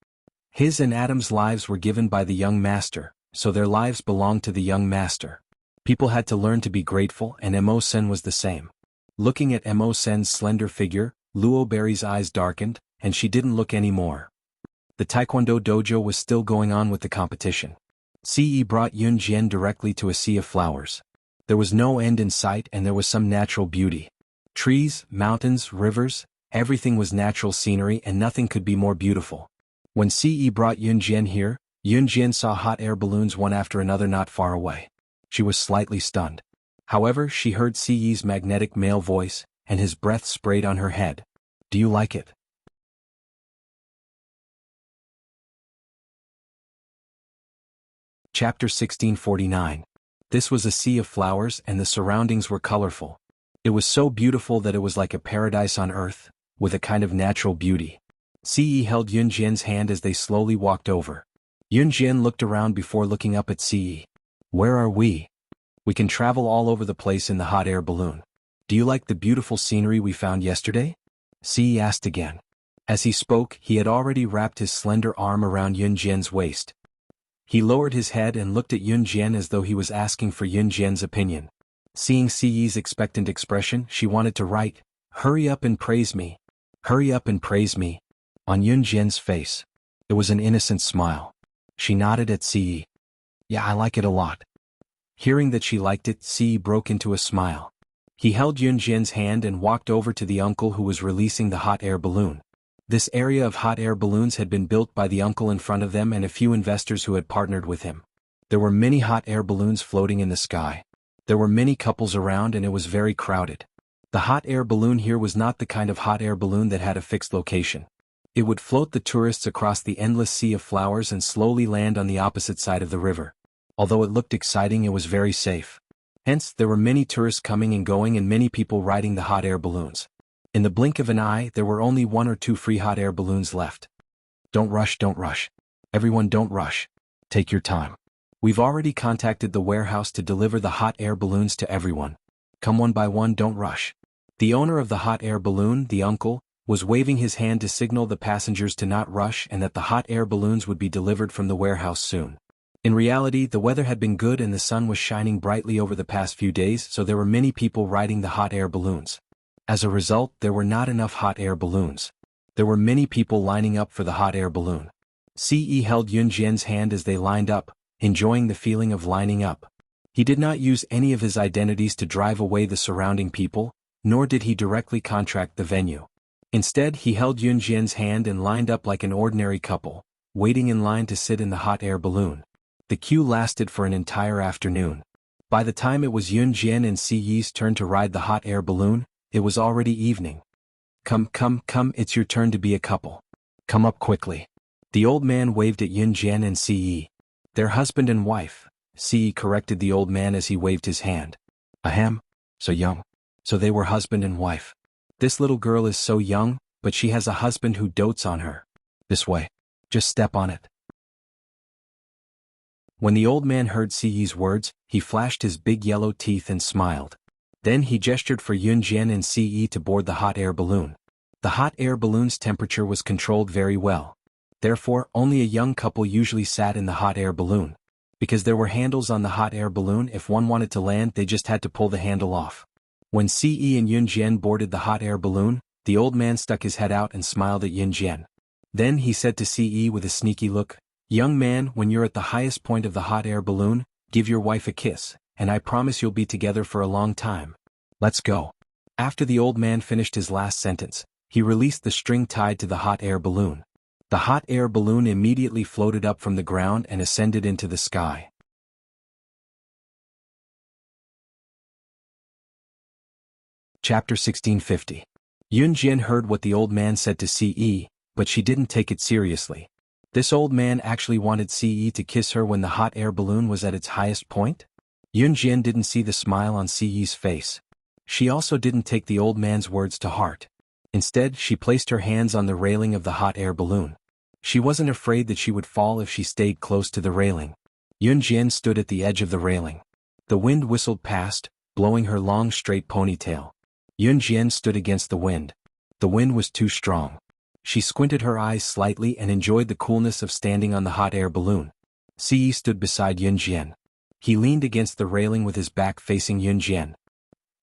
His and Adam's lives were given by the young master, so their lives belonged to the young master. People had to learn to be grateful, and Emo-sun was the same. Looking at Emo-sun's slender figure, Luo Berry's eyes darkened, and she didn't look anymore. The Taekwondo dojo was still going on with the competition. Siyi brought Yunjian directly to a sea of flowers. There was no end in sight, and there was some natural beauty. Trees, mountains, rivers, everything was natural scenery, and nothing could be more beautiful. When Siyi brought Yunjian here, Yunjian saw hot air balloons one after another not far away. She was slightly stunned. However, she heard Siyi's magnetic male voice, and his breath sprayed on her head. Do you like it? Chapter 1649. This was a sea of flowers, and the surroundings were colorful. It was so beautiful that it was like a paradise on earth, with a kind of natural beauty. Siyi held Yunjian's hand as they slowly walked over. Yunjian looked around before looking up at Siyi. Where are we? We can travel all over the place in the hot air balloon. Do you like the beautiful scenery we found yesterday? Siyi asked again. As he spoke, he had already wrapped his slender arm around Yunjian's waist. He lowered his head and looked at Yunjian as though he was asking for Yunjian's opinion. Seeing Siyi's expectant expression, she wanted to write, "Hurry up and praise me. Hurry up and praise me," on Yunjian's face. It was an innocent smile. She nodded at Siyi. Yeah, I like it a lot. Hearing that she liked it, Siyi broke into a smile. He held Yunjian's hand and walked over to the uncle who was releasing the hot air balloon. This area of hot air balloons had been built by the uncle in front of them and a few investors who had partnered with him. There were many hot air balloons floating in the sky. There were many couples around, and it was very crowded. The hot air balloon here was not the kind of hot air balloon that had a fixed location. It would float the tourists across the endless sea of flowers and slowly land on the opposite side of the river. Although it looked exciting, it was very safe. Hence, there were many tourists coming and going and many people riding the hot air balloons. In the blink of an eye, there were only 1 or 2 free hot air balloons left. Don't rush, don't rush. Everyone, don't rush. Take your time. We've already contacted the warehouse to deliver the hot air balloons to everyone. Come one by one, don't rush. The owner of the hot air balloon, the uncle, was waving his hand to signal the passengers to not rush and that the hot air balloons would be delivered from the warehouse soon. In reality, the weather had been good and the sun was shining brightly over the past few days, so there were many people riding the hot air balloons. As a result, there were not enough hot air balloons. There were many people lining up for the hot air balloon. Ce held Yunjian's hand as they lined up, enjoying the feeling of lining up. He did not use any of his identities to drive away the surrounding people, nor did he directly contract the venue. Instead, he held Yunjian's hand and lined up like an ordinary couple, waiting in line to sit in the hot air balloon. The queue lasted for an entire afternoon. By the time it was Yunjian and Ci's turn to ride the hot air balloon, it was already evening. Come, come, come, it's your turn to be a couple. Come up quickly. The old man waved at Yunjian and Ce. Their husband and wife, Ce corrected the old man as he waved his hand. Ahem, so young. So they were husband and wife. This little girl is so young, but she has a husband who dotes on her. This way. Just step on it. When the old man heard Ce's words, he flashed his big yellow teeth and smiled. Then he gestured for Yunjian and Ce to board the hot air balloon. The hot air balloon's temperature was controlled very well. Therefore, only a young couple usually sat in the hot air balloon. Because there were handles on the hot air balloon, if one wanted to land, they just had to pull the handle off. When Ce and Yunjian boarded the hot air balloon, the old man stuck his head out and smiled at Yunjian. Then he said to Ce with a sneaky look, "Young man, when you're at the highest point of the hot air balloon, give your wife a kiss, and I promise you'll be together for a long time. Let's go." After the old man finished his last sentence, he released the string tied to the hot air balloon. The hot air balloon immediately floated up from the ground and ascended into the sky. Chapter 1650. Yunjian heard what the old man said to Ce, but she didn't take it seriously. This old man actually wanted Ce to kiss her when the hot air balloon was at its highest point? Yunjian didn't see the smile on Ce's face. She also didn't take the old man's words to heart. Instead, she placed her hands on the railing of the hot air balloon. She wasn't afraid that she would fall if she stayed close to the railing. Yunjian stood at the edge of the railing. The wind whistled past, blowing her long straight ponytail. Yunjian stood against the wind. The wind was too strong. She squinted her eyes slightly and enjoyed the coolness of standing on the hot air balloon. Ce stood beside Yunjian. He leaned against the railing with his back facing Yunjian.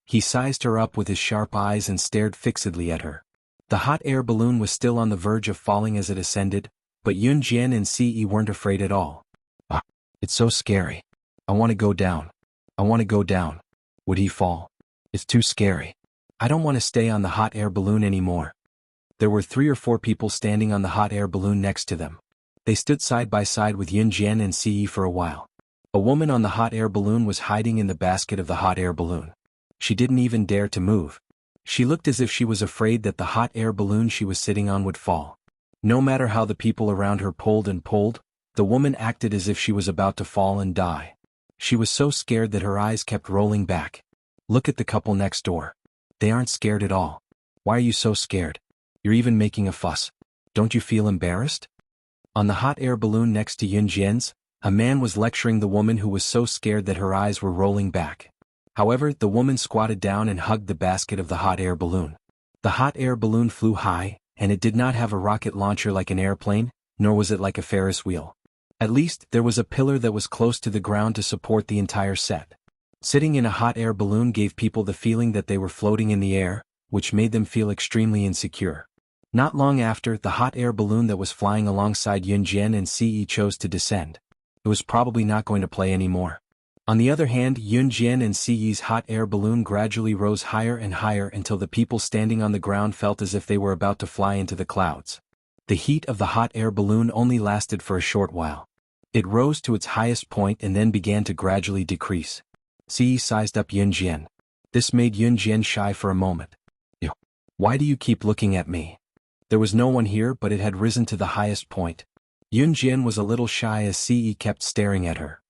He sized her up with his sharp eyes and stared fixedly at her. The hot air balloon was still on the verge of falling as it ascended, but Yunjian and Ce weren't afraid at all. "Ah, it's so scary. I want to go down. I want to go down." Would he fall? It's too scary. I don't want to stay on the hot air balloon anymore. There were 3 or 4 people standing on the hot air balloon next to them. They stood side by side with Yunjian and Ce for a while. A woman on the hot air balloon was hiding in the basket of the hot air balloon. She didn't even dare to move. She looked as if she was afraid that the hot air balloon she was sitting on would fall. No matter how the people around her pulled and pulled, the woman acted as if she was about to fall and die. She was so scared that her eyes kept rolling back. Look at the couple next door. They aren't scared at all. Why are you so scared? You're even making a fuss. Don't you feel embarrassed? On the hot air balloon next to Yunjian's, a man was lecturing the woman who was so scared that her eyes were rolling back. However, the woman squatted down and hugged the basket of the hot air balloon. The hot air balloon flew high, and it did not have a rocket launcher like an airplane, nor was it like a Ferris wheel. At least, there was a pillar that was close to the ground to support the entire set. Sitting in a hot air balloon gave people the feeling that they were floating in the air, which made them feel extremely insecure. Not long after, the hot air balloon that was flying alongside Yunjian and Ce chose to descend. It was probably not going to play anymore. On the other hand, Yunjian and Ce's hot air balloon gradually rose higher and higher until the people standing on the ground felt as if they were about to fly into the clouds. The heat of the hot air balloon only lasted for a short while. It rose to its highest point and then began to gradually decrease. Ce sized up Yunjian. This made Yunjian shy for a moment. "Ew. Why do you keep looking at me?" There was no one here, but it had risen to the highest point. Yunjian was a little shy as Ce kept staring at her.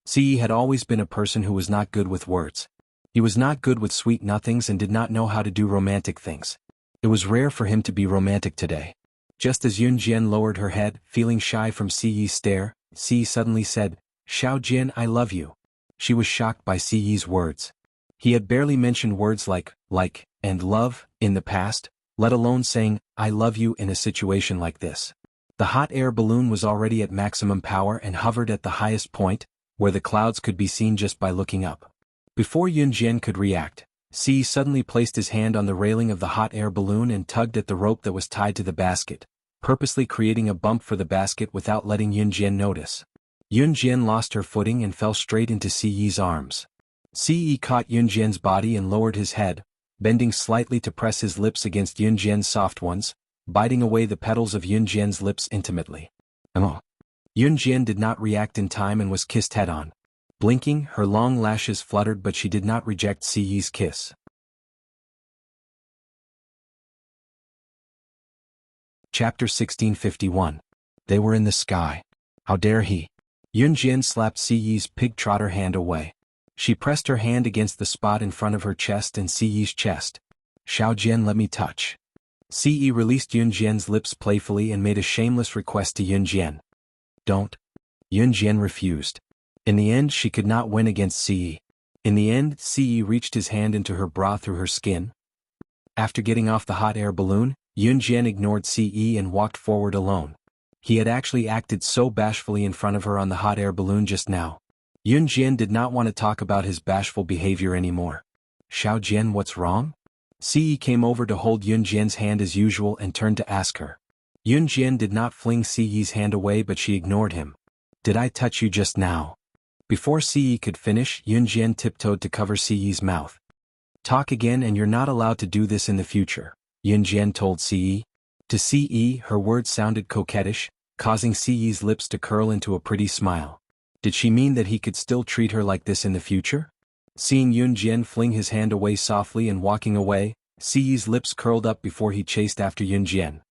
Ce had always been a person who was not good with words. He was not good with sweet nothings and did not know how to do romantic things. It was rare for him to be romantic today. Just as Yunjian lowered her head, feeling shy from Ce's stare, Ce suddenly said, "Xiao Jin, I love you." She was shocked by Ce's words. He had barely mentioned words like, and love, in the past, let alone saying, "I love you" in a situation like this. The hot air balloon was already at maximum power and hovered at the highest point, where the clouds could be seen just by looking up. Before Yunjian could react, Ce suddenly placed his hand on the railing of the hot air balloon and tugged at the rope that was tied to the basket, purposely creating a bump for the basket without letting Yunjian notice. Yunjian lost her footing and fell straight into Ce's arms. Ce caught Yunjian's body and lowered his head, bending slightly to press his lips against Yunjian's soft ones, biting away the petals of Yunjian's lips intimately. Yunjian did not react in time and was kissed head-on. Blinking, her long lashes fluttered, but she did not reject Ce's kiss. Chapter 1651. They were in the sky. How dare he? Yunjian slapped Ce's pig-trotter hand away. She pressed her hand against the spot in front of her chest and Ce's chest. "Xiao Jian, let me touch." Ce released Yunjian's lips playfully and made a shameless request to Yunjian. "Don't." Yunjian refused. In the end, she could not win against Ce. In the end, Ce reached his hand into her bra through her skin. After getting off the hot air balloon, Yunjian ignored Ce and walked forward alone. He had actually acted so bashfully in front of her on the hot air balloon just now. Yunjian did not want to talk about his bashful behavior anymore. "Xiao Jian, what's wrong?" Ce came over to hold Yunjian's hand as usual and turned to ask her. Yunjian did not fling Ce's hand away, but she ignored him. "Did I touch you just now?" Before Ce could finish, Yunjian tiptoed to cover Ce's mouth. "Talk again and you're not allowed to do this in the future," Yunjian told Ce. To Ce, her words sounded coquettish, causing Ce's lips to curl into a pretty smile. Did she mean that he could still treat her like this in the future? Seeing Yunjian fling his hand away softly and walking away, Ce's lips curled up before he chased after Yunjian.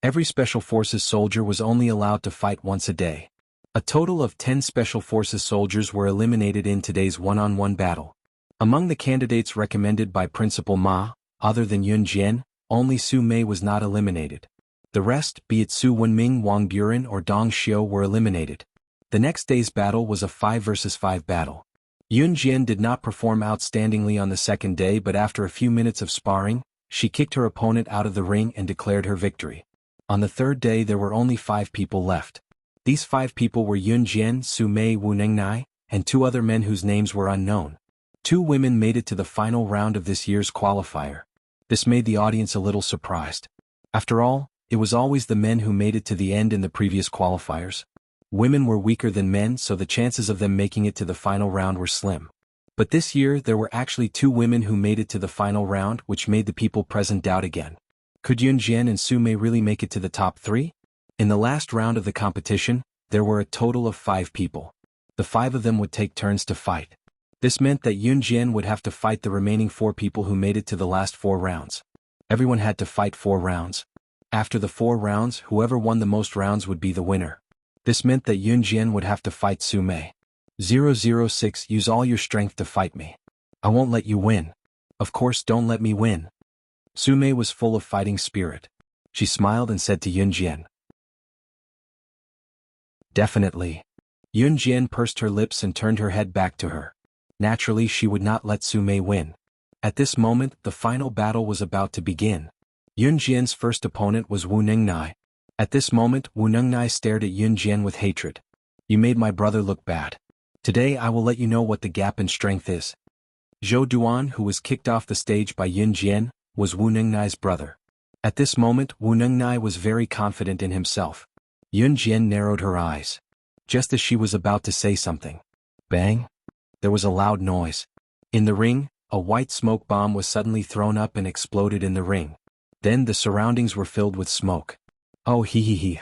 Every Special Forces soldier was only allowed to fight once a day. A total of 10 Special Forces soldiers were eliminated in today's one-on-one battle. Among the candidates recommended by Principal Ma, other than Yunjian, only Su Mei was not eliminated. The rest, be it Su Wenming, Wang Buren or Dong Xiu, were eliminated. The next day's battle was a 5 versus 5 battle. Yunjian did not perform outstandingly on the second day, but after a few minutes of sparring, she kicked her opponent out of the ring and declared her victory. On the third day there were only 5 people left. These 5 people were Yunjian, Su Mei, Wu Nengnai, and 2 other men whose names were unknown. 2 women made it to the final round of this year's qualifier. This made the audience a little surprised. After all, it was always the men who made it to the end in the previous qualifiers. Women were weaker than men, so the chances of them making it to the final round were slim. But this year there were actually 2 women who made it to the final round, which made the people present doubt again. Could Yunjian and Su Mei really make it to the top 3? In the last round of the competition, there were a total of 5 people. The 5 of them would take turns to fight. This meant that Yunjian would have to fight the remaining 4 people who made it to the last 4 rounds. Everyone had to fight 4 rounds. After the 4 rounds, whoever won the most rounds would be the winner. This meant that Yunjian would have to fight Su Mei. 006, use all your strength to fight me. I won't let you win. Of course, don't let me win. Su Mei was full of fighting spirit. She smiled and said to Yunjian, "Definitely." Yunjian pursed her lips and turned her head back to her. Naturally, she would not let Su Mei win. At this moment, the final battle was about to begin. Yunjian's first opponent was Wu Nengnai. At this moment, Wu Nengnai stared at Yunjian with hatred. "You made my brother look bad. Today I will let you know what the gap in strength is." Zhou Duan, who was kicked off the stage by Yunjian, was Wu Nengnai's brother. At this moment, Wu Nengnai was very confident in himself. Yunjian narrowed her eyes. Just as she was about to say something, bang! There was a loud noise. In the ring, a white smoke bomb was suddenly thrown up and exploded in the ring. Then the surroundings were filled with smoke. "Oh, he.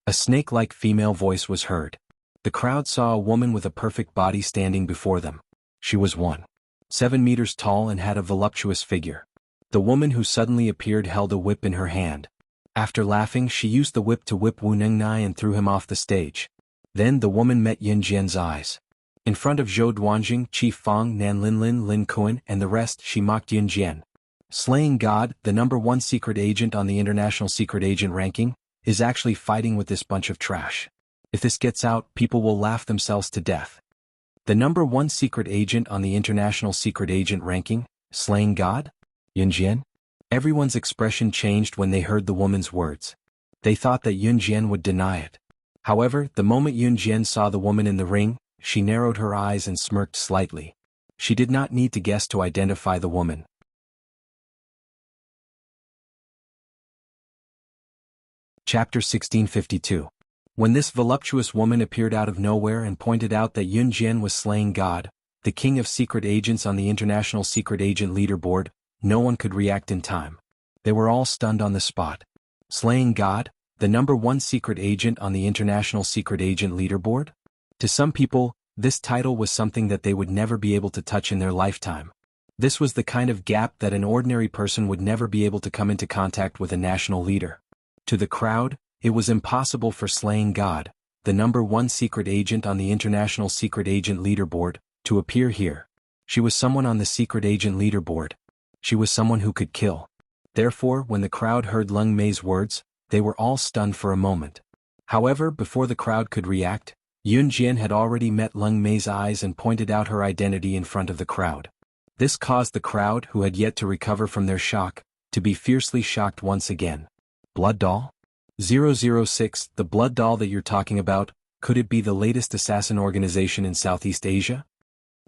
A snake-like female voice was heard. The crowd saw a woman with a perfect body standing before them. She was 1.7 meters tall and had a voluptuous figure. The woman who suddenly appeared held a whip in her hand. After laughing, she used the whip to whip Wu Nengnai and threw him off the stage. Then the woman met Yun Jian's eyes. In front of Zhou Duanjing, Chief Fang, Nan Linlin, Lin Kuan, and the rest, she mocked Yun Jian. Slaying God, the #1 secret agent on the international secret agent ranking, is actually fighting with this bunch of trash. If this gets out, people will laugh themselves to death. The #1 secret agent on the international secret agent ranking, slaying God? Yun Jian? Everyone's expression changed when they heard the woman's words. They thought that Yun Jian would deny it. However, the moment Yun Jian saw the woman in the ring, she narrowed her eyes and smirked slightly. She did not need to guess to identify the woman. Chapter 1652. When this voluptuous woman appeared out of nowhere and pointed out that Yun Jian was slaying God, the king of secret agents on the international secret agent leaderboard, no one could react in time. They were all stunned on the spot. Slaying God, the #1 secret agent on the international secret agent leaderboard? To some people, this title was something that they would never be able to touch in their lifetime. This was the kind of gap that an ordinary person would never be able to come into contact with a national leader. To the crowd, it was impossible for Slaying God, the #1 secret agent on the international secret agent leaderboard, to appear here. She was someone on the secret agent leaderboard. She was someone who could kill. Therefore, when the crowd heard Leng Mei's words, they were all stunned for a moment. However, before the crowd could react, Yun Jian had already met Leng Mei's eyes and pointed out her identity in front of the crowd. This caused the crowd, who had yet to recover from their shock, to be fiercely shocked once again. Blood Doll? 006, the Blood Doll that you're talking about, could it be the latest assassin organization in Southeast Asia?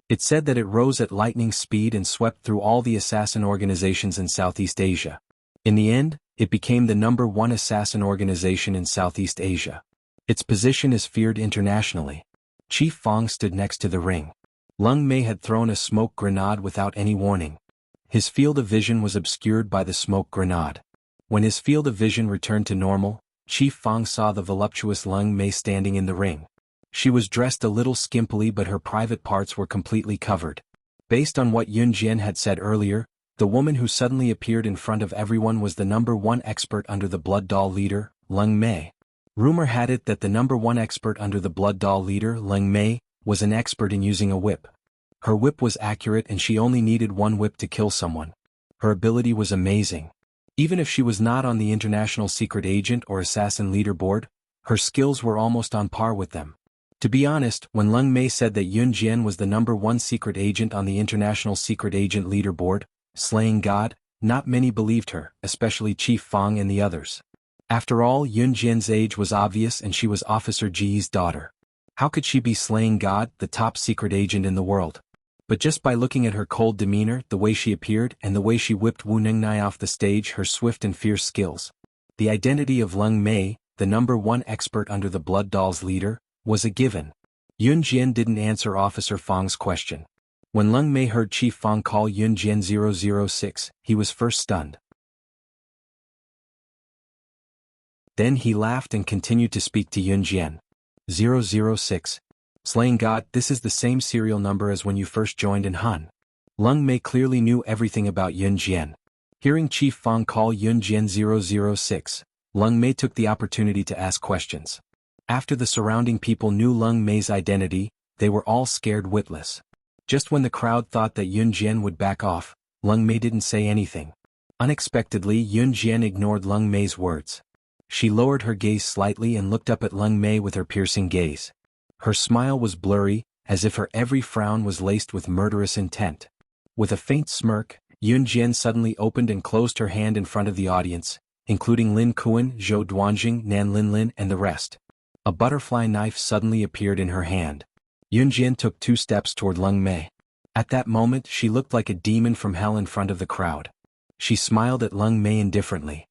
It said that it rose at lightning speed and swept through all the assassin organizations in Southeast Asia. In the end, it became the #1 assassin organization in Southeast Asia. Its position is feared internationally. Chief Fang stood next to the ring. Leng Mei had thrown a smoke grenade without any warning. His field of vision was obscured by the smoke grenade. When his field of vision returned to normal, Chief Fang saw the voluptuous Leng Mei standing in the ring. She was dressed a little skimpily, but her private parts were completely covered. Based on what Yun Jian had said earlier, the woman who suddenly appeared in front of everyone was the #1 expert under the Blood Doll leader, Leng Mei. Rumor had it that the #1 expert under the Blood Doll leader, Leng Mei, was an expert in using a whip. Her whip was accurate and she only needed one whip to kill someone. Her ability was amazing. Even if she was not on the international secret agent or assassin leaderboard, her skills were almost on par with them. To be honest, when Leng Mei said that Yun Jian was the #1 secret agent on the international secret agent leaderboard, slaying God, not many believed her, especially Chief Fang and the others. After all, Yun Jian's age was obvious and she was Officer Ji's daughter. How could she be slaying God, the top secret agent in the world? But just by looking at her cold demeanor, the way she appeared, and the way she whipped Wu Nengnai off the stage, her swift and fierce skills, the identity of Leng Mei, the #1 expert under the Blood Doll's leader, was a given. Yun Jian didn't answer Officer Fang's question. When Leng Mei heard Chief Fang call Yun Jian 006, he was first stunned. Then he laughed and continued to speak to Yun Jian. 006. Slaying God, this is the same serial number as when you first joined in Han. Leng Mei clearly knew everything about Yun Jian. Hearing Chief Fang call Yun Jian 006, Leng Mei took the opportunity to ask questions. After the surrounding people knew Leng Mei's identity, they were all scared witless. Just when the crowd thought that Yun Jian would back off, Leng Mei didn't say anything. Unexpectedly, Yun Jian ignored Leng Mei's words. She lowered her gaze slightly and looked up at Leng Mei with her piercing gaze. Her smile was blurry, as if her every frown was laced with murderous intent. With a faint smirk, Yun Jian suddenly opened and closed her hand in front of the audience, including Lin Kuan, Zhou Duanjing, Nan Linlin, and the rest. A butterfly knife suddenly appeared in her hand. Yun Jian took 2 steps toward Leng Mei. At that moment, she looked like a demon from hell in front of the crowd. She smiled at Leng Mei indifferently.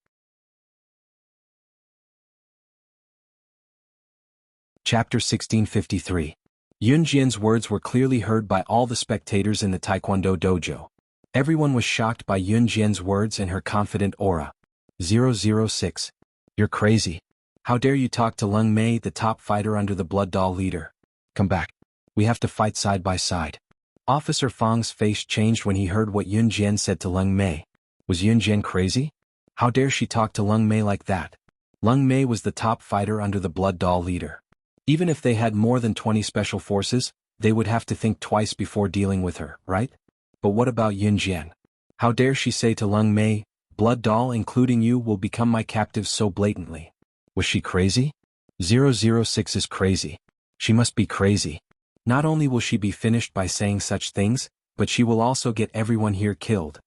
Chapter 1653. Yun Jian's words were clearly heard by all the spectators in the Taekwondo dojo. Everyone was shocked by Yun Jian's words and her confident aura. 006. You're crazy. How dare you talk to Leng Mei, the top fighter under the Blood Doll leader? Come back. We have to fight side by side. Officer Fang's face changed when he heard what Yun Jian said to Leng Mei. Was Yunjian crazy? How dare she talk to Leng Mei like that? Leng Mei was the top fighter under the Blood Doll leader. Even if they had more than 20 special forces, they would have to think twice before dealing with her, right? But what about Yunjian? How dare she say to Leng Mei, Blood Doll including you will become my captives so blatantly? Was she crazy? 006 is crazy. She must be crazy. Not only will she be finished by saying such things, but she will also get everyone here killed.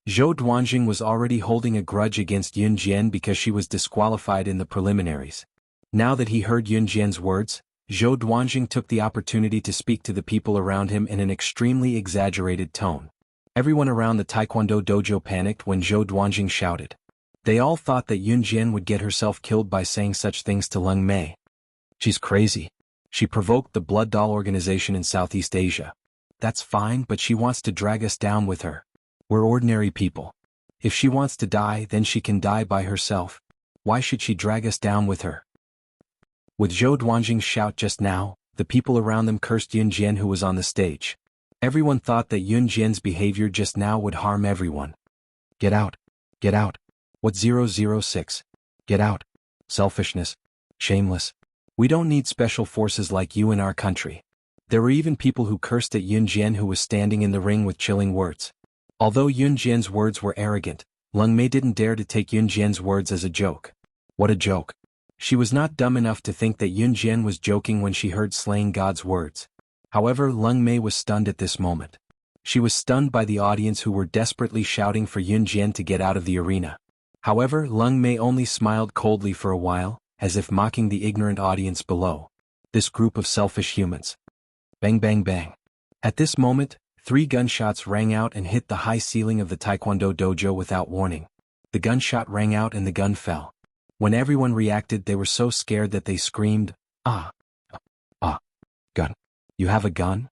Zhou Duanjing was already holding a grudge against Yunjian because she was disqualified in the preliminaries. Now that he heard Yunjian's words, Zhou Duanjing took the opportunity to speak to the people around him in an extremely exaggerated tone. Everyone around the Taekwondo dojo panicked when Zhou Duanjing shouted. They all thought that Yunjian would get herself killed by saying such things to Leng Mei. She's crazy. She provoked the Blood Doll organization in Southeast Asia. That's fine, but she wants to drag us down with her. We're ordinary people. If she wants to die, then she can die by herself. Why should she drag us down with her? With Zhou Duanjing's shout just now, the people around them cursed Yunjian who was on the stage. Everyone thought that Yunjian's behavior just now would harm everyone. Get out. Get out. What 006? Get out. Selfishness. Shameless. We don't need special forces like you in our country. There were even people who cursed at Yunjian who was standing in the ring with chilling words. Although Yunjian's words were arrogant, Leng Mei didn't dare to take Yunjian's words as a joke. What a joke. She was not dumb enough to think that Yunjian was joking when she heard slaying God's words. However, Leng Mei was stunned at this moment. She was stunned by the audience who were desperately shouting for Yunjian to get out of the arena. However, Leng Mei only smiled coldly for a while, as if mocking the ignorant audience below. This group of selfish humans. Bang bang bang. At this moment, 3 gunshots rang out and hit the high ceiling of the Taekwondo dojo without warning. The gunshot rang out and the gun fell. When everyone reacted, they were so scared that they screamed, "Ah! Ah! Gun! You have a gun?"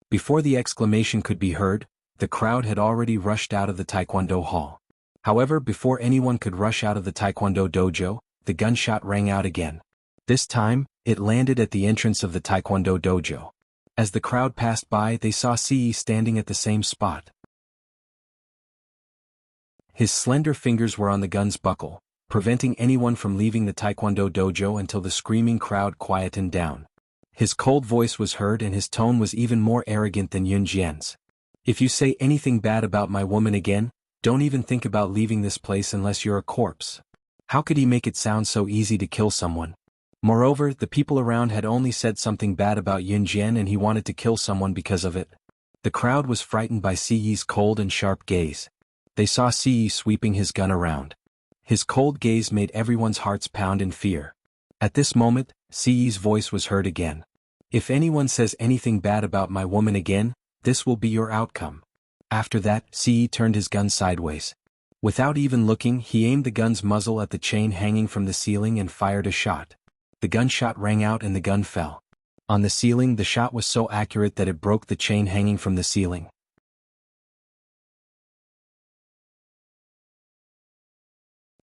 Before the exclamation could be heard, the crowd had already rushed out of the Taekwondo hall. However, before anyone could rush out of the Taekwondo dojo, the gunshot rang out again. This time, it landed at the entrance of the Taekwondo dojo. As the crowd passed by, they saw Ce standing at the same spot. His slender fingers were on the gun's buckle, preventing anyone from leaving the Taekwondo dojo until the screaming crowd quietened down. His cold voice was heard and his tone was even more arrogant than Yunjian's. If you say anything bad about my woman again, don't even think about leaving this place unless you're a corpse. How could he make it sound so easy to kill someone? Moreover, the people around had only said something bad about Yunjian and he wanted to kill someone because of it. The crowd was frightened by Ce's cold and sharp gaze. They saw Ce sweeping his gun around. His cold gaze made everyone's hearts pound in fear. At this moment, Ce's voice was heard again. If anyone says anything bad about my woman again, this will be your outcome. After that, Ce turned his gun sideways. Without even looking, he aimed the gun's muzzle at the chain hanging from the ceiling and fired a shot. The gunshot rang out and the gun fell. On the ceiling, the shot was so accurate that it broke the chain hanging from the ceiling.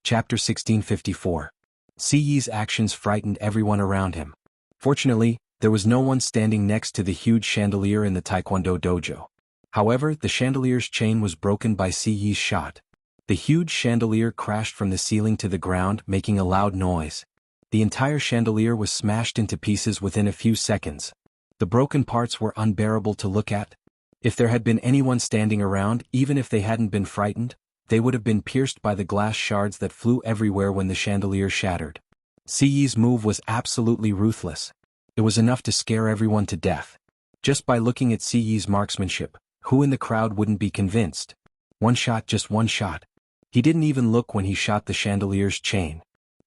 Chapter 1654. Ce's actions frightened everyone around him. Fortunately, there was no one standing next to the huge chandelier in the Taekwondo dojo. However, the chandelier's chain was broken by Ce's shot. The huge chandelier crashed from the ceiling to the ground, making a loud noise. The entire chandelier was smashed into pieces within a few seconds. The broken parts were unbearable to look at. If there had been anyone standing around, even if they hadn't been frightened, they would have been pierced by the glass shards that flew everywhere when the chandelier shattered. Ce's move was absolutely ruthless. It was enough to scare everyone to death. Just by looking at Ce's marksmanship, who in the crowd wouldn't be convinced? One shot, just one shot. He didn't even look when he shot the chandelier's chain.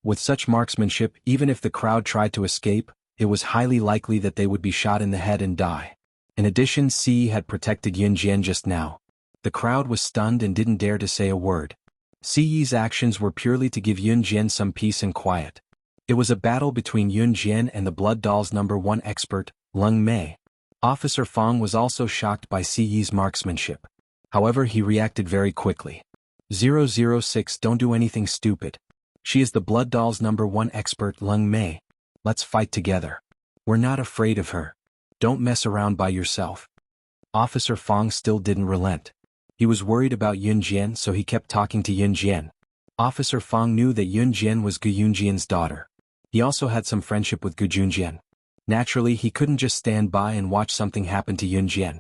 With such marksmanship, even if the crowd tried to escape, it was highly likely that they would be shot in the head and die. In addition, Ce had protected Yunjian just now. The crowd was stunned and didn't dare to say a word. Ce's actions were purely to give Yunjian some peace and quiet. It was a battle between Yunjian and the Blood Doll's #1 expert, Leng Mei. Officer Fong was also shocked by Ce's marksmanship. However, he reacted very quickly. 006, don't do anything stupid. She is the Blood Doll's #1 expert, Leng Mei. Let's fight together. We're not afraid of her. Don't mess around by yourself. Officer Fong still didn't relent. He was worried about Yun Jian, so he kept talking to Yun Jian. Officer Fang knew that Yun Jian was Gu Yunjian's daughter. He also had some friendship with Gu Junjian. Naturally, he couldn't just stand by and watch something happen to Yun Jian.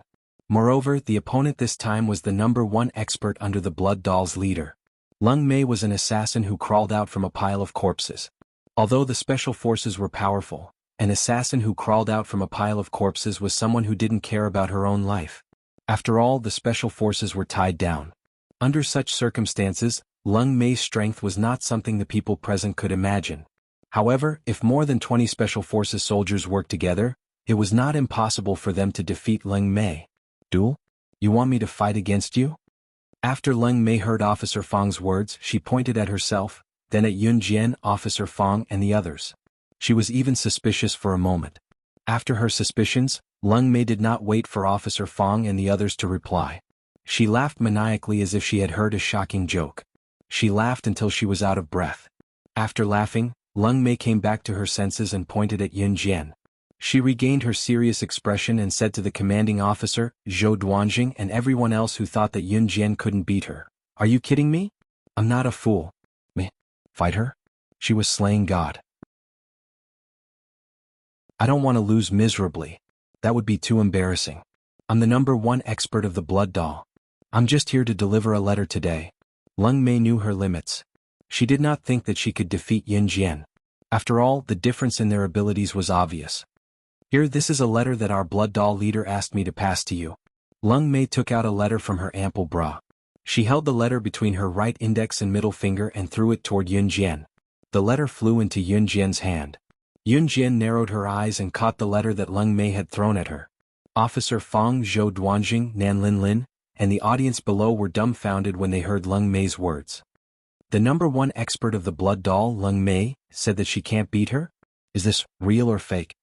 Moreover, the opponent this time was the #1 expert under the Blood Doll's leader. Leng Mei was an assassin who crawled out from a pile of corpses. Although the special forces were powerful, an assassin who crawled out from a pile of corpses was someone who didn't care about her own life. After all, the special forces were tied down. Under such circumstances, Leng Mei's strength was not something the people present could imagine. However, if more than 20 special forces soldiers worked together, it was not impossible for them to defeat Leng Mei. Duel? You want me to fight against you? After Leng Mei heard Officer Fang's words, she pointed at herself, then at Yun Jian, Officer Fang, and the others. She was even suspicious for a moment. After her suspicions, Leng Mei did not wait for Officer Fang and the others to reply. She laughed maniacally as if she had heard a shocking joke. She laughed until she was out of breath. After laughing, Leng Mei came back to her senses and pointed at Yun Jian. She regained her serious expression and said to the commanding officer, Zhou Duanjing, and everyone else who thought that Yun Jian couldn't beat her, "Are you kidding me? I'm not a fool. Me? Fight her? She was slaying God. I don't want to lose miserably. That would be too embarrassing. I'm the #1 expert of the Blood Doll. I'm just here to deliver a letter today." Leng Mei knew her limits. She did not think that she could defeat Yun Jian. After all, the difference in their abilities was obvious. "Here, this is a letter that our Blood Doll leader asked me to pass to you." Leng Mei took out a letter from her ample bra. She held the letter between her right index and middle finger and threw it toward Yun Jian. The letter flew into Yun Jian's hand. Yun Jian narrowed her eyes and caught the letter that Leng Mei had thrown at her. Officer Fang, Zhou Duanjing, Nan Lin Lin, and the audience below were dumbfounded when they heard Leng Mei's words. The #1 expert of the Blood Doll, Leng Mei, said that she can't beat her? Is this real or fake?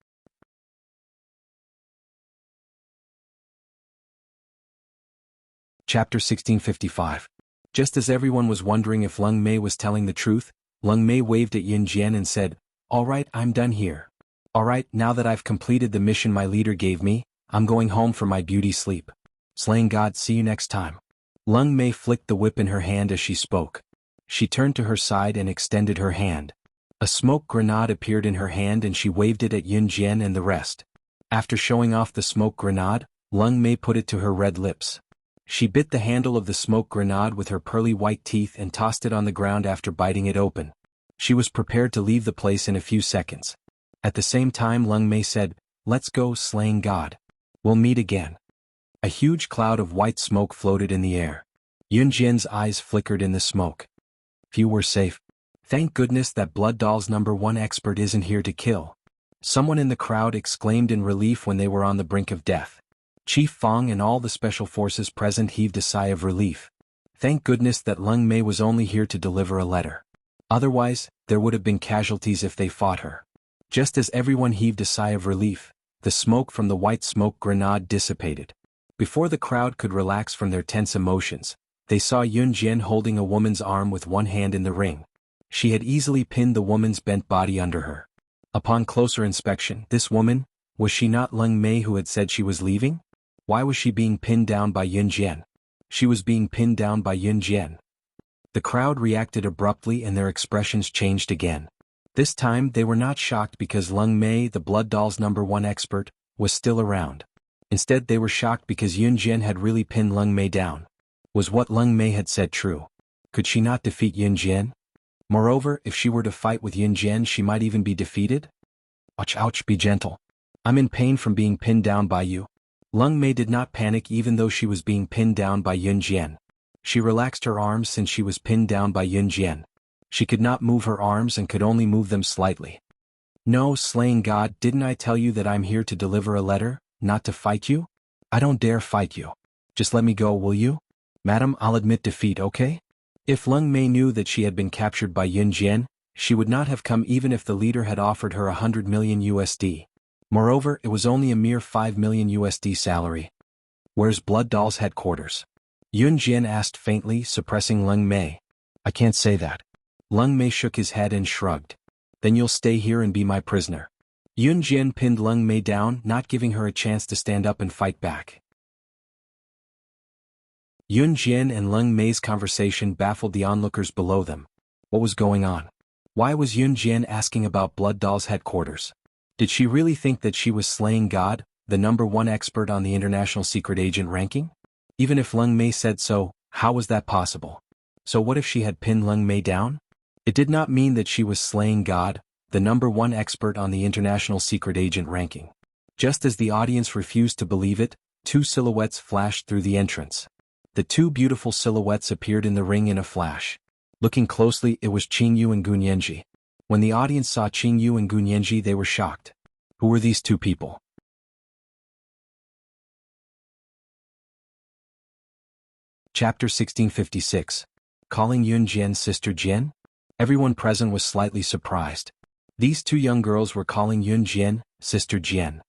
Chapter 1655. Just as everyone was wondering if Leng Mei was telling the truth, Leng Mei waved at Yun Jian and said, "All right, I'm done here. All right, now that I've completed the mission my leader gave me, I'm going home for my beauty sleep. Slaying God, see you next time." Leng Mei flicked the whip in her hand as she spoke. She turned to her side and extended her hand. A smoke grenade appeared in her hand and she waved it at Yun Jian and the rest. After showing off the smoke grenade, Leng Mei put it to her red lips. She bit the handle of the smoke grenade with her pearly white teeth and tossed it on the ground after biting it open. She was prepared to leave the place in a few seconds. At the same time, Leng Mei said, "Let's go, slaying God. We'll meet again." A huge cloud of white smoke floated in the air. Yun Jian's eyes flickered in the smoke. Few were safe. Thank goodness that Blood Doll's #1 expert isn't here to kill. Someone in the crowd exclaimed in relief when they were on the brink of death. Chief Fang and all the special forces present heaved a sigh of relief. Thank goodness that Leng Mei was only here to deliver a letter. Otherwise, there would have been casualties if they fought her. Just as everyone heaved a sigh of relief, the smoke from the white smoke grenade dissipated. Before the crowd could relax from their tense emotions, they saw Yun Jian holding a woman's arm with one hand in the ring. She had easily pinned the woman's bent body under her. Upon closer inspection, this woman, was she not Leng Mei who had said she was leaving? Why was she being pinned down by Yun Jian? She was being pinned down by Yun Jian. The crowd reacted abruptly and their expressions changed again. This time they were not shocked because Leng Mei, the Blood Doll's #1 expert, was still around. Instead they were shocked because Yun Jian had really pinned Leng Mei down. Was what Leng Mei had said true? Could she not defeat Yun Jian? Moreover, if she were to fight with Yun Jian, she might even be defeated? Ouch, ouch, be gentle. I'm in pain from being pinned down by you. Leng Mei did not panic even though she was being pinned down by Yun Jian. She relaxed her arms since she was pinned down by Yun Jian. She could not move her arms and could only move them slightly. "No, slaying God, didn't I tell you that I'm here to deliver a letter, not to fight you? I don't dare fight you. Just let me go, will you? Madam, I'll admit defeat, okay?" If Leng Mei knew that she had been captured by Yun Jian, she would not have come even if the leader had offered her $100 million USD. Moreover, it was only a mere $5 million USD salary. "Where's Blood Doll's headquarters?" Yun Jian asked faintly, suppressing Leng Mei. "I can't say that." Leng Mei shook his head and shrugged. "Then you'll stay here and be my prisoner." Yun Jian pinned Leng Mei down, not giving her a chance to stand up and fight back. Yun Jian and Leng Mei's conversation baffled the onlookers below them. What was going on? Why was Yun Jian asking about Blood Doll's headquarters? Did she really think that she was slaying God, the #1 expert on the international secret agent ranking? Even if Leng Mei said so, how was that possible? So what if she had pinned Leng Mei down? It did not mean that she was slaying God, the #1 expert on the international secret agent ranking. Just as the audience refused to believe it, two silhouettes flashed through the entrance. The two beautiful silhouettes appeared in the ring in a flash. Looking closely, it was Qingyu and Gunyanji. When the audience saw Qingyu and Gunyanji, they were shocked. Who were these two people? Chapter 1656. Calling Yun Jian Sister Jian? Everyone present was slightly surprised. These two young girls were calling Yun Jian Sister Jian.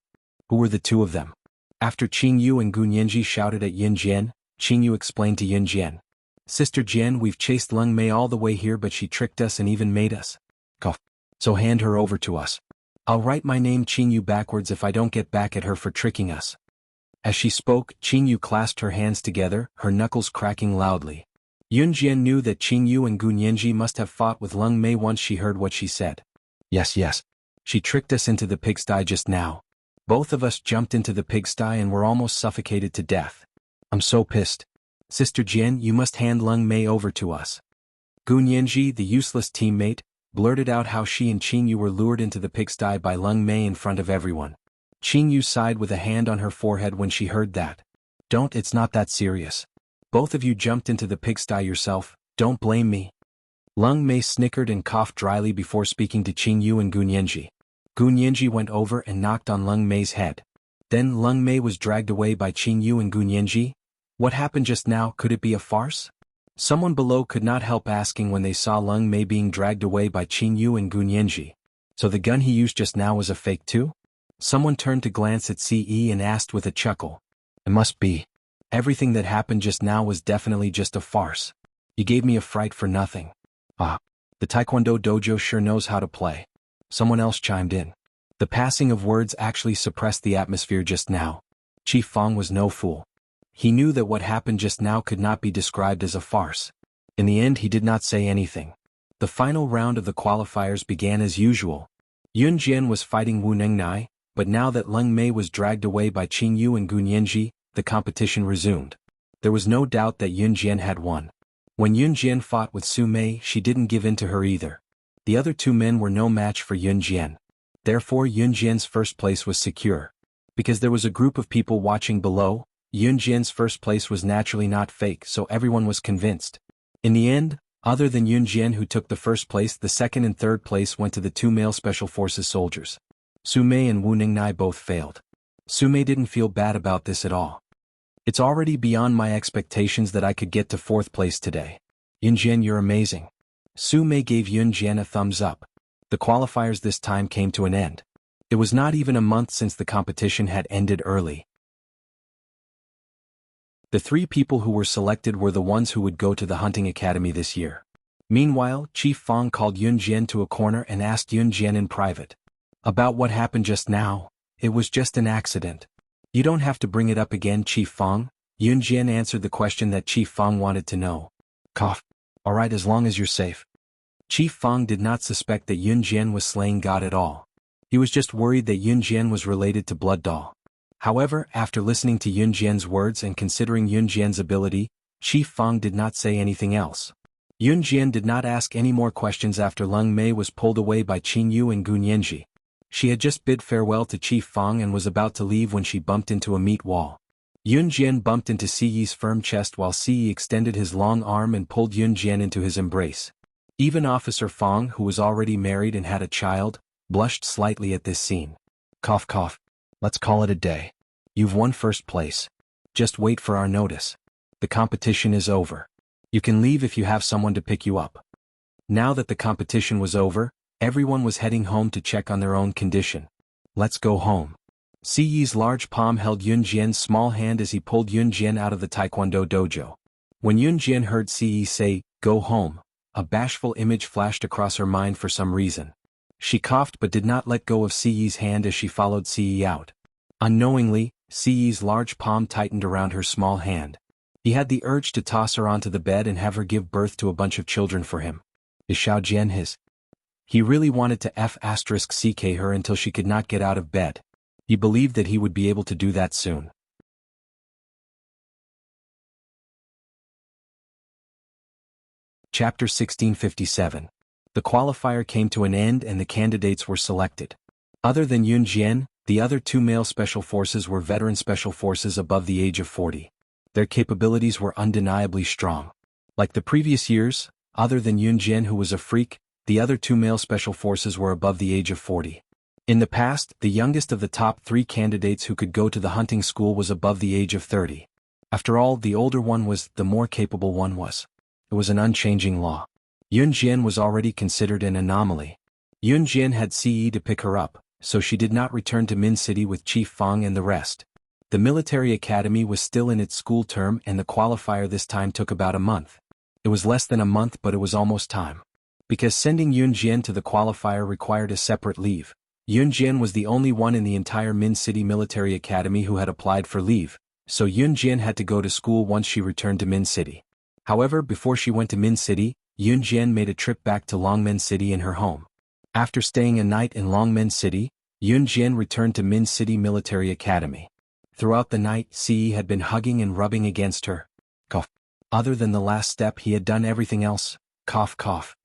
Who were the two of them? After Qingyu and Gunyanji shouted at Yun Jian, Qingyu explained to Yun Jian. Sister Jian, we've chased Leng Mei all the way here, but she tricked us and even made us cough. So hand her over to us. I'll write my name Qingyu backwards if I don't get back at her for tricking us. As she spoke, Qingyu clasped her hands together, her knuckles cracking loudly. Yun Jian knew that Qingyu and Gunyanji must have fought with Leng Mei once she heard what she said. Yes. She tricked us into the pigsty just now. Both of us jumped into the pigsty and were almost suffocated to death. I'm so pissed. Sister Jian, you must hand Leng Mei over to us. Gunyanji, the useless teammate, blurted out how she and Qingyu were lured into the pigsty by Leng Mei in front of everyone. Qingyu sighed with a hand on her forehead when she heard that. Don't, it's not that serious. Both of you jumped into the pigsty yourself, don't blame me. Leng Mei snickered and coughed dryly before speaking to Qingyu and Gunyanji. Gunyanji went over and knocked on Leng Mei's head. Then Leng Mei was dragged away by Qingyu and Gunyanji. What happened just now, could it be a farce? Someone below could not help asking when they saw Leng Mei being dragged away by Qingyu and Gunyanji. So the gun he used just now was a fake too? Someone turned to glance at CE and asked with a chuckle. It must be. Everything that happened just now was definitely just a farce. You gave me a fright for nothing. The Taekwondo dojo sure knows how to play. Someone else chimed in. The passing of words actually suppressed the atmosphere just now. Chief Fang was no fool. He knew that what happened just now could not be described as a farce. In the end, he did not say anything. The final round of the qualifiers began as usual. Yun Jian was fighting Wu Nengnai, but now that Leng Mei was dragged away by Qingyu and Gunyanji, the competition resumed. There was no doubt that Yun Jian had won. When Yun Jian fought with Su Mei, she didn't give in to her either. The other two men were no match for Yun Jian. Therefore Yun Jian's first place was secure. Because there was a group of people watching below, Yun Jian's first place was naturally not fake, so everyone was convinced. In the end, other than Yun Jian who took the first place, the second and third place went to the two male Special Forces soldiers. Su Mei and Wu Ningnai both failed. Su Mei didn't feel bad about this at all. It's already beyond my expectations that I could get to fourth place today. Yun Jian, you're amazing. Su Mei gave Yun Jian a thumbs up. The qualifiers this time came to an end. It was not even a month since the competition had ended early. The three people who were selected were the ones who would go to the hunting academy this year. Meanwhile, Chief Fang called Yun Jian to a corner and asked Yun Jian in private. About what happened just now. It was just an accident. You don't have to bring it up again, Chief Fang. Yun Jian answered the question that Chief Fang wanted to know. Cough. Alright, as long as you're safe. Chief Fang did not suspect that Yun Jian was slaying God at all. He was just worried that Yun Jian was related to Blood Doll. However, after listening to Yun Jian's words and considering Yun Jian's ability, Chief Fang did not say anything else. Yun Jian did not ask any more questions after Leng Mei was pulled away by Qingyu and Gunyanji. She had just bid farewell to Chief Fang and was about to leave when she bumped into a meat wall. Yun Jian bumped into Siyi's firm chest while Siyi extended his long arm and pulled Yun Jian into his embrace. Even Officer Fang, who was already married and had a child, blushed slightly at this scene. Cough cough. Let's call it a day. You've won first place. Just wait for our notice. The competition is over. You can leave if you have someone to pick you up. Now that the competition was over, everyone was heading home to check on their own condition. Let's go home. Siyi's large palm held Yun Jian's small hand as he pulled Yun Jian out of the Taekwondo dojo. When Yun Jian heard Siyi say, "Go home," a bashful image flashed across her mind for some reason. She coughed but did not let go of Siyi's hand as she followed Siyi out. Unknowingly, Siyi's large palm tightened around her small hand. He had the urge to toss her onto the bed and have her give birth to a bunch of children for him. Is Xiao Jian his? He really wanted to *ck her until she could not get out of bed. He believed that he would be able to do that soon. Chapter 1657. The qualifier came to an end and the candidates were selected. Other than Yun Jian, the other two male special forces were veteran special forces above the age of 40. Their capabilities were undeniably strong. Like the previous years, other than Yun Jian who was a freak, the other two male special forces were above the age of 40. In the past, the youngest of the top 3 candidates who could go to the hunting school was above the age of 30. After all, the older one was, the more capable one was. It was an unchanging law. Yun Jian was already considered an anomaly. Yun Jian had CE to pick her up, so she did not return to Min City with Chief Fang and the rest. The military academy was still in its school term and the qualifier this time took about a month. It was less than a month but it was almost time. Because sending Yun Jian to the qualifier required a separate leave, Yun Jian was the only one in the entire Min City military academy who had applied for leave, so Yun Jian had to go to school once she returned to Min City. However, before she went to Min City, Yun Jian made a trip back to Longmen City in her home. After staying a night in Longmen City, Yun Jian returned to Min City Military Academy. Throughout the night, Ce had been hugging and rubbing against her. Cough. Other than the last step, he had done everything else. Cough cough.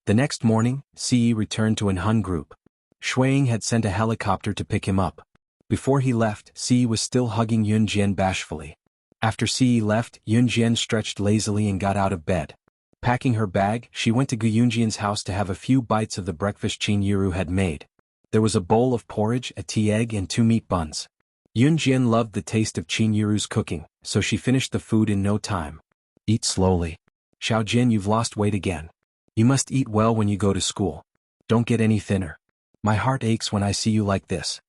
The next morning, Ce returned to an Hun group. Shuang had sent a helicopter to pick him up. Before he left, Ce was still hugging Yun Jian bashfully. After Ce left, Yun Jian stretched lazily and got out of bed. Packing her bag, she went to Gu Yunjian's house to have a few bites of the breakfast Qin Yiru had made. There was a bowl of porridge, a tea egg and 2 meat buns. Yun Jian loved the taste of Qin Yiru's cooking, so she finished the food in no time. Eat slowly. Xiao Jin, you've lost weight again. You must eat well when you go to school. Don't get any thinner. My heart aches when I see you like this.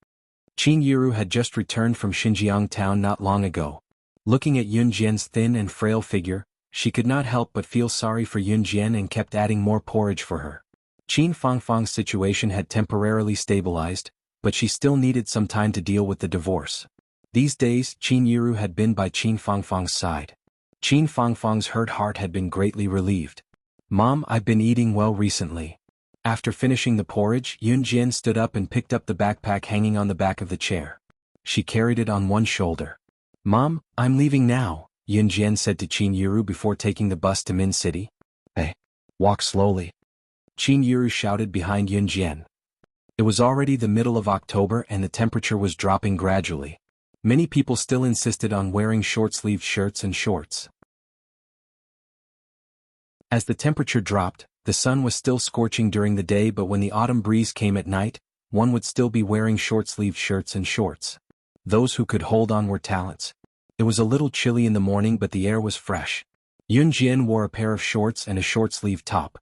Qin Yiru had just returned from Xinjiang town not long ago. Looking at Yun Jian's thin and frail figure, she could not help but feel sorry for Yun Jian and kept adding more porridge for her. Qin Fangfang's situation had temporarily stabilized, but she still needed some time to deal with the divorce. These days, Qin Yiru had been by Qin Fangfang's side. Qin Fangfang's hurt heart had been greatly relieved. Mom, I've been eating well recently. After finishing the porridge, Yun Jian stood up and picked up the backpack hanging on the back of the chair. She carried it on one shoulder. Mom, I'm leaving now, Yun Jian said to Qin Yiru before taking the bus to Min City. Hey, walk slowly. Qin Yiru shouted behind Yun Jian. It was already the middle of October and the temperature was dropping gradually. Many people still insisted on wearing short-sleeved shirts and shorts. As the temperature dropped, the sun was still scorching during the day, but when the autumn breeze came at night, one would still be wearing short-sleeved shirts and shorts. Those who could hold on were talents. It was a little chilly in the morning but the air was fresh. Yun Jian wore a pair of shorts and a short-sleeved top.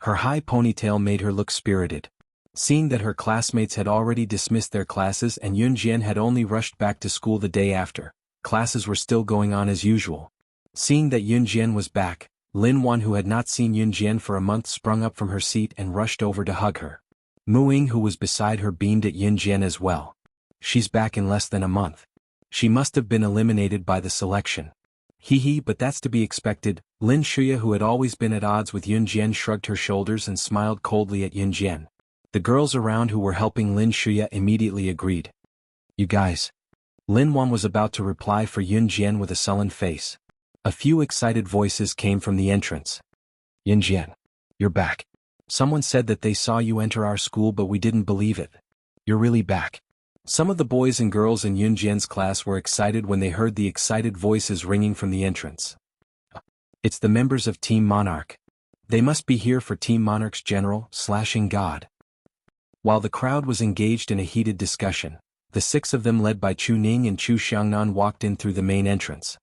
Her high ponytail made her look spirited. Seeing that her classmates had already dismissed their classes and Yun Jian had only rushed back to school the day after, classes were still going on as usual. Seeing that Yun Jian was back, Lin Wan, who had not seen Yun Jian for a month, sprung up from her seat and rushed over to hug her. Mu Ying, who was beside her, beamed at Yun Jian as well. She's back in less than a month. She must have been eliminated by the selection. Hee hee, but that's to be expected. Lin Shuya, who had always been at odds with Yun Jian, shrugged her shoulders and smiled coldly at Yun Jian. The girls around who were helping Lin Shuya immediately agreed. You guys. Lin Wan was about to reply for Yun Jian with a sullen face. A few excited voices came from the entrance. Yun Jian. You're back. Someone said that they saw you enter our school but we didn't believe it. You're really back. Some of the boys and girls in Yun Jian's class were excited when they heard the excited voices ringing from the entrance. It's the members of Team Monarch. They must be here for Team Monarch's General/ing God. While the crowd was engaged in a heated discussion, the 6 of them led by Chu Ning and Chu Xiangnan walked in through the main entrance.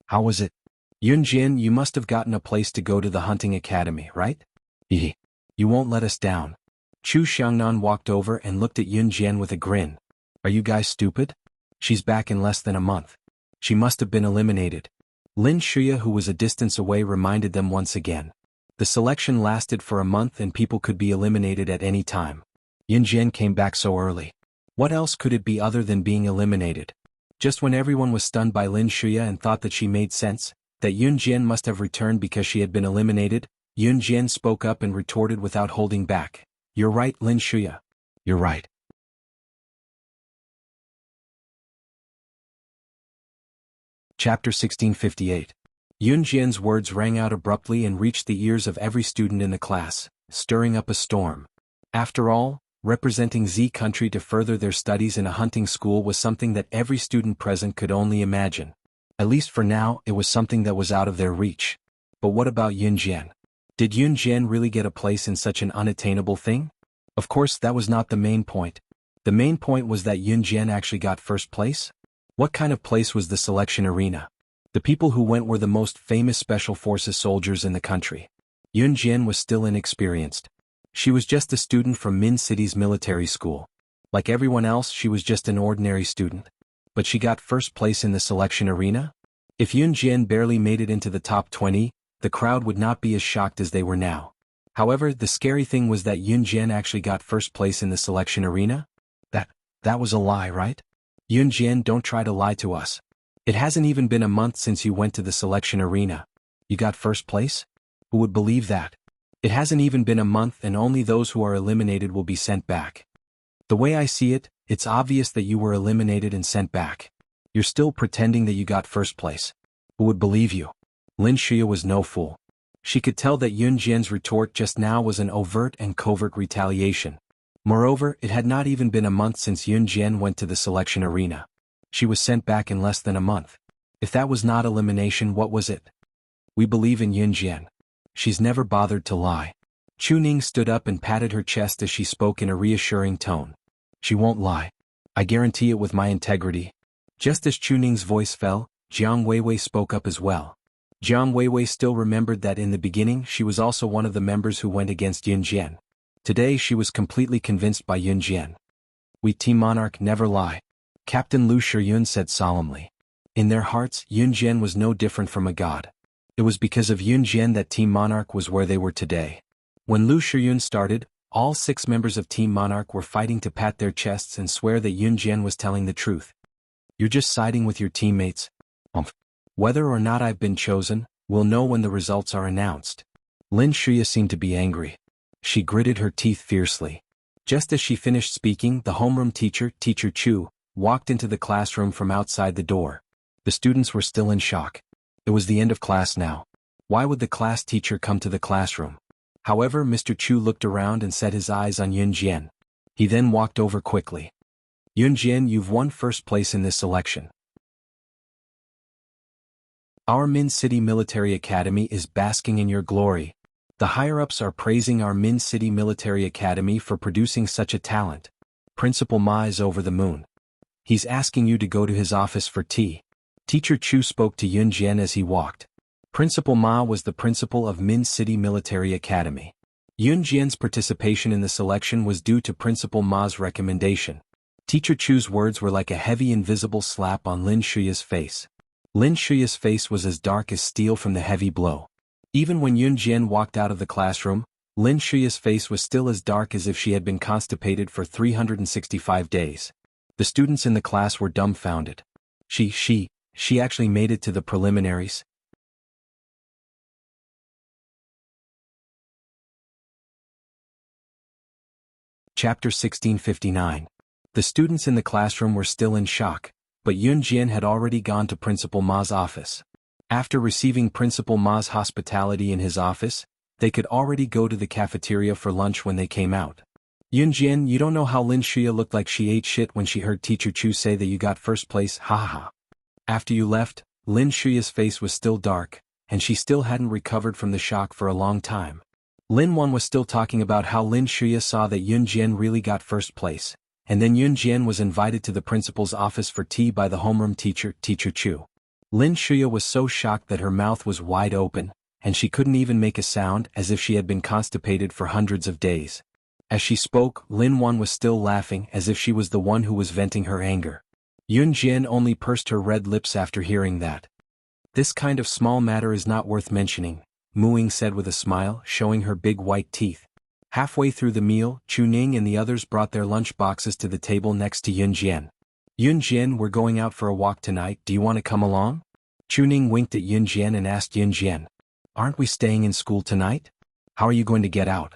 How was it? Yun Jian, you must have gotten a place to go to the hunting academy, right? You won't let us down. Chu Xiangnan walked over and looked at Yun Jian with a grin. Are you guys stupid? She's back in less than a month. She must have been eliminated. Lin Shuya, who was a distance away, reminded them once again. The selection lasted for a month and people could be eliminated at any time. Yun Jian came back so early. What else could it be other than being eliminated? Just when everyone was stunned by Lin Shuya and thought that she made sense, that Yun Jian must have returned because she had been eliminated, Yun Jian spoke up and retorted without holding back. "You're right, Lin Shuya. You're right." Chapter 1658. Yun Jian's words rang out abruptly and reached the ears of every student in the class, stirring up a storm. After all, representing Z country to further their studies in a hunting school was something that every student present could only imagine. At least for now, it was something that was out of their reach. But what about Yun Jian? Did Yun Jian really get a place in such an unattainable thing? Of course, that was not the main point. The main point was that Yun Jian actually got first place. What kind of place was the selection arena? The people who went were the most famous special forces soldiers in the country. Yun Jian was still inexperienced. She was just a student from Min City's military school. Like everyone else, she was just an ordinary student. But she got first place in the selection arena? If Yun Jian barely made it into the top 20, the crowd would not be as shocked as they were now. However, the scary thing was that Yun Jian actually got first place in the selection arena? That was a lie, right? Yun Jian, don't try to lie to us. It hasn't even been a month since you went to the selection arena. You got first place? Who would believe that? It hasn't even been a month and only those who are eliminated will be sent back. The way I see it, it's obvious that you were eliminated and sent back. You're still pretending that you got first place. Who would believe you? Lin Shuya was no fool. She could tell that Yun Jian's retort just now was an overt and covert retaliation. Moreover, it had not even been a month since Yun Jian went to the selection arena. She was sent back in less than a month. If that was not elimination, what was it? We believe in Yun Jian. She's never bothered to lie. Chu Ning stood up and patted her chest as she spoke in a reassuring tone. She won't lie. I guarantee it with my integrity. Just as Chu Ning's voice fell, Jiang Weiwei spoke up as well. Jiang Weiwei still remembered that in the beginning she was also one of the members who went against Yun Jian. Today she was completely convinced by Yun Jian. We Team Monarch never lie. Captain Lu Shiyun said solemnly. In their hearts, Yun Jian was no different from a god. It was because of Yun Jian that Team Monarch was where they were today. When Lu Shiyun started, all 6 members of Team Monarch were fighting to pat their chests and swear that Yun Jian was telling the truth. You're just siding with your teammates. Whether or not I've been chosen, we'll know when the results are announced. Lin Shuya seemed to be angry. She gritted her teeth fiercely. Just as she finished speaking, the homeroom teacher, Teacher Chu, walked into the classroom from outside the door. The students were still in shock. It was the end of class now. Why would the class teacher come to the classroom? However, Mr. Chu looked around and set his eyes on Yun Jian. He then walked over quickly. Yun Jian, you've won first place in this selection. Our Min City Military Academy is basking in your glory. The higher-ups are praising our Min City Military Academy for producing such a talent. Principal Ma is over the moon. He's asking you to go to his office for tea. Teacher Chu spoke to Yun Jian as he walked. Principal Ma was the principal of Min City Military Academy. Yun Jian's participation in the selection was due to Principal Ma's recommendation. Teacher Chu's words were like a heavy invisible slap on Lin Shuya's face. Lin Shuya's face was as dark as steel from the heavy blow. Even when Yun Jian walked out of the classroom, Lin Shuya's face was still as dark as if she had been constipated for 365 days. The students in the class were dumbfounded. She actually made it to the preliminaries? Chapter 1659. The students in the classroom were still in shock, but Yun Jian had already gone to Principal Ma's office. After receiving Principal Ma's hospitality in his office, they could already go to the cafeteria for lunch when they came out. Yun Jian, you don't know how Lin Shuya looked like she ate shit when she heard Teacher Chu say that you got first place, ha ha ha. After you left, Lin Shuya's face was still dark, and she still hadn't recovered from the shock for a long time. Lin Wan was still talking about how Lin Shuya saw that Yun Jian really got first place, and then Yun Jian was invited to the principal's office for tea by the homeroom teacher, Teacher Chu. Lin Shuya was so shocked that her mouth was wide open, and she couldn't even make a sound, as if she had been constipated for hundreds of days. As she spoke, Lin Wan was still laughing as if she was the one who was venting her anger. Yun Jian only pursed her red lips after hearing that. This kind of small matter is not worth mentioning, Mu Ying said with a smile, showing her big white teeth. Halfway through the meal, Chu Ning and the others brought their lunch boxes to the table next to Yun Jian. Yunjian, we're going out for a walk tonight, do you want to come along? Chuning winked at Yunjian and asked Yunjian. Aren't we staying in school tonight? How are you going to get out?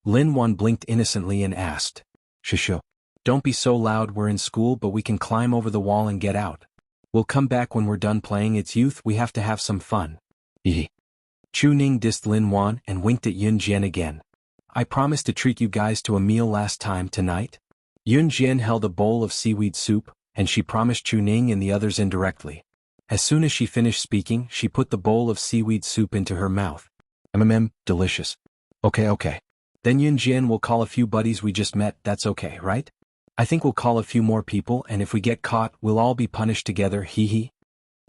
Lin Wan blinked innocently and asked. Shushu. Don't be so loud, we're in school but we can climb over the wall and get out. We'll come back when we're done playing, it's youth, we have to have some fun. Hee. Chuning dissed Lin Wan and winked at Yunjian again. I promised to treat you guys to a meal last time tonight. Yunjian held a bowl of seaweed soup, and she promised Chuning and the others indirectly. As soon as she finished speaking, she put the bowl of seaweed soup into her mouth. Delicious. Okay. Then Yunjian will call a few buddies we just met, that's okay, right? I think we'll call a few more people and if we get caught, we'll all be punished together, hee.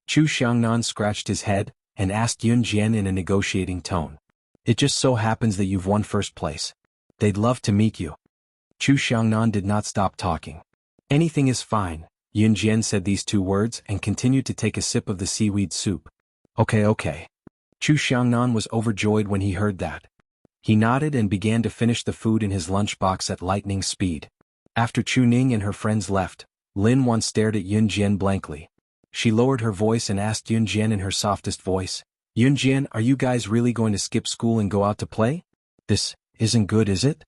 Chu Xiangnan scratched his head and asked Yunjian in a negotiating tone. It just so happens that you've won first place. They'd love to meet you. Chu Xiangnan did not stop talking. Anything is fine, Yunjian said these two words and continued to take a sip of the seaweed soup. Okay. Chu Xiangnan was overjoyed when he heard that. He nodded and began to finish the food in his lunchbox at lightning speed. After Chuning and her friends left, Lin Wan stared at Yunjian blankly. She lowered her voice and asked Yunjian in her softest voice, Yunjian, are you guys really going to skip school and go out to play? This isn't good, is it?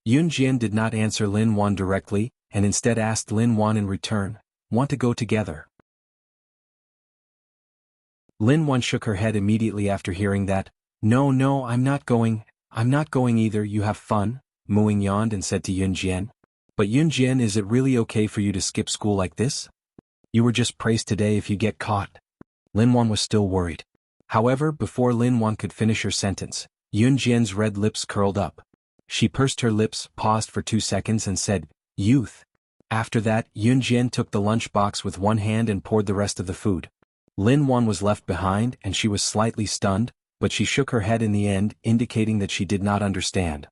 Yunjian did not answer Lin Wan directly, and instead asked Lin Wan in return, want to go together? Lin Wan shook her head immediately after hearing that. No, I'm not going either, you have fun, Muing yawned and said to Yunjian. But Yunjian, is it really okay for you to skip school like this? You were just praised today if you get caught. Lin Wan was still worried. However, before Lin Wan could finish her sentence, Yunjian's red lips curled up. She pursed her lips, paused for 2 seconds and said, Youth. After that, Yunjian took the lunchbox with one hand and poured the rest of the food. Lin Wan was left behind and she was slightly stunned, but she shook her head in the end, indicating that she did not understand.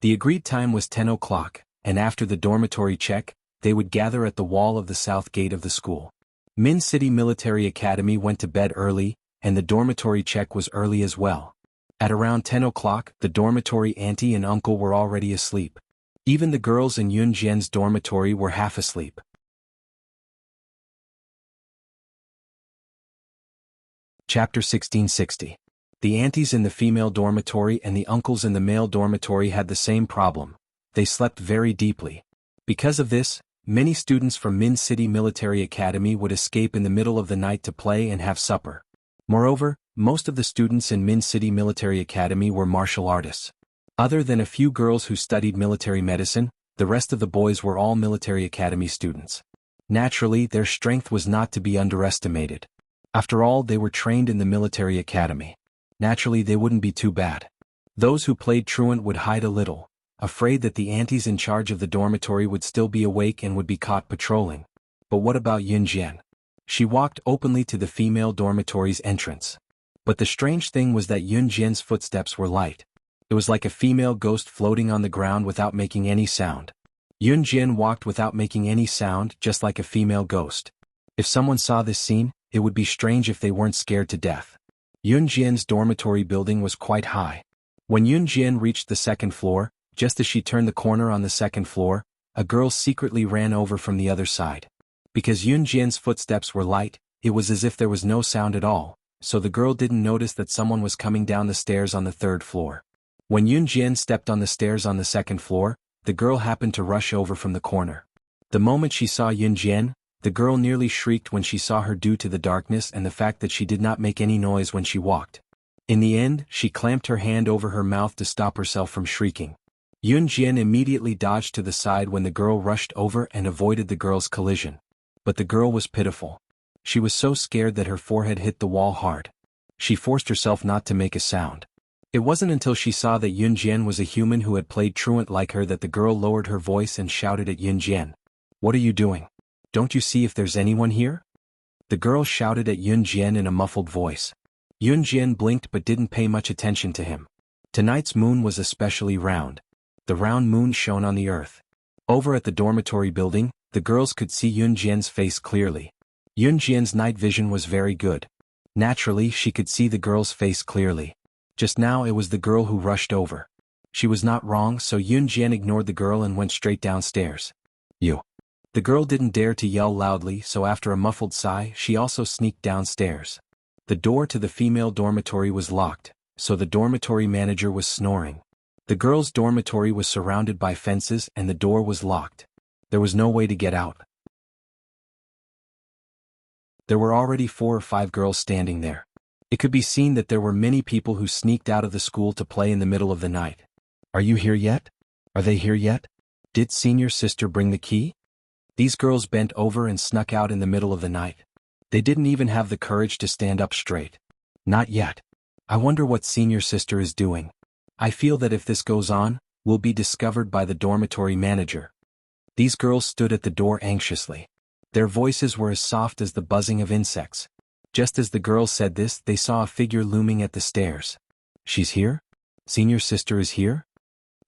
The agreed time was 10 o'clock, and after the dormitory check, they would gather at the wall of the south gate of the school. Min City Military Academy went to bed early, and the dormitory check was early as well. At around 10 o'clock, the dormitory auntie and uncle were already asleep. Even the girls in Yunjian's dormitory were half asleep. Chapter 1660. The aunties in the female dormitory and the uncles in the male dormitory had the same problem. They slept very deeply. Because of this, many students from Min City Military Academy would escape in the middle of the night to play and have supper. Moreover, most of the students in Min City Military Academy were martial artists. Other than a few girls who studied military medicine, the rest of the boys were all military academy students. Naturally, their strength was not to be underestimated. After all, they were trained in the military academy. Naturally, they wouldn't be too bad. Those who played truant would hide a little, afraid that the aunties in charge of the dormitory would still be awake and would be caught patrolling. But what about Yunjian? She walked openly to the female dormitory's entrance. But the strange thing was that Yunjian's footsteps were light. It was like a female ghost floating on the ground without making any sound. Yunjian walked without making any sound, just like a female ghost. If someone saw this scene, it would be strange if they weren't scared to death. Yunjian's dormitory building was quite high. When Yunjian reached the second floor, just as she turned the corner on the second floor, a girl secretly ran over from the other side. Because Yunjian's footsteps were light, it was as if there was no sound at all, so the girl didn't notice that someone was coming down the stairs on the third floor. When Yunjian stepped on the stairs on the second floor, the girl happened to rush over from the corner. The moment she saw Yunjian, the girl nearly shrieked when she saw her due to the darkness and the fact that she did not make any noise when she walked. In the end, she clamped her hand over her mouth to stop herself from shrieking. Yunjian immediately dodged to the side when the girl rushed over and avoided the girl's collision. But the girl was pitiful. She was so scared that her forehead hit the wall hard. She forced herself not to make a sound. It wasn't until she saw that Yunjian was a human who had played truant like her that the girl lowered her voice and shouted at Yunjian. "What are you doing? Don't you see if there's anyone here?" The girl shouted at Yunjian in a muffled voice. Yunjian blinked but didn't pay much attention to him. Tonight's moon was especially round. The round moon shone on the earth. Over at the dormitory building, the girls could see Yunjian's face clearly. Yunjian's night vision was very good. Naturally, she could see the girl's face clearly. Just now it was the girl who rushed over. She was not wrong, so Yunjian ignored the girl and went straight downstairs. "You. The girl didn't dare to yell loudly, so after a muffled sigh she also sneaked downstairs. The door to the female dormitory was locked, so the dormitory manager was snoring. The girls' dormitory was surrounded by fences and the door was locked. There was no way to get out. There were already 4 or 5 girls standing there. It could be seen that there were many people who sneaked out of the school to play in the middle of the night. Are you here yet? Are they here yet? Did senior sister bring the key? These girls bent over and snuck out in the middle of the night. They didn't even have the courage to stand up straight. Not yet. I wonder what senior sister is doing. I feel that if this goes on, we'll be discovered by the dormitory manager. These girls stood at the door anxiously. Their voices were as soft as the buzzing of insects. Just as the girls said this, they saw a figure looming at the stairs. She's here? Senior sister is here?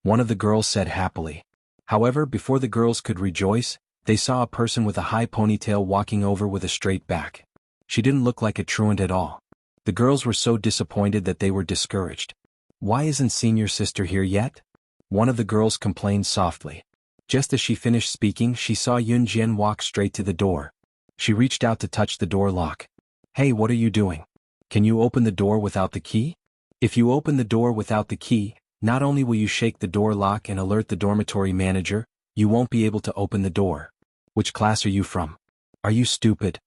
One of the girls said happily. However, before the girls could rejoice, they saw a person with a high ponytail walking over with a straight back. She didn't look like a truant at all. The girls were so disappointed that they were discouraged. Why isn't senior sister here yet? One of the girls complained softly. Just as she finished speaking, she saw Yunjian walk straight to the door. She reached out to touch the door lock. Hey, what are you doing? Can you open the door without the key? If you open the door without the key, not only will you shake the door lock and alert the dormitory manager, you won't be able to open the door. Which class are you from? Are you stupid?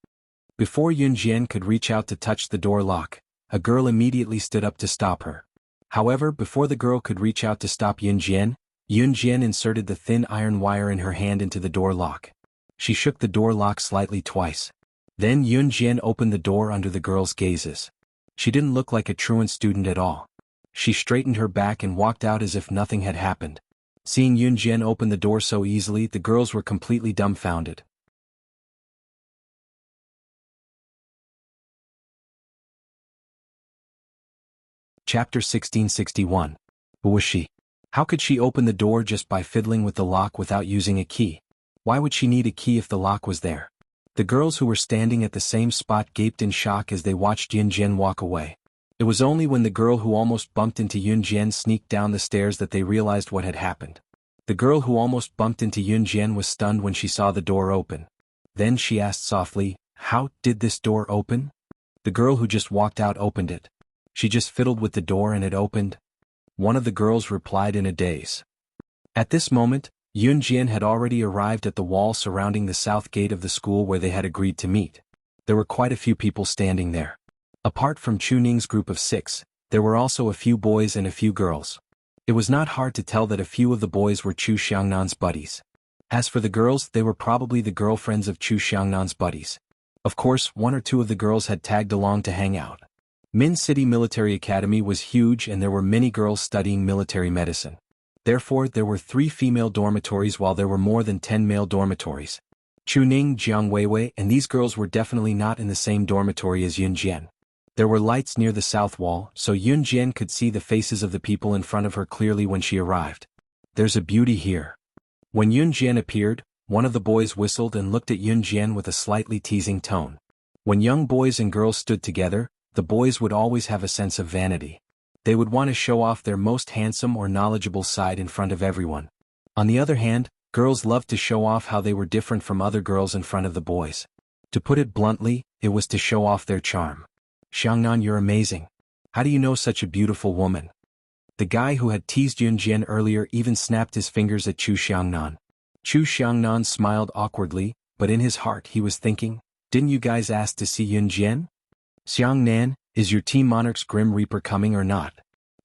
Before Yunjian could reach out to touch the door lock, a girl immediately stood up to stop her. However, before the girl could reach out to stop Yunjian inserted the thin iron wire in her hand into the door lock. She shook the door lock slightly twice. Then Yunjian opened the door under the girl's gazes. She didn't look like a truant student at all. She straightened her back and walked out as if nothing had happened. Seeing Yunjian open the door so easily, the girls were completely dumbfounded. Chapter 1661. Who was she? How could she open the door just by fiddling with the lock without using a key? Why would she need a key if the lock was there? The girls who were standing at the same spot gaped in shock as they watched Yunjian walk away. It was only when the girl who almost bumped into Yunjian sneaked down the stairs that they realized what had happened. The girl who almost bumped into Yunjian was stunned when she saw the door open. Then she asked softly, "How did this door open?" The girl who just walked out opened it. She just fiddled with the door and it opened. One of the girls replied in a daze. At this moment, Yunjian had already arrived at the wall surrounding the south gate of the school where they had agreed to meet. There were quite a few people standing there. Apart from Chu Ning's group of 6, there were also a few boys and a few girls. It was not hard to tell that a few of the boys were Chu Xiangnan's buddies. As for the girls, they were probably the girlfriends of Chu Xiangnan's buddies. Of course, 1 or 2 of the girls had tagged along to hang out. Min City Military Academy was huge and there were many girls studying military medicine. Therefore, there were 3 female dormitories while there were more than 10 male dormitories. Chu Ning, Jiang Weiwei, and these girls were definitely not in the same dormitory as Yunjian. There were lights near the south wall, so Yunjian could see the faces of the people in front of her clearly when she arrived. There's a beauty here. When Yunjian appeared, one of the boys whistled and looked at Yunjian with a slightly teasing tone. When young boys and girls stood together, the boys would always have a sense of vanity. They would want to show off their most handsome or knowledgeable side in front of everyone. On the other hand, girls loved to show off how they were different from other girls in front of the boys. To put it bluntly, it was to show off their charm. "Xiangnan, you're amazing. How do you know such a beautiful woman?" The guy who had teased Yunjian earlier even snapped his fingers at Chu Xiangnan. Chu Xiangnan smiled awkwardly, but in his heart he was thinking, "Didn't you guys ask to see Yunjian? Xiangnan, is your Team Monarch's Grim Reaper coming or not?"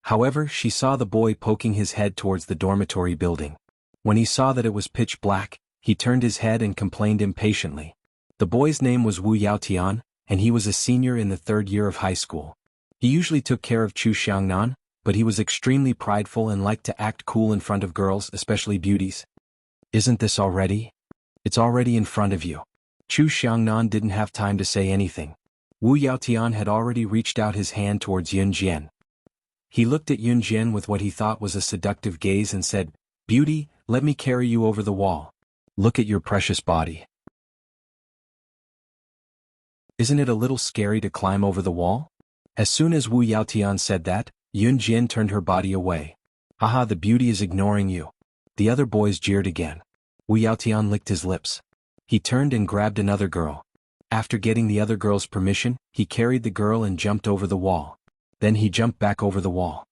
However, she saw the boy poking his head towards the dormitory building. When he saw that it was pitch black, he turned his head and complained impatiently. The boy's name was Wu Yaotian, and he was a senior in the 3rd year of high school. He usually took care of Chu Xiangnan, but he was extremely prideful and liked to act cool in front of girls, especially beauties. "Isn't this already? It's already in front of you." Chu Xiangnan didn't have time to say anything. Wu Yaotian had already reached out his hand towards Yunjian. He looked at Yunjian with what he thought was a seductive gaze and said, "Beauty, let me carry you over the wall. Look at your precious body. Isn't it a little scary to climb over the wall?" As soon as Wu Yaotian said that, Yunjian turned her body away. "Haha, the beauty is ignoring you." The other boys jeered again. Wu Yaotian licked his lips. He turned and grabbed another girl. After getting the other girl's permission, he carried the girl and jumped over the wall. Then he jumped back over the wall.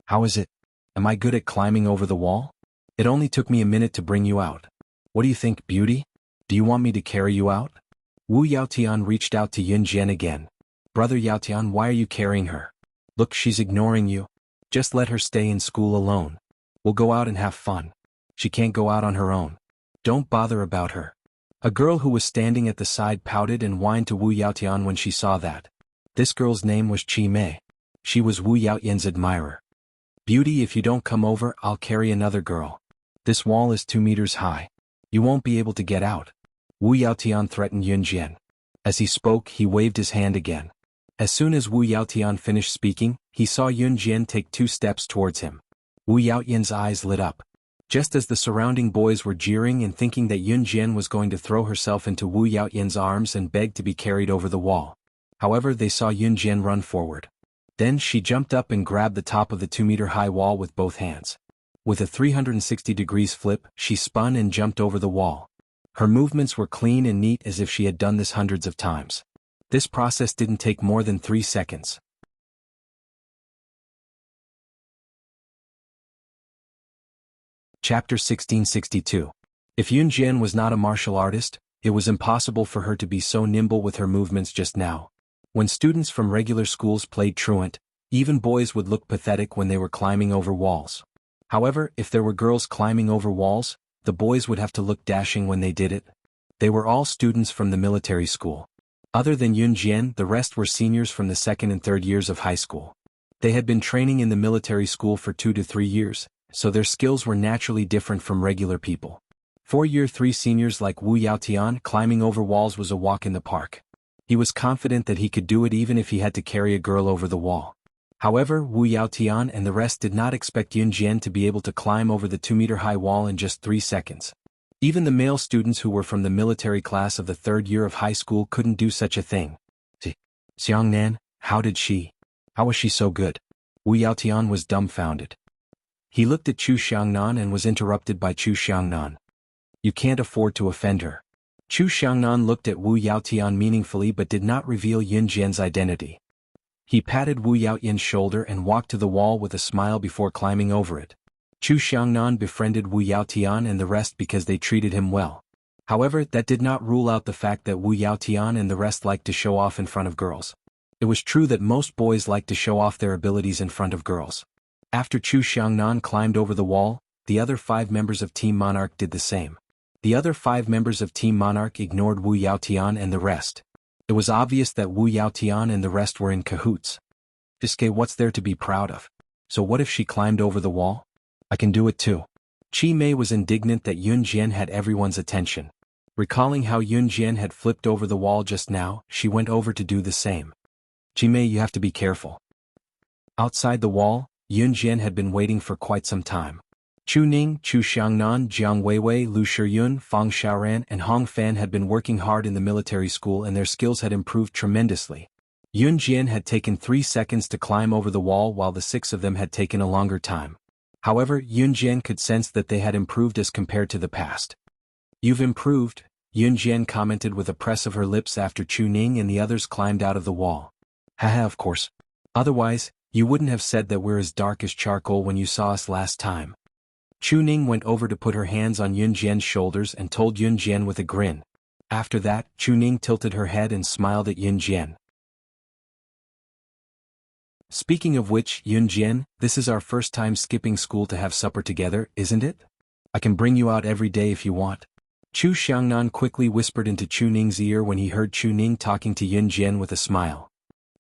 How is it? Am I good at climbing over the wall? It only took me a minute to bring you out. What do you think, beauty? Do you want me to carry you out? Wu Yaotian reached out to Yun Jian again. Brother Yaotian, why are you carrying her? Look, she's ignoring you. Just let her stay in school alone. We'll go out and have fun. She can't go out on her own. Don't bother about her. A girl who was standing at the side pouted and whined to Wu Yaotian when she saw that. This girl's name was Chi Mei. She was Wu Yaotian's admirer. Beauty, if you don't come over, I'll carry another girl. This wall is 2 meters high. You won't be able to get out. Wu Yaotian threatened Yun Jian. As he spoke, he waved his hand again. As soon as Wu Yaotian finished speaking, he saw Yun Jian take 2 steps towards him. Wu Yaotian's eyes lit up. Just as the surrounding boys were jeering and thinking that Yun Jian was going to throw herself into Wu Yaotian's arms and beg to be carried over the wall. However, they saw Yun Jian run forward. Then she jumped up and grabbed the top of the 2-meter-high wall with both hands. With a 360 degrees flip, she spun and jumped over the wall. Her movements were clean and neat as if she had done this hundreds of times. This process didn't take more than 3 seconds. Chapter 1662. If Yun Jian was not a martial artist, it was impossible for her to be so nimble with her movements just now. When students from regular schools played truant, even boys would look pathetic when they were climbing over walls. However, if there were girls climbing over walls, the boys would have to look dashing when they did it. They were all students from the military school. Other than Yun Jian, the rest were seniors from the 2nd and 3rd years of high school. They had been training in the military school for 2 to 3 years, so their skills were naturally different from regular people. 4-year 3 seniors like Wu Yaotian climbing over walls was a walk in the park. He was confident that he could do it even if he had to carry a girl over the wall. However, Wu Yaotian and the rest did not expect Yun Jian to be able to climb over the 2-meter-high wall in just 3 seconds. Even the male students who were from the military class of the 3rd year of high school couldn't do such a thing. Xiangnan, how was she so good? Wu Yaotian was dumbfounded. He looked at Chu Xiangnan and was interrupted by Chu Xiangnan. You can't afford to offend her. Chu Xiangnan looked at Wu Yaotian meaningfully but did not reveal Yun Jian's identity. He patted Wu Yaotian's shoulder and walked to the wall with a smile before climbing over it. Chu Xiangnan befriended Wu Yaotian and the rest because they treated him well. However, that did not rule out the fact that Wu Yaotian and the rest liked to show off in front of girls. It was true that most boys liked to show off their abilities in front of girls. After Chu Xiangnan climbed over the wall, the other 5 members of Team Monarch did the same. The other 5 members of Team Monarch ignored Wu Yaotian and the rest. It was obvious that Wu Yaotian and the rest were in cahoots. Fiske, what's there to be proud of? So what if she climbed over the wall? I can do it too. Chi Mei was indignant that Yun Jian had everyone's attention. Recalling how Yun Jian had flipped over the wall just now, she went over to do the same. Chi Mei, you have to be careful. Outside the wall, Yun Jian had been waiting for quite some time. Chu Ning, Chu Xiangnan, Jiang Weiwei, Lu Shiyun, Fang Xiaoran and Hong Fan had been working hard in the military school and their skills had improved tremendously. Yun Jian had taken 3 seconds to climb over the wall while the 6 of them had taken a longer time. However, Yun Jian could sense that they had improved as compared to the past. You've improved, Yun Jian commented with a press of her lips after Chu Ning and the others climbed out of the wall. Haha, of course. Otherwise, you wouldn't have said that we're as dark as charcoal when you saw us last time. Chu Ning went over to put her hands on Yun Jian's shoulders and told Yun Jian with a grin. After that, Chu Ning tilted her head and smiled at Yun Jian. Speaking of which, Yun Jian, this is our first time skipping school to have supper together, isn't it? I can bring you out every day if you want. Chu Xiangnan quickly whispered into Chu Ning's ear when he heard Chu Ning talking to Yun Jian with a smile.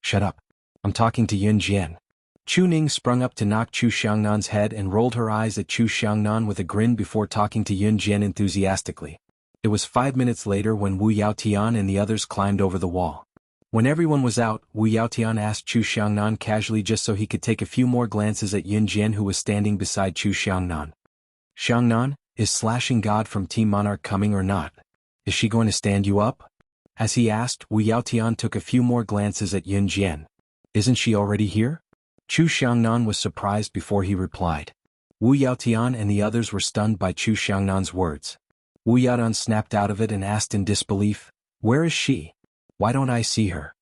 Shut up. I'm talking to Yun Jian. Chu Ning sprung up to knock Chu Xiangnan's head and rolled her eyes at Chu Xiangnan with a grin before talking to Yun Jian enthusiastically. It was 5 minutes later when Wu Yaotian and the others climbed over the wall. When everyone was out, Wu Yaotian asked Chu Xiangnan casually just so he could take a few more glances at Yun Jian who was standing beside Chu Xiangnan. Xiangnan, is Slashing God from Team Monarch coming or not? Is she going to stand you up? As he asked, Wu Yaotian took a few more glances at Yun Jian. Isn't she already here? Chu Xiangnan was surprised before he replied. Wu Yaotian and the others were stunned by Chu Xiangnan's words. Wu Yaotian snapped out of it and asked in disbelief, "Where is she? Why don't I see her?"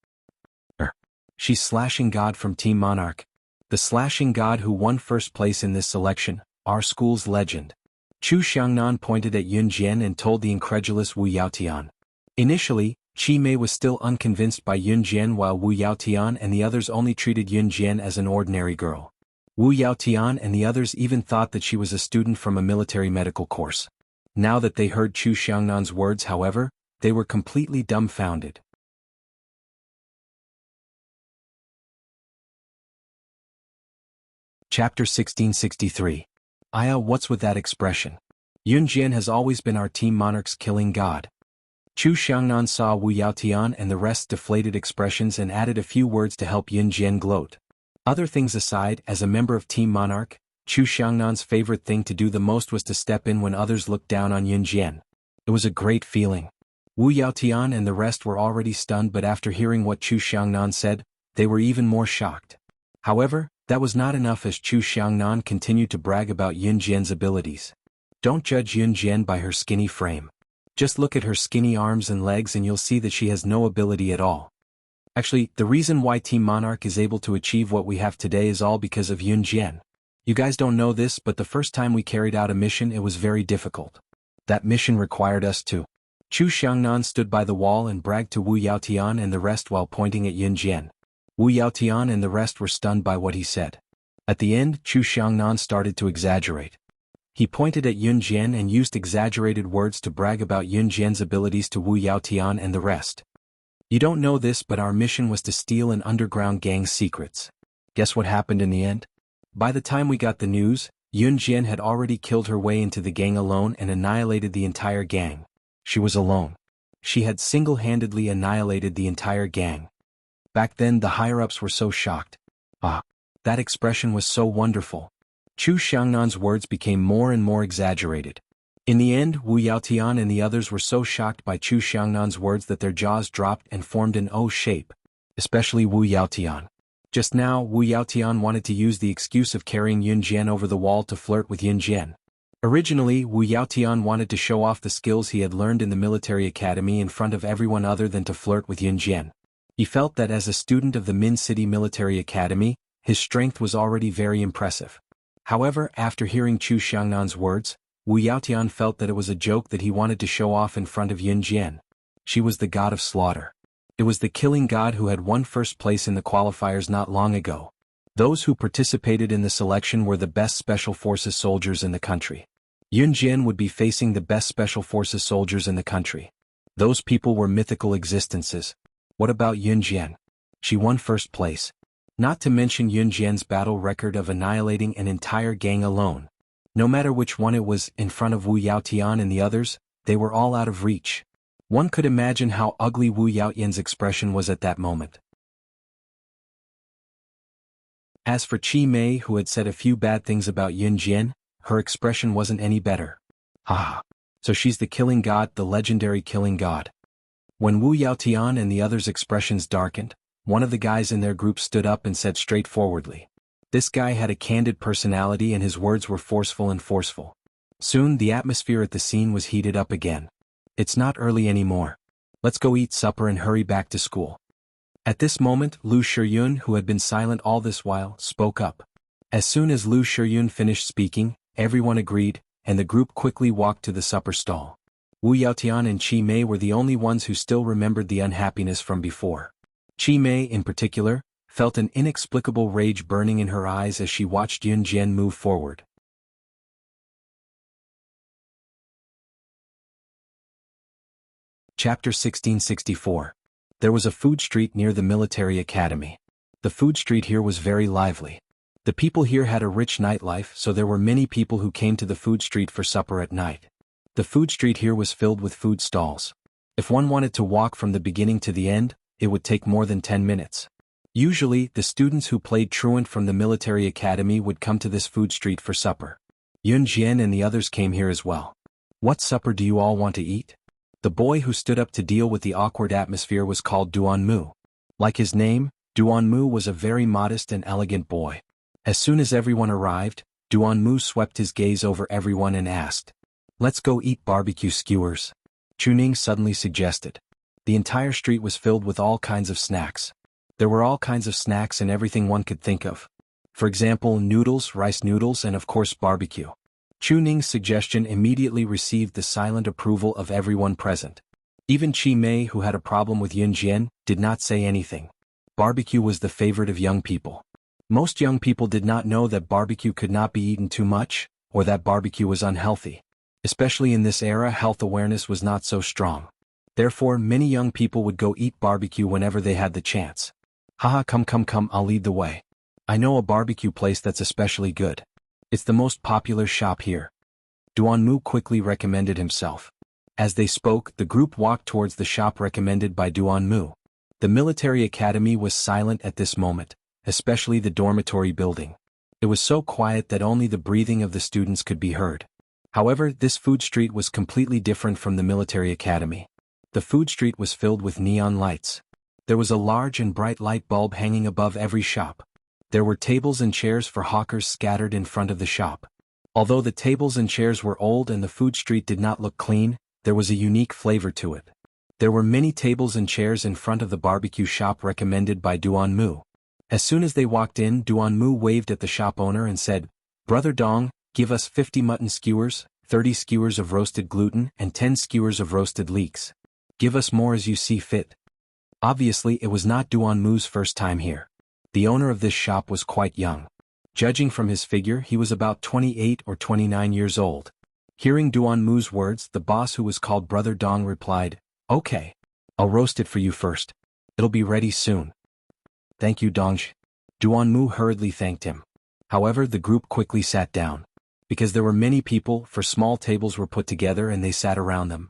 She's Slashing God from Team Monarch. The Slashing God who won first place in this selection, our school's legend. Chu Xiangnan pointed at Yun Jian and told the incredulous Wu Yaotian. Initially, Qi Mei was still unconvinced by Yun Jian while Wu Yaotian and the others only treated Yun Jian as an ordinary girl. Wu Yaotian and the others even thought that she was a student from a military medical course. Now that they heard Chu Xiangnan's words, however, they were completely dumbfounded. Chapter 1663. Aya, what's with that expression? Yun Jian has always been our Team Monarch's killing god. Chu Xiangnan saw Wu Yaotian and the rest's deflated expressions and added a few words to help Yun Jian gloat. Other things aside, as a member of Team Monarch, Chu Xiangnan's favorite thing to do the most was to step in when others looked down on Yun Jian. It was a great feeling. Wu Yaotian and the rest were already stunned, but after hearing what Chu Xiangnan said, they were even more shocked. However, that was not enough as Chu Xiangnan continued to brag about Yun Jian's abilities. Don't judge Yun Jian by her skinny frame. Just look at her skinny arms and legs and you'll see that she has no ability at all. Actually, the reason why Team Monarch is able to achieve what we have today is all because of Yun Jian. You guys don't know this, but the first time we carried out a mission it was very difficult. That mission required us to. Chu Xiangnan stood by the wall and bragged to Wu Yaotian and the rest while pointing at Yun Jian. Wu Yaotian and the rest were stunned by what he said. At the end, Chu Xiangnan started to exaggerate. He pointed at Yun Jian and used exaggerated words to brag about Yun Jian's abilities to Wu Yaotian and the rest. You don't know this, but our mission was to steal an underground gang's secrets. Guess what happened in the end? By the time we got the news, Yun Jian had already killed her way into the gang alone and annihilated the entire gang. She was alone. She had single-handedly annihilated the entire gang. Back then the higher-ups were so shocked. That expression was so wonderful. Chu Xiangnan's words became more and more exaggerated. In the end, Wu Yaotian and the others were so shocked by Chu Xiangnan's words that their jaws dropped and formed an O shape. Especially Wu Yaotian. Just now, Wu Yaotian wanted to use the excuse of carrying Yun Jian over the wall to flirt with Yun Jian. Originally, Wu Yaotian wanted to show off the skills he had learned in the military academy in front of everyone other than to flirt with Yun Jian. He felt that as a student of the Min City Military Academy, his strength was already very impressive. However, after hearing Chu Xiangnan's words, Wu Yaotian felt that it was a joke that he wanted to show off in front of Yun Jian. She was the god of slaughter. It was the killing god who had won first place in the qualifiers not long ago. Those who participated in the selection were the best special forces soldiers in the country. Yun Jian would be facing the best special forces soldiers in the country. Those people were mythical existences. What about Yun Jian? She won first place. Not to mention Yun Jian's battle record of annihilating an entire gang alone. No matter which one it was, in front of Wu Yaotian and the others, they were all out of reach. One could imagine how ugly Wu Yaotian's expression was at that moment. As for Qi Mei, who had said a few bad things about Yun Jian, her expression wasn't any better. So she's the killing god, the legendary killing god. When Wu Yaotian and the others' expressions darkened, one of the guys in their group stood up and said straightforwardly. This guy had a candid personality and his words were forceful. Soon the atmosphere at the scene was heated up again. It's not early anymore. Let's go eat supper and hurry back to school. At this moment, Lu Shiyun, who had been silent all this while, spoke up. As soon as Lu Shiyun finished speaking, everyone agreed, and the group quickly walked to the supper stall. Wu Yaotian and Qi Mei were the only ones who still remembered the unhappiness from before. Qi Mei, in particular, felt an inexplicable rage burning in her eyes as she watched Yun Jian move forward. Chapter 1664. There was a food street near the military academy. The food street here was very lively. The people here had a rich nightlife, so there were many people who came to the food street for supper at night. The food street here was filled with food stalls. If one wanted to walk from the beginning to the end, it would take more than 10 minutes. Usually, the students who played truant from the military academy would come to this food street for supper. Yun Jian and the others came here as well. What supper do you all want to eat? The boy who stood up to deal with the awkward atmosphere was called Duanmu. Like his name, Duanmu was a very modest and elegant boy. As soon as everyone arrived, Duanmu swept his gaze over everyone and asked, Let's go eat barbecue skewers, Chuning suddenly suggested. The entire street was filled with all kinds of snacks. There were all kinds of snacks and everything one could think of. For example, noodles, rice noodles, and of course barbecue. Chuning's suggestion immediately received the silent approval of everyone present. Even Chi Mei, who had a problem with Yunjian, did not say anything. Barbecue was the favorite of young people. Most young people did not know that barbecue could not be eaten too much, or that barbecue was unhealthy. Especially in this era, health awareness was not so strong. Therefore, many young people would go eat barbecue whenever they had the chance. Haha, come, I'll lead the way. I know a barbecue place that's especially good. It's the most popular shop here. Duanmu quickly recommended himself. As they spoke, the group walked towards the shop recommended by Duanmu. The military academy was silent at this moment, especially the dormitory building. It was so quiet that only the breathing of the students could be heard. However, this food street was completely different from the military academy. The food street was filled with neon lights. There was a large and bright light bulb hanging above every shop. There were tables and chairs for hawkers scattered in front of the shop. Although the tables and chairs were old and the food street did not look clean, there was a unique flavor to it. There were many tables and chairs in front of the barbecue shop recommended by Duanmu. As soon as they walked in, Duanmu waved at the shop owner and said, "Brother Dong, give us 50 mutton skewers, 30 skewers of roasted gluten, and 10 skewers of roasted leeks. Give us more as you see fit." Obviously, it was not Duanmu's first time here. The owner of this shop was quite young. Judging from his figure, he was about 28 or 29 years old. Hearing Duanmu's words, the boss, who was called Brother Dong, replied, "Okay. I'll roast it for you first. It'll be ready soon." "Thank you, Dongj." Duanmu hurriedly thanked him. However, the group quickly sat down. Because there were many people, for small tables were put together and they sat around them.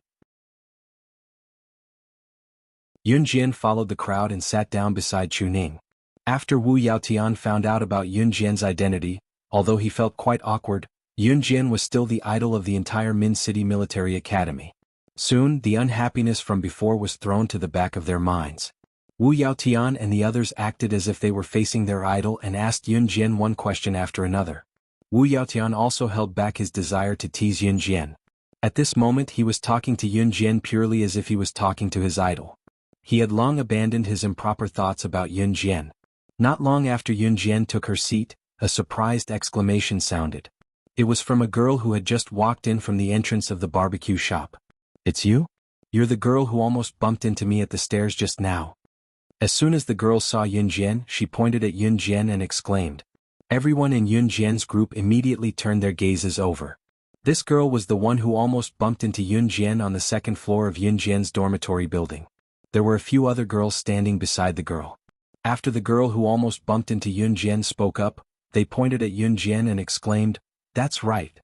Yunjian followed the crowd and sat down beside Chuning. After Wu Yaotian found out about Yunjian's identity, although he felt quite awkward, Yunjian was still the idol of the entire Min City Military Academy. Soon, the unhappiness from before was thrown to the back of their minds. Wu Yaotian and the others acted as if they were facing their idol and asked Yunjian one question after another. Wu Yaotian also held back his desire to tease Yunjian. At this moment he was talking to Yunjian purely as if he was talking to his idol. He had long abandoned his improper thoughts about Yunjian. Not long after Yunjian took her seat, a surprised exclamation sounded. It was from a girl who had just walked in from the entrance of the barbecue shop. "It's you? You're the girl who almost bumped into me at the stairs just now." As soon as the girl saw Yunjian, she pointed at Yunjian and exclaimed. Everyone in Yunjian's group immediately turned their gazes over. This girl was the one who almost bumped into Yunjian on the second floor of Yunjian's dormitory building. There were a few other girls standing beside the girl. After the girl who almost bumped into Yunjian spoke up, they pointed at Yunjian and exclaimed, "That's right."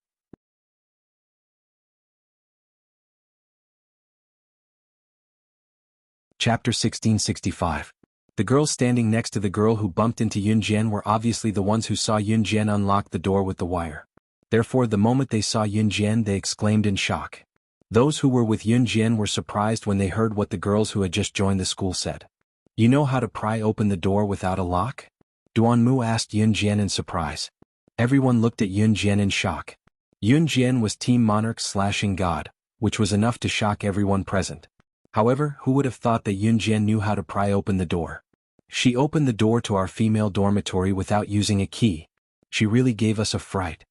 Chapter 1665. The girls standing next to the girl who bumped into Yunjian were obviously the ones who saw Yunjian unlock the door with the wire. Therefore, the moment they saw Yunjian, they exclaimed in shock. Those who were with Yunjian were surprised when they heard what the girls who had just joined the school said. "You know how to pry open the door without a lock?" Duanmu asked Yunjian in surprise. Everyone looked at Yunjian in shock. Yunjian was Team Monarch slashing God, which was enough to shock everyone present. However, who would have thought that Yunjian knew how to pry open the door? "She opened the door to our female dormitory without using a key. She really gave us a fright."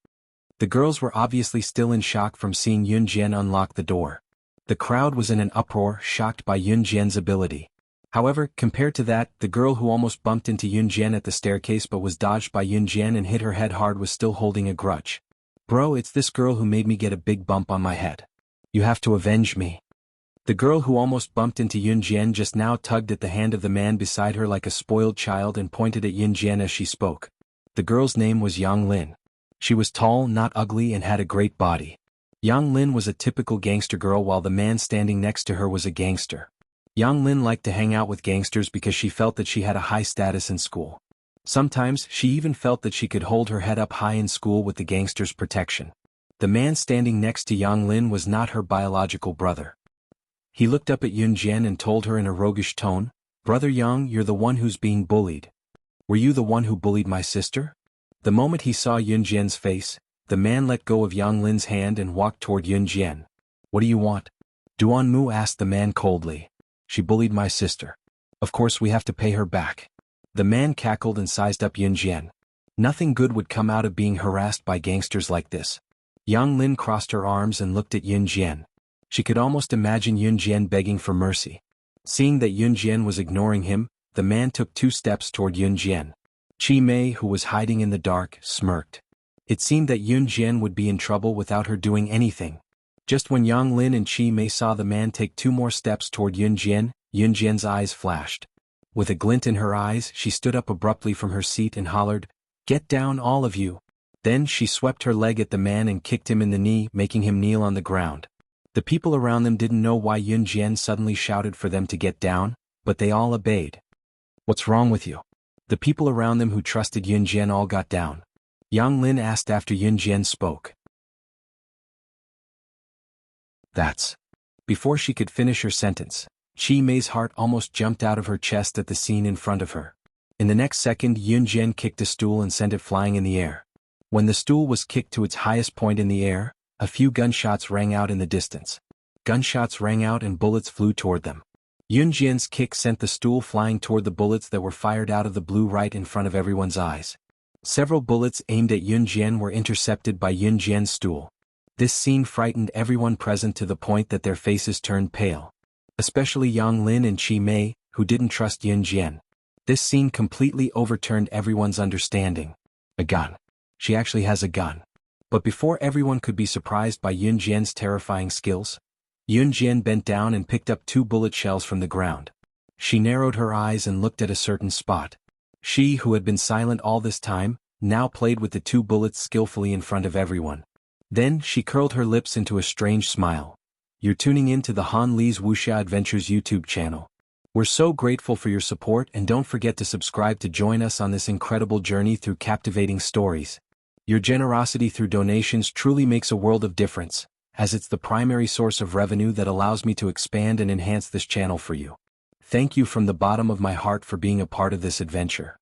The girls were obviously still in shock from seeing Yunjian unlock the door. The crowd was in an uproar, shocked by Yunjian's ability. However, compared to that, the girl who almost bumped into Yunjian at the staircase but was dodged by Yunjian and hit her head hard was still holding a grudge. "Bro, it's this girl who made me get a big bump on my head. You have to avenge me." The girl who almost bumped into Yunjian just now tugged at the hand of the man beside her like a spoiled child and pointed at Yunjian as she spoke. The girl's name was Yang Lin. She was tall, not ugly, and had a great body. Yang Lin was a typical gangster girl while the man standing next to her was a gangster. Yang Lin liked to hang out with gangsters because she felt that she had a high status in school. Sometimes, she even felt that she could hold her head up high in school with the gangster's protection. The man standing next to Yang Lin was not her biological brother. He looked up at Yunjian and told her in a roguish tone, "Brother Yang, you're the one who's being bullied. Were you the one who bullied my sister?" The moment he saw Yunjian's face, The man let go of Yang Lin's hand and walked toward Yun Jian. What do you want? Duan Mu asked the man coldly. She bullied my sister. Of course we have to pay her back. The man cackled and sized up Yun Jian. Nothing good would come out of being harassed by gangsters like this. Yang Lin crossed her arms and looked at Yun Jian. She could almost imagine Yun Jian begging for mercy. Seeing that Yun Jian was ignoring him, the man took 2 steps toward Yun Jian. Chi Mei, who was hiding in the dark, smirked. It seemed that Yun Jian would be in trouble without her doing anything. Just when Yang Lin and Chi Mei saw the man take 2 more steps toward Yun Jian's eyes flashed. With a glint in her eyes, she stood up abruptly from her seat and hollered, "Get down, all of you!" Then she swept her leg at the man and kicked him in the knee, making him kneel on the ground. The people around them didn't know why Yun Jian suddenly shouted for them to get down, but they all obeyed. "What's wrong with you?" The people around them who trusted Yun Jian all got down. Yang Lin asked after Yun Jian spoke. "That's..." Before she could finish her sentence, Chi Mei's heart almost jumped out of her chest at the scene in front of her. In the next second, Yun Jian kicked a stool and sent it flying in the air. When the stool was kicked to its highest point in the air, a few gunshots rang out in the distance. Gunshots rang out and bullets flew toward them. Yun Jian's kick sent the stool flying toward the bullets that were fired out of the blue right in front of everyone's eyes. Several bullets aimed at Yun Jian were intercepted by Yun Jian's stool. This scene frightened everyone present to the point that their faces turned pale. Especially Yang Lin and Chi Mei, who didn't trust Yun Jian. This scene completely overturned everyone's understanding. A gun. She actually has a gun. But before everyone could be surprised by Yun Jian's terrifying skills, Yun Jian bent down and picked up 2 bullet shells from the ground. She narrowed her eyes and looked at a certain spot. She, who had been silent all this time, now played with the 2 bullets skillfully in front of everyone. Then she curled her lips into a strange smile. You're tuning in to the Han Li's Wuxia Adventures YouTube channel. We're so grateful for your support, and don't forget to subscribe to join us on this incredible journey through captivating stories. Your generosity through donations truly makes a world of difference, as it's the primary source of revenue that allows me to expand and enhance this channel for you. Thank you from the bottom of my heart for being a part of this adventure.